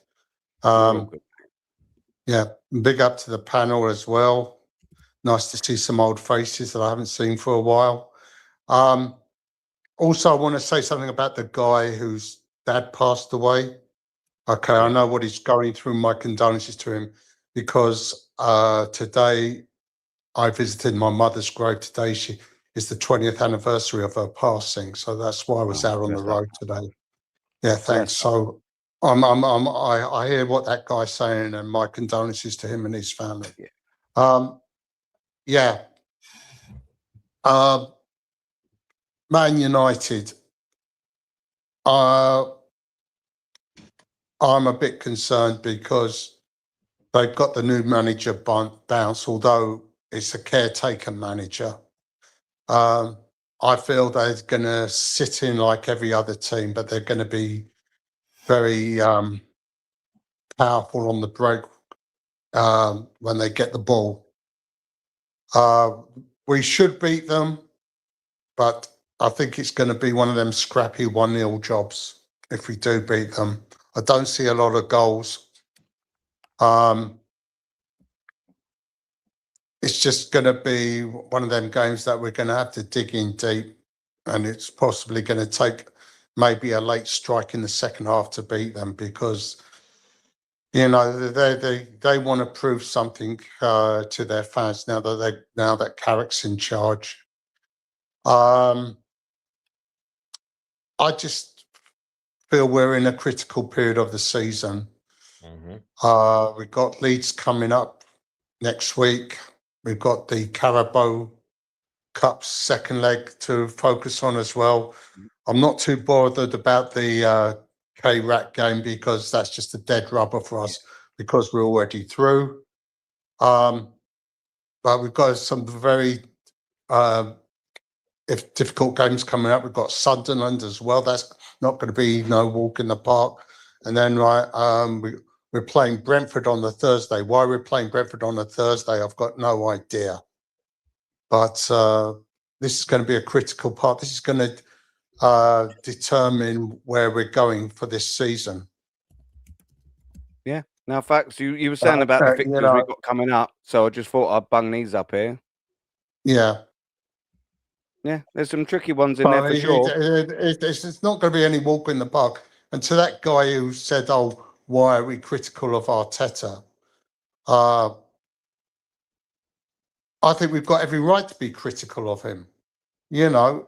Yeah, big up to the panel as well. Nice to see some old faces that I haven't seen for a while. Also, I want to say something about the guy whose dad passed away. Okay, I know what he's going through. My condolences to him, because today I visited my mother's grave. Today she is the 20th anniversary of her passing, so that's why I was out on the road today. Yeah, thanks. So I hear what that guy's saying, and my condolences to him and his family. Man United. I'm a bit concerned because they've got the new manager bounce, although it's a caretaker manager. I feel they're going to sit in like every other team, but they're going to be very powerful on the break when they get the ball. We should beat them, but I think it's going to be one of them scrappy 1-0 jobs if we do beat them. I don't see a lot of goals. It's just going to be one of them games that we're going to have to dig in deep, and it's possibly going to take maybe a late strike in the second half to beat them, because you know they want to prove something to their fans now that Carrick's in charge. I just feel we're in a critical period of the season. We've got Leeds coming up next week. We've got the Carabao Cup second leg to focus on as well. I'm not too bothered about the K-Rat game, because that's just a dead rubber for us because we're already through. But we've got some very difficult games coming up. We've got Sunderland as well. That's not going to be no walk in the park. And then we're playing Brentford on the Thursday. Why we're playing Brentford on the Thursday, I've got no idea. But this is going to be a critical part. This is going to determine where we're going for this season. Now, Fax, you were saying about the you fixtures know, we've got coming up, so I just thought I'd bung these up here. yeah. Yeah, there's some tricky ones in there Well, for sure. it's not going to be any walk in the park. And to that guy who said, "Oh, why are we critical of Arteta?" I think we've got every right to be critical of him. You know,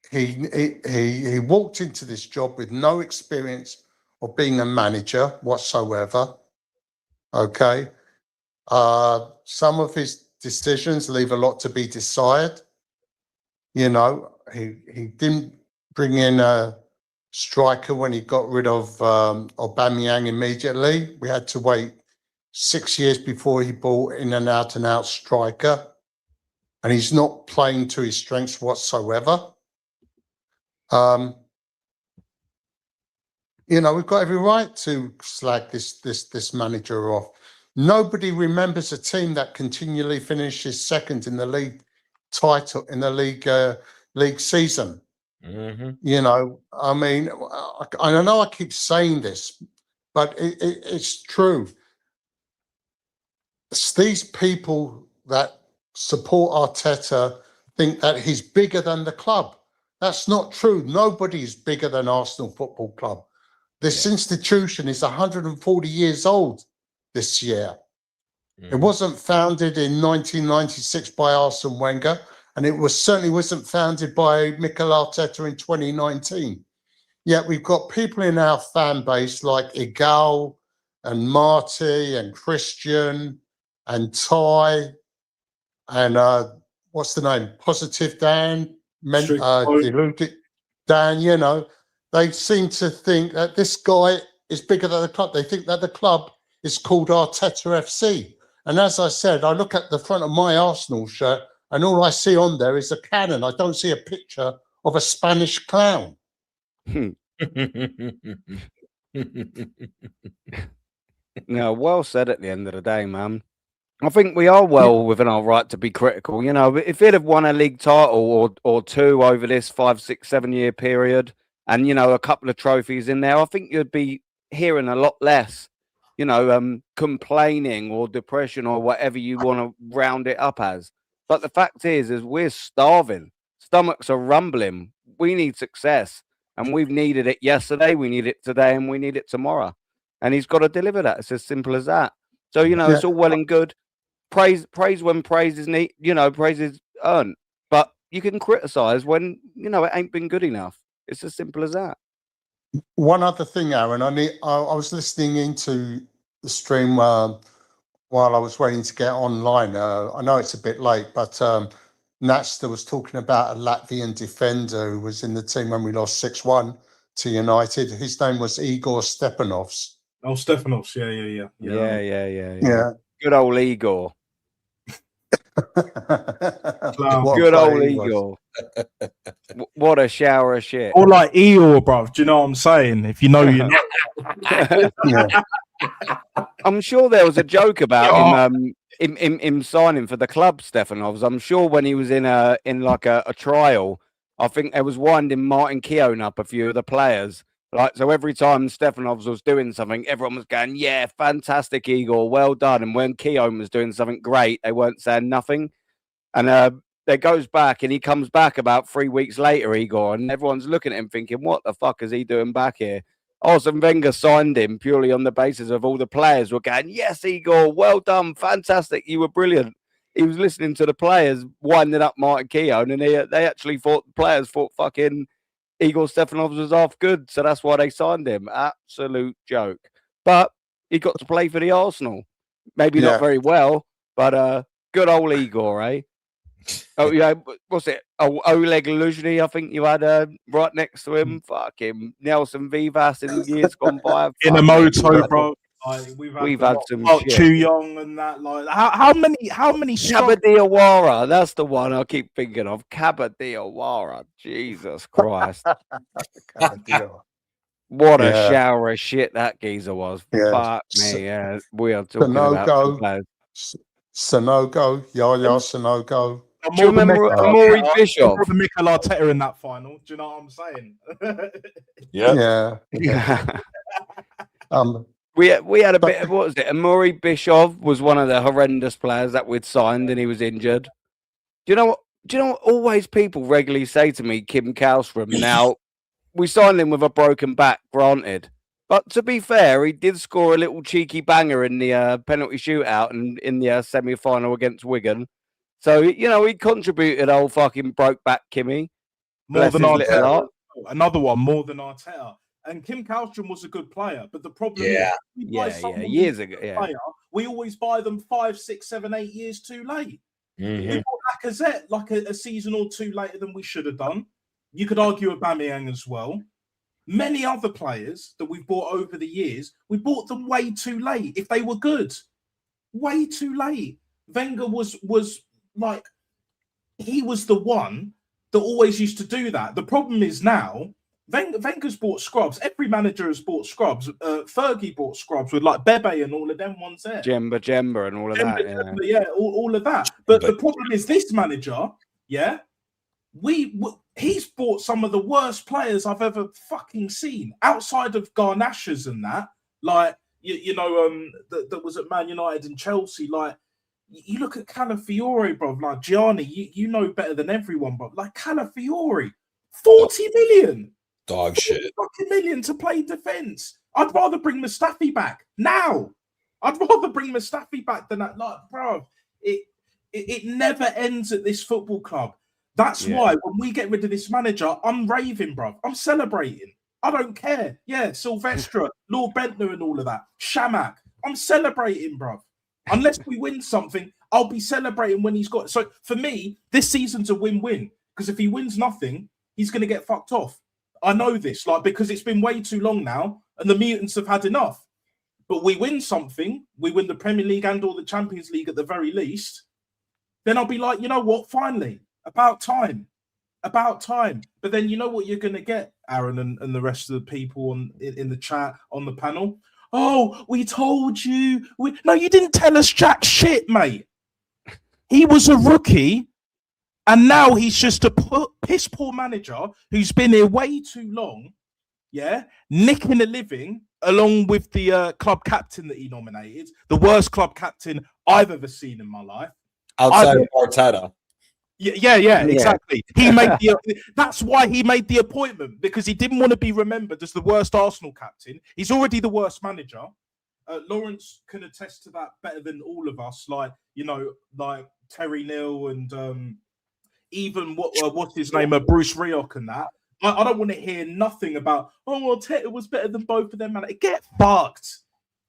he walked into this job with no experience of being a manager whatsoever. Okay, some of his decisions leave a lot to be desired. You know, he didn't bring in a striker when he got rid of Aubameyang immediately. We had to wait 6 years before he brought in an out-and-out striker, and he's not playing to his strengths whatsoever. You know, we've got every right to slag this manager off. Nobody remembers a team that continually finishes second in the league title in the league season. You know, I mean, I know I keep saying this, but it's true. It's these people that support Arteta think that he's bigger than the club. That's not true. Nobody's bigger than Arsenal Football Club. This institution is 140 years old this year. It wasn't founded in 1996 by Arsene Wenger, and it certainly wasn't founded by Mikel Arteta in 2019. Yet we've got people in our fan base like Igal and Marty and Christian and Ty and what's the name? Positive Dan, Deluded Dan, you know, they seem to think that this guy is bigger than the club. They think that the club is called Arteta FC. And as I said, I look at the front of my Arsenal shirt and all I see on there is a cannon. I don't see a picture of a Spanish clown. No, well said at the end of the day, man. I think we are well within our right to be critical. You know, if he'd have won a league title or two over this 5, 6, 7 year period and, you know, a couple of trophies in there, I think you'd be hearing a lot less, you know, complaining or depression or whatever you want to round it up as. But the fact is we're starving. Stomachs are rumbling. We need success. And we've needed it yesterday, we need it today, and we need it tomorrow. And he's got to deliver that. It's as simple as that. So, you know, it's all well and good. Praise when praise is praise is earned. But you can criticize when, you know, it ain't been good enough. It's as simple as that. One other thing, Aaron, I was listening into the stream while I was waiting to get online. I know it's a bit late, but Natster was talking about a Latvian defender who was in the team when we lost 6-1 to United. His name was Igor Stepanovs. Oh, Stepanovs, Yeah. Good old Igor. Good old Igor. What a shower of shit. Or like Eeyore, bruv. Do you know what I'm saying? If you know, you know. I'm sure there was a joke about him signing for the club, Stefanovs. I'm sure when he was in a trial, I think there was winding Martin Keown up a few of the players. Like, so every time Stefanovs was doing something, everyone was going, yeah, fantastic, Igor, well done. And when Keown was doing something great, they weren't saying nothing. And it goes back, and he comes back about 3 weeks later, Igor, and everyone's looking at him thinking, what the fuck is he doing back here? Arsene Wenger signed him purely on the basis of all the players were going, yes, Igor, well done, fantastic, you were brilliant. He was listening to the players winding up Martin Keown, and they actually thought, the players thought fucking Igor Stefanovs was half good, so that's why they signed him. Absolute joke. But he got to play for the Arsenal. Maybe not very well, but good old Igor, eh? Oh, yeah, what's it? Oh, Oleg Luzhny, I think you had right next to him. Fuck him. Nelson Vivas in years gone by. In a moto, bro. Like, we've had some shit. Too young and that. Like, how many? Cabadiawara, that's the one I keep thinking of. Cabadiawara. Jesus Christ. What a shower of shit that geezer was. Fuck me. Yeah, we are talking about Sanogo, Yaya Sanogo. Do you remember Amaury Bishop? The Mikel Arteta in that final. Do you know what I'm saying? Yeah. We had a bit of, what was it? Amori Bischoff was one of the horrendous players that we'd signed, and he was injured. Do you know what? Always people regularly say to me, Kim Kallstrom. Now, we signed him with a broken back, granted. But to be fair, he did score a little cheeky banger in the penalty shootout and in the semi-final against Wigan. So, he contributed, old fucking broke back Kimmy. More Bless than his little Arteta. heart. Another one, more than Arteta. And Kim Kallstrom was a good player, but the problem is, we buy someone years who's a ago, good player, we always buy them 5, 6, 7, 8 years too late. We bought Lacazette like a season or two later than we should have done. You could argue Aubameyang as well. Many other players that we've bought over the years, we bought them way too late. If they were good, way too late. Wenger was like, he was the one that always used to do that. The problem is now, Wenger's bought scrubs. Every manager has bought scrubs. Fergie bought scrubs with like Bebe and all of them ones there. Jemba and all of that. Yeah, all of that. But the problem is this manager, he's bought some of the worst players I've ever fucking seen outside of Garnachas and that. Like, that was at Man United and Chelsea. Like, you look at Calafiore, bro. Like, Gianni, you know better than everyone, bro. Like, Calafiore, 40 million. Dog shit. 40 million to play defense. I'd rather bring Mustafi back now. I'd rather bring Mustafi back than that. Like, bro, it never ends at this football club. That's why when we get rid of this manager, I'm raving, bro. I'm celebrating. I don't care. Yeah, Silvestre, Lord Bentner and all of that. Shamak. I'm celebrating, bro. Unless we win something, I'll be celebrating when he's got. So for me, this season's a win-win. Because if he wins nothing, he's going to get fucked off. I know this, like, because it's been way too long now, and the mutants have had enough. But we win something, we win the Premier League and or the Champions League at the very least, then I'll be like, you know what, finally, about time. But then you know what you're going to get, Aaron and the rest of the people in the chat, on the panel? Oh, we told you. No, you didn't tell us jack shit, mate. He was a rookie. And now he's just a piss poor manager who's been here way too long, nicking a living along with the club captain that he nominated, the worst club captain I've ever seen in my life. Outside of Arteta. Yeah, exactly. He made that's why he made the appointment, because he didn't want to be remembered as the worst Arsenal captain. He's already the worst manager. Lawrence can attest to that better than all of us, like Terry Neal and even what's his name, Bruce Rioch and that. I don't want to hear nothing about, Arteta was better than both of them, man. Get fucked.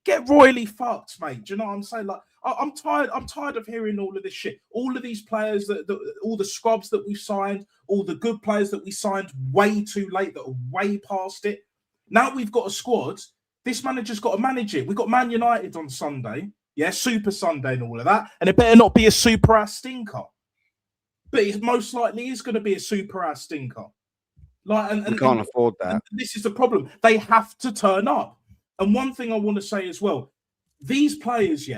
Get royally fucked, mate. Do you know what I'm saying? Like, I'm tired of hearing all of this shit. All of these players, all the scrubs that we signed, all the good players that we signed way too late, that are way past it. Now we've got a squad. This manager's got to manage it. We've got Man United on Sunday. Yeah, Super Sunday and all of that. And it better not be a super ass stinker. But it most likely is going to be a super ass stinker. Like, and we can't afford that. This is the problem. They have to turn up. And one thing I want to say as well, these players,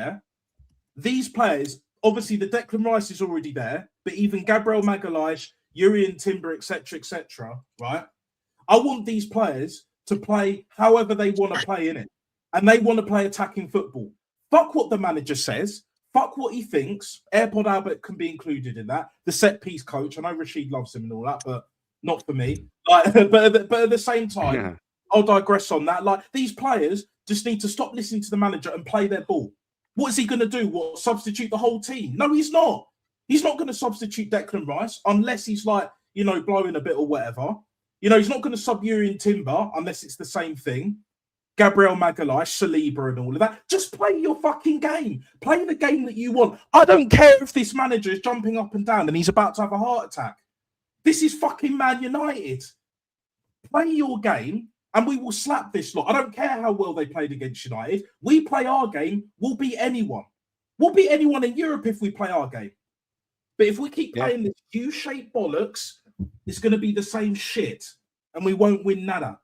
obviously the Declan Rice is already there, but even Gabriel Magalhaes, Urian Timber, etc., right? I want these players to play however they want to play in it. And they want to play attacking football. Fuck what the manager says. Fuck what he thinks. AirPod Albert can be included in that. The set piece coach. I know Rashid loves him and all that, but not for me. Like, but at the same time, I'll digress on that. Like, these players just need to stop listening to the manager and play their ball. What is he going to do? What, substitute the whole team? No, he's not. He's not going to substitute Declan Rice unless he's like, blowing a bit or whatever. He's not going to sub Urian Timber unless it's the same thing. Gabriel Magalhaes, Saliba and all of that. Just play your fucking game. Play the game that you want. I don't care if this manager is jumping up and down and he's about to have a heart attack. This is fucking Man United. Play your game and we will slap this lot. I don't care how well they played against United. We play our game, we'll beat anyone. We'll beat anyone in Europe if we play our game. But if we keep playing this U-shaped bollocks, it's going to be the same shit and we won't win nada.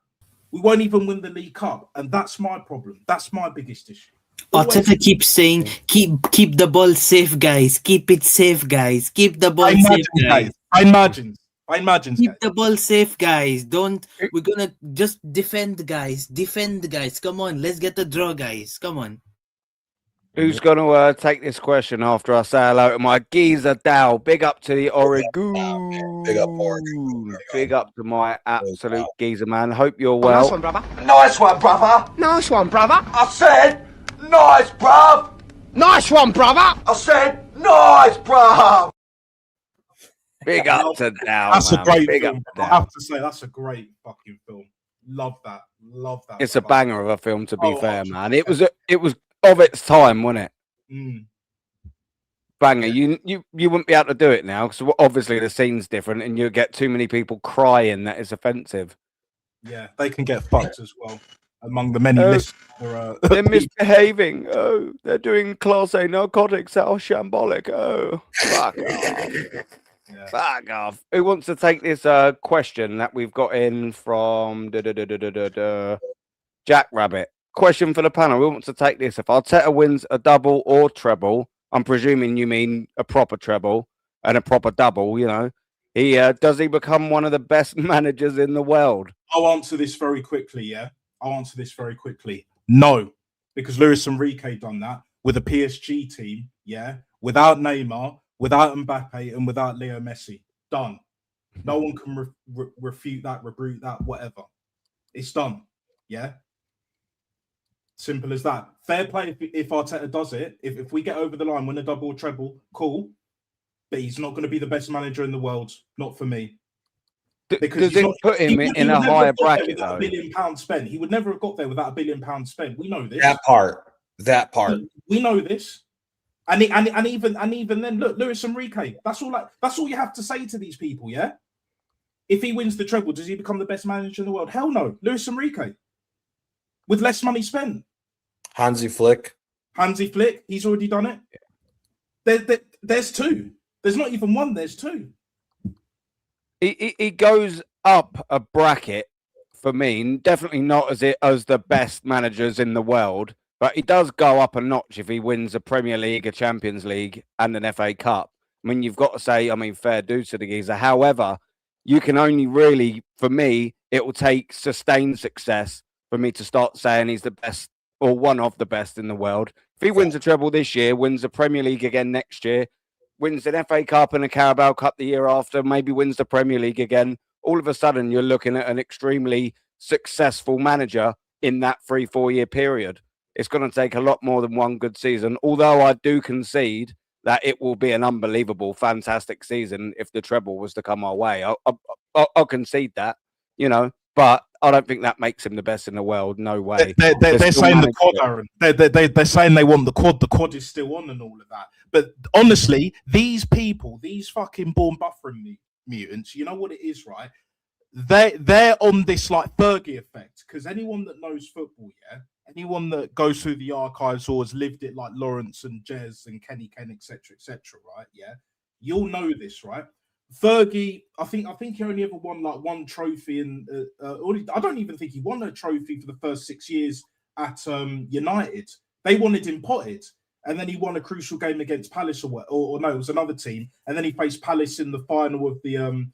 We won't even win the League Cup, and that's my problem. That's my biggest issue. Arteta keeps saying, keep the ball safe, guys. Keep it safe, guys. Keep the ball safe, guys. I imagine. I imagine. Keep the ball safe, guys. Don't. We're gonna just defend, guys. Defend, guys. Come on, let's get the draw, guys. Come on. Who's going to take this question after I say hello to my geezer Dow? Big up to the Oregon. Big up, Oregon. Big up to my absolute geezer, man. Hope you're well. Nice one, brother. Nice one, brother. Nice one, brother. I said, nice, bruv. Nice one, brother. I said, nice, bruv. Big up to Dow. That's man. a great Big film. up to I Dow. have to say, that's a great fucking film. Love that. Love that. It's a banger of a film, to be fair, 100%. man. It was of its time, wasn't it? Mm. Banger. You wouldn't be able to do it now because obviously the scene's different, and you get too many people crying that it's offensive. Yeah, they can get fucked as well. Among the many lists, they're misbehaving. Oh, they're doing Class A narcotics that are shambolic. Oh, fuck off. Yeah. Fuck off. Who wants to take this question that we've got in from Jack Rabbit? Question for the panel. Who wants to take this? If Arteta wins a double or treble, I'm presuming you mean a proper treble and a proper double, you know, does he become one of the best managers in the world? I'll answer this very quickly, yeah? I'll answer this very quickly. No, because Luis Enrique done that with a PSG team, yeah? Without Neymar, without Mbappe, and without Leo Messi. Done. No one can refute that, rebuke that, whatever. It's done, yeah? Simple as that. Fair play if Arteta does it. If we get over the line, win a double or treble, cool. But he's not going to be the best manager in the world. Not for me. Because does it put him in a higher bracket, though? £1 billion spent. He would never have got there without £1 billion spent. We know this. That part. We know this. And even then, look, Luis Enrique. That's all you have to say to these people, yeah? If he wins the treble, does he become the best manager in the world? Hell no. Luis Enrique. With less money spent. Hansi Flick, he's already done it. There's two. There's not even one, there's two. He goes up a bracket for me, definitely not as the best managers in the world, but he does go up a notch if he wins a Premier League, a Champions League, and an FA Cup. I mean, you've got to say, fair dues to the geezer. However, you can only really, for me, it will take sustained success for me to start saying he's the best or one of the best in the world. If he wins a treble this year, wins the Premier League again next year, wins an FA Cup and a Carabao Cup the year after, maybe wins the Premier League again, all of a sudden you're looking at an extremely successful manager in that 3-4 year period. It's going to take a lot more than one good season, although I do concede that it will be an unbelievable, fantastic season if the treble was to come our way. I'll concede that, you know, but I don't think that makes him the best in the world. No way. They're saying the quad, Aaron. They're saying they want the quad. The quad is still on and all of that. But honestly, these people, these fucking born buffering mutants, you know what it is, right? They're on this like Fergie effect, because anyone that knows football, yeah, anyone that goes through the archives or has lived it like Lawrence and Jez and Kenny Ken, etc., right? Yeah, you'll know this, right? Fergie, I think he only ever won like one trophy, and I don't even think he won a trophy for the first 6 years at United. They wanted him potted, and then he won a crucial game against Palace, or no, it was another team, and then he faced Palace in the final of the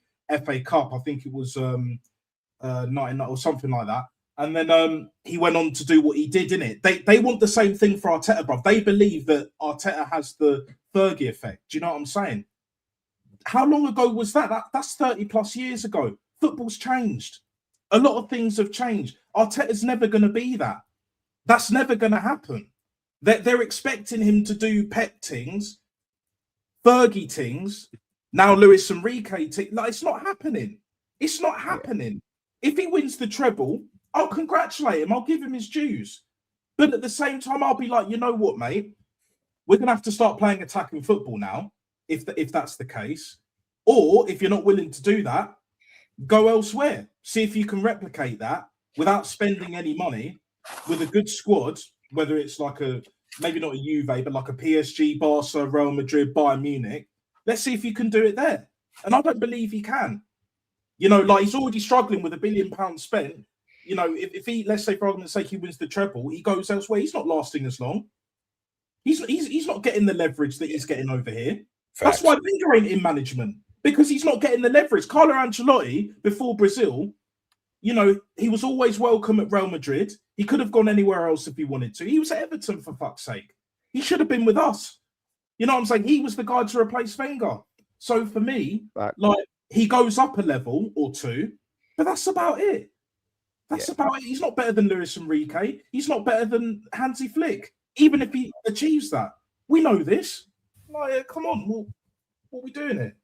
FA Cup. I think it was 99 or something like that. And then he went on to do what he did, innit? They want the same thing for Arteta, bruv. They believe that Arteta has the Fergie effect. Do you know what I'm saying? How long ago was that? That's 30 plus years ago. Football's changed. A lot of things have changed. Arteta's never going to be that. That's never going to happen. They're expecting him to do Pep things, Fergie things, now Luis Enrique things. Like, it's not happening. It's not happening. If he wins the treble, I'll congratulate him. I'll give him his dues. But at the same time, I'll be like, you know what, mate? We're going to have to start playing attacking football now. If that's the case, or if you're not willing to do that, go elsewhere. See if you can replicate that without spending any money with a good squad, whether it's like maybe not a Juve, but like a PSG, Barca, Real Madrid, Bayern Munich. Let's see if you can do it there. And I don't believe he can. You know, like he's already struggling with £1 billion spent. You know, if he, let's say for argument's sake, he wins the treble, he goes elsewhere. He's not lasting as long. He's not getting the leverage that he's getting over here. Facts. That's why Wenger ain't in management. because he's not getting the leverage. Carlo Ancelotti, before Brazil, you know, he was always welcome at Real Madrid. He could have gone anywhere else if he wanted to. He was at Everton, for fuck's sake. He should have been with us. You know what I'm saying? He was the guy to replace Wenger. So for me, like, he goes up a level or two, but that's about it. That's about it. He's not better than Luis Enrique. He's not better than Hansi Flick, even if he achieves that. We know this. Like, come on, what are we doing here?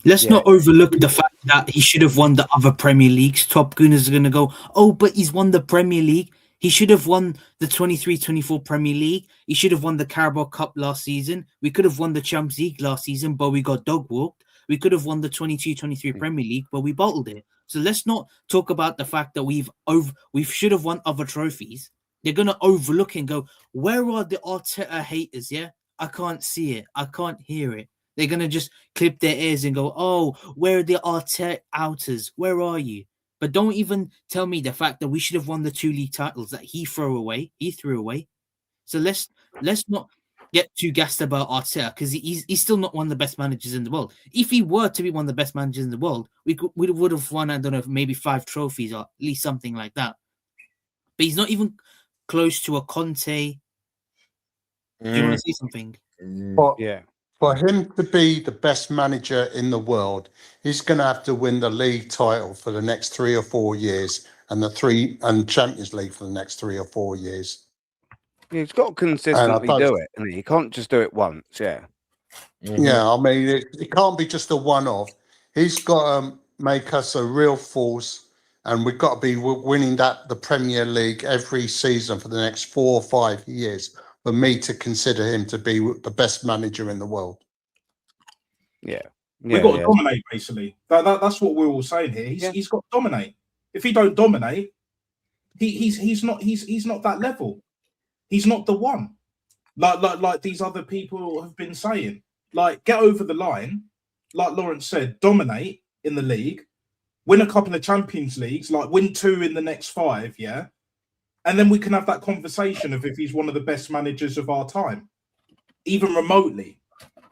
Let's not overlook the fact that he should have won the other Premier Leagues. Top Gunners are going to go, oh, but he's won the Premier League. He should have won the 23-24 Premier League. He should have won the Carabao Cup last season. We could have won the Champions League last season, but we got dog walked. We could have won the 22-23 Premier League, but we bottled it. So let's not talk about the fact that we should have won other trophies. They're going to overlook and go, where are the Arteta haters, yeah? I can't see it. I can't hear it. They're going to just clip their ears and go, oh, where are the Arteta outers? Where are you? But don't even tell me the fact that we should have won the 2 league titles that he threw away. So let's not get too gassed about Arteta, because he's still not one of the best managers in the world. If he were to be one of the best managers in the world, we would have won, I don't know, maybe 5 trophies or at least something like that. But he's not even close to a Conte. Do you want to say something? For him to be the best manager in the world, he's going to have to win the league title for the next 3 or 4 years, and Champions League for the next 3 or 4 years. He's got to consistently do it, and he can't just do it once. Yeah, I mean, it can't be just a one-off. He's got to make us a real force, and we've got to be winning the Premier League every season for the next 4 or 5 years for me to consider him to be the best manager in the world. We've got to dominate, basically. That's what we're all saying here. He's got to dominate. If he don't dominate, he's not that level. He's not the one. Like these other people have been saying. Like, get over the line. Like Lawrence said, dominate in the league, win a couple of Champions Leagues, like win 2 in the next 5, yeah? And then we can have that conversation of if he's one of the best managers of our time, even remotely.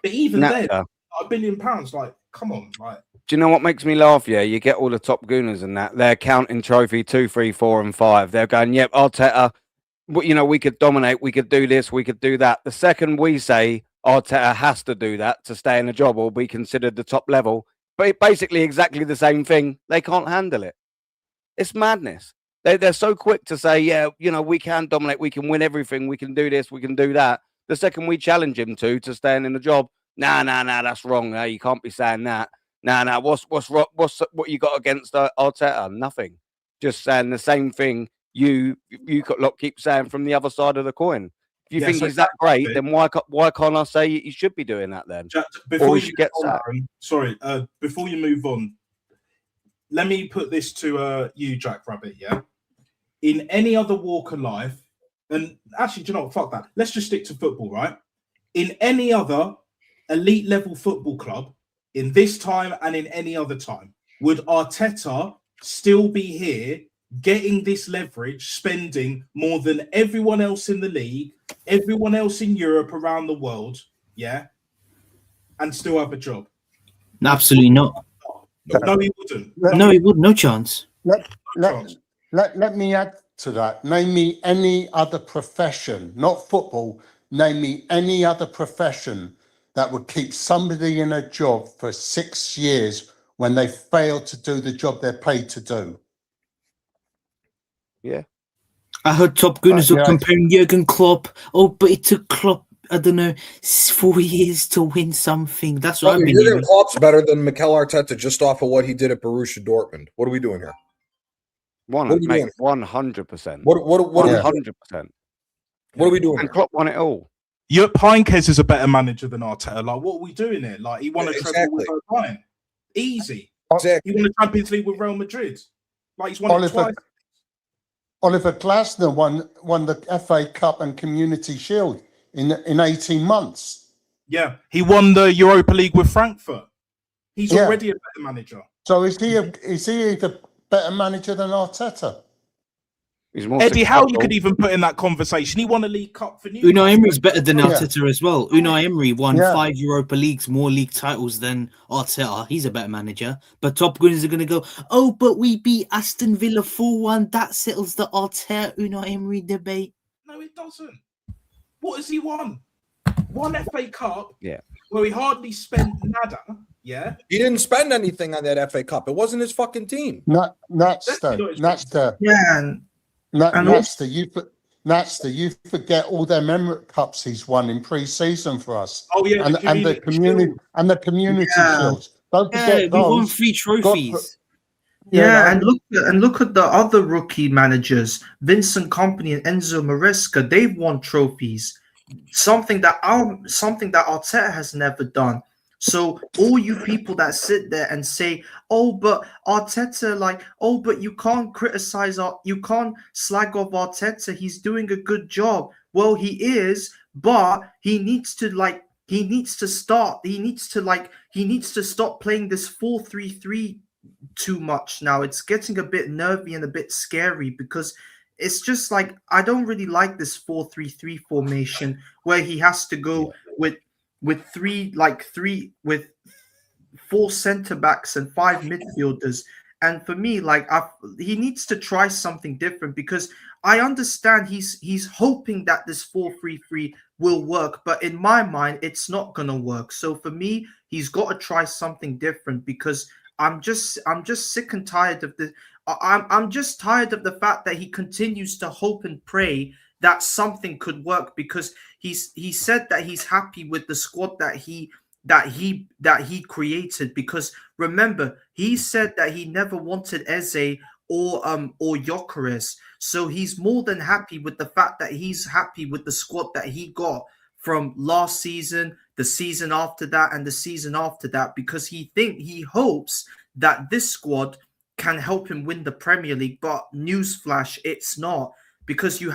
But even then, £1 billion, like, come on, like. Do you know what makes me laugh? Yeah, you get all the top gooners and that. They're counting trophy 2, 3, 4, and 5. They're going, yep, Arteta, you know, we could dominate, we could do this, we could do that. The second we say Arteta has to do that to stay in a job or be considered the top level, but basically exactly the same thing, they can't handle it. It's madness. They're so quick to say, yeah, you know, we can dominate, we can win everything, we can do this, we can do that. The second we challenge him to staying in the job, nah, that's wrong. No, you can't be saying that. Nah, what's what you got against Arteta? Nothing. Just saying the same thing you keep saying from the other side of the coin. If you think he's that great, then why can't I say he should be doing that then? Before you get before you move on, let me put this to you, Jack Rabbit, yeah? In any other walk of life, and actually, do you know what? Fuck that. Let's just stick to football, right? In any other elite level football club, in this time and in any other time, would Arteta still be here getting this leverage, spending more than everyone else in the league, everyone else in Europe, around the world, yeah, and still have a job? Absolutely not. No, he wouldn't. He would. No chance. Let me add to that. Name me any other profession, not football. Name me any other profession that would keep somebody in a job for 6 years when they fail to do the job they're paid to do. Yeah. I heard top gooners were comparing Jurgen Klopp. Oh, but it took Klopp, I don't know, 4 years to win something. That's what I've been Jurgen Klopp's better than Mikel Arteta just off of what he did at Borussia Dortmund. What are we doing here? 100%. 100%. What 100%. What are we doing? And Klopp won it all. Jupp Heynckes is a better manager than Arteta. Like, what are we doing here? Like, he won a treble with O'Brien. Easy. Exactly. He won the Champions League with Real Madrid. Like, he's won it twice. Oliver Glasner won the FA Cup and Community Shield in 18 months. Yeah, he won the Europa League with Frankfurt. He's already a better manager. So is he the better manager than Arteta? He's more Eddie Howe, you successful. could even put in that conversation. He won a League Cup for Newcastle. Unai Emery's better than Yeah. Arteta as well. Unai Emery won Yeah. 5 Europa Leagues, more league titles than Arteta. He's a better manager. But Top Gunners are going to go, oh, but we beat Aston Villa 4-1. That settles the Arteta Unai Emery debate. No, it doesn't. What has he won? One FA Cup. Yeah. Where he hardly spent nada. Yeah. He didn't spend anything on that FA Cup. It wasn't his fucking team. Natster, Yeah, Natster, you forget all them Emirates Cups he's won in pre-season for us. Oh yeah, and the community shields. Don't Yeah, forget we won those. 3 trophies. Yeah, and look at the other rookie managers, Vincent Kompany and Enzo Maresca. They've won trophies, something that Arteta has never done. So all you people that sit there and say, "Oh, but Arteta, but you can't you can't slag off Arteta. He's doing a good job." Well, he is, but he needs to stop playing this 4-3-3 too much now. It's getting a bit nervy and a bit scary because it's just like I don't really like this 4-3-3 formation where he has to go with 4 center backs and 5 midfielders. And for me, he needs to try something different because I understand he's hoping that this 4-3-3 will work, but in my mind, it's not gonna work. So for me, he's got to try something different because I'm just sick and tired of the. I'm just tired of the fact that he continues to hope and pray that something could work because he said that he's happy with the squad that he created. Because remember, he said that he never wanted Eze or Gyökeres, so he's more than happy with the fact that he's happy with the squad that he got from last season, the season after that, and the season after that, because he hopes that this squad can help him win the Premier League. But newsflash, it's not, because you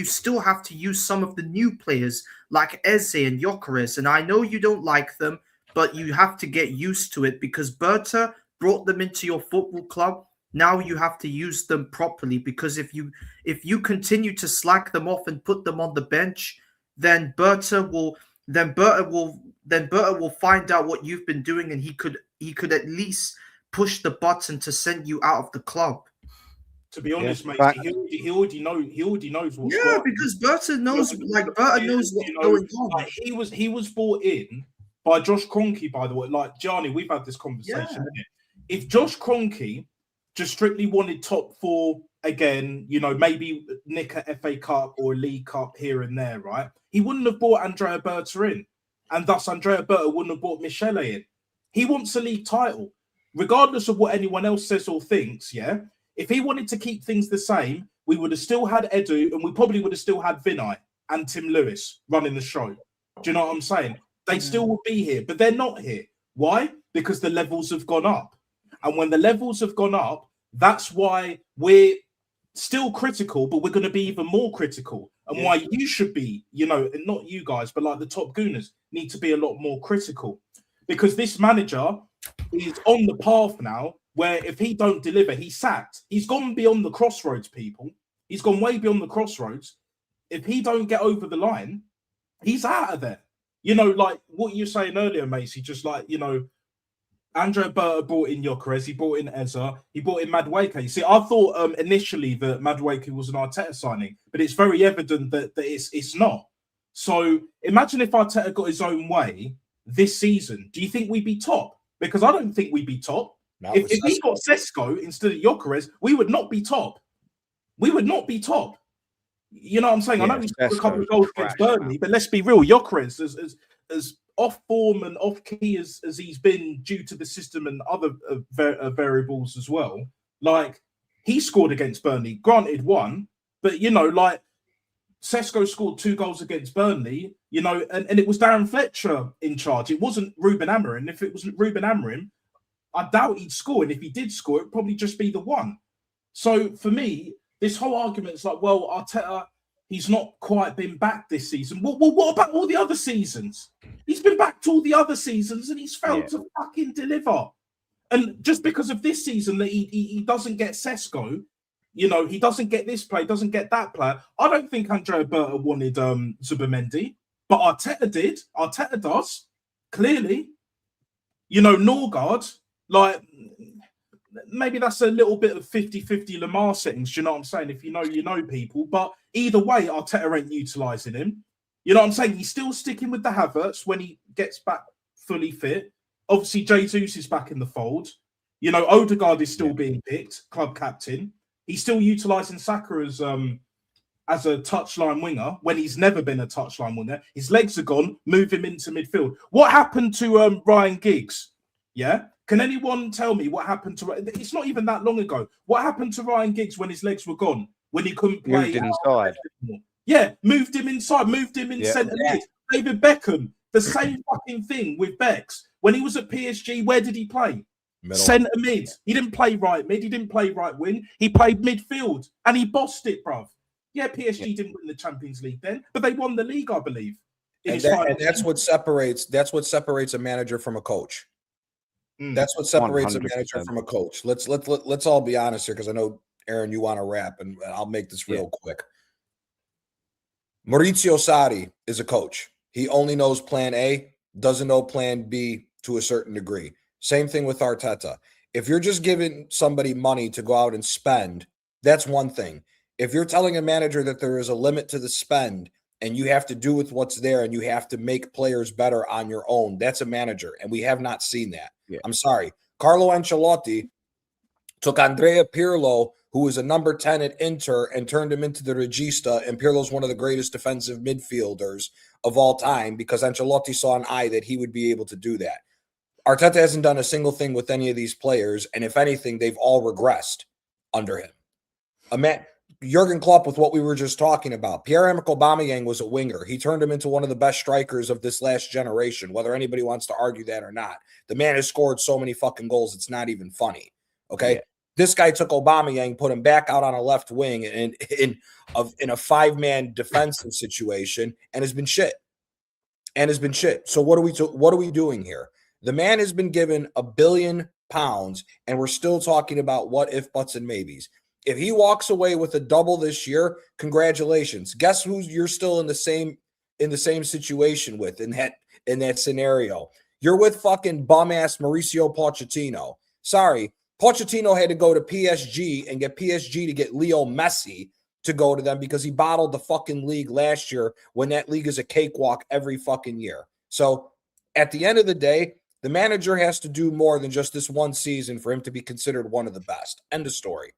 still have to use some of the new players like Eze and Gyökeres, and I know you don't like them, but you have to get used to it because Berta brought them into your football club. Now you have to use them properly, because if you continue to slack them off and put them on the bench, then Berta will find out what you've been doing, and he could at least push the button to send you out of the club. To be honest, mate, he already knows what's going. Because Berta knows, what's going on. Like, he was brought in by Josh Kroenke, by the way. Like, Gianni, we've had this conversation. Yeah. If Josh Kroenke just strictly wanted top 4 again, maybe nick a FA Cup or a League Cup here and there, right? He wouldn't have brought Andrea Berta in, and thus Andrea Berta wouldn't have brought Michele in. He wants a league title, regardless of what anyone else says or thinks. Yeah. If he wanted to keep things the same, we would have still had Edu, and we probably would have still had Vinay and Tim Lewis running the show. Do you know what I'm saying? They still would be here, but they're not here. Why? Because the levels have gone up. And when the levels have gone up, that's why we're still critical, but we're going to be even more critical. And why you should be, and not you guys, but like the top gooners need to be a lot more critical. Because this manager is on the path now where if he don't deliver, he's sacked. He's gone beyond the crossroads, people. He's gone way beyond the crossroads. If he don't get over the line, he's out of there. Like what you were saying earlier, Macy, just like, Andrea Berta brought in Gyökeres, he brought in Eze, he brought in Madueke. You see, I thought initially that Madueke was an Arteta signing, but it's very evident that it's not. So imagine if Arteta got his own way this season. Do you think we'd be top? Because I don't think we'd be top. If he got Sesko instead of Gyökeres, we would not be top. We would not be top. You know what I'm saying? I know we scored a couple of goals against Burnley, but let's be real. Gyökeres, as off form and off key as he's been due to the system and other variables as well, like he scored against Burnley. Granted, 1, but like Sesko scored 2 goals against Burnley. And it was Darren Fletcher in charge. It wasn't Ruben Amorim. If it was Ruben Amorim, I doubt he'd score. And if he did score, it'd probably just be the 1. So for me, this whole argument is like, well, Arteta, he's not quite been back this season. Well, what about all the other seasons? He's been back to all the other seasons and he's failed to fucking deliver. And just because of this season that he doesn't get Sesko, You know, he doesn't get this play, doesn't get that player. I don't think Andrea Berta wanted Zubimendi, but Arteta did. Arteta does, clearly. You know, Norgard, like, maybe that's a little bit of 50-50 Lamar settings, do you know what I'm saying? If you know people. But either way, Arteta ain't utilising him. You know what I'm saying? He's still sticking with the Havertz when he gets back fully fit. Obviously, Jesus is back in the fold. You know, Odegaard is still being picked, club captain. He's still utilising Saka as a touchline winger when he's never been a touchline winger. His legs are gone. Move him into midfield. What happened to Ryan Giggs? Yeah? Can anyone tell me what happened to... It's not even that long ago. What happened to Ryan Giggs when his legs were gone? When he couldn't play... Moved inside. Yeah, moved him inside. Moved him in centre mid. David Beckham, the same fucking thing with Becks. When he was at PSG, where did he play? Centre mid. He didn't play right mid. He didn't play right wing. He played midfield. And he bossed it, bruv. Yeah, PSG didn't win the Champions League then, but they won the league, I believe. And that's what separates a manager from a coach. That's what separates 100%. A manager from a coach. Let's all be honest here, because I know, Aaron, you want to wrap, and I'll make this real quick. Maurizio Sarri is a coach. He only knows plan A, doesn't know plan B to a certain degree. Same thing with Arteta. If you're just giving somebody money to go out and spend, that's one thing. If you're telling a manager that there is a limit to the spend and you have to do with what's there and you have to make players better on your own, that's a manager. And we have not seen that. Yeah. I'm sorry. Carlo Ancelotti took Andrea Pirlo, who was a number 10 at Inter, and turned him into the regista. And Pirlo's one of the greatest defensive midfielders of all time because Ancelotti saw an eye that he would be able to do that. Arteta hasn't done a single thing with any of these players. And if anything, they've all regressed under him. Jurgen Klopp, with what we were just talking about, Pierre-Emerick Aubameyang was a winger. He turned him into one of the best strikers of this last generation, whether anybody wants to argue that or not. The man has scored so many fucking goals, it's not even funny. Okay? Yeah. This guy took Aubameyang, put him back out on a left wing in a five-man defensive situation, and has been shit. So what are we doing here? The man has been given £1 billion, and we're still talking about what if, buts, and maybes. If he walks away with a double this year, congratulations. Guess who you're still in the same situation with in that scenario? You're with fucking bum-ass Mauricio Pochettino. Sorry, Pochettino had to go to PSG and get PSG to get Leo Messi to go to them because he bottled the fucking league last year when that league is a cakewalk every fucking year. So at the end of the day, the manager has to do more than just this one season for him to be considered one of the best. End of story.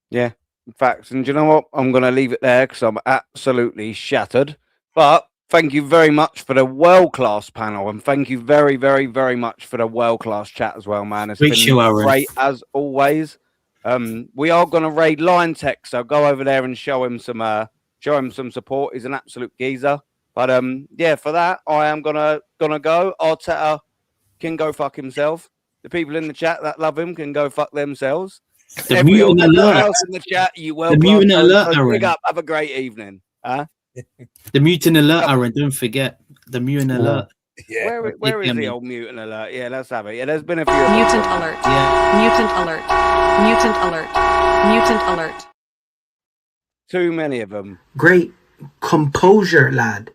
Yeah, facts. And do you know what? I'm going to leave it there because I'm absolutely shattered. But thank you very much for the world-class panel. And thank you very, very, very much for the world-class chat as well, man. It's been great as always. We are going to raid Line Tech, so go over there and show him some support. He's an absolute geezer. But yeah, for that, I am gonna go. Arteta can go fuck himself. The people in the chat that love him can go fuck themselves. The mutant alert. Else in the chat, you welcome. The mutant alert, so Aaron. Up. Have a great evening. The mutant alert, Aaron. Don't forget the mutant alert. Yeah. Where is the old mutant alert? Yeah, let's have it. Yeah, there's been a few. Mutant alert. Yeah. Mutant alert. Mutant alert. Mutant alert. Too many of them. Great composure, lad.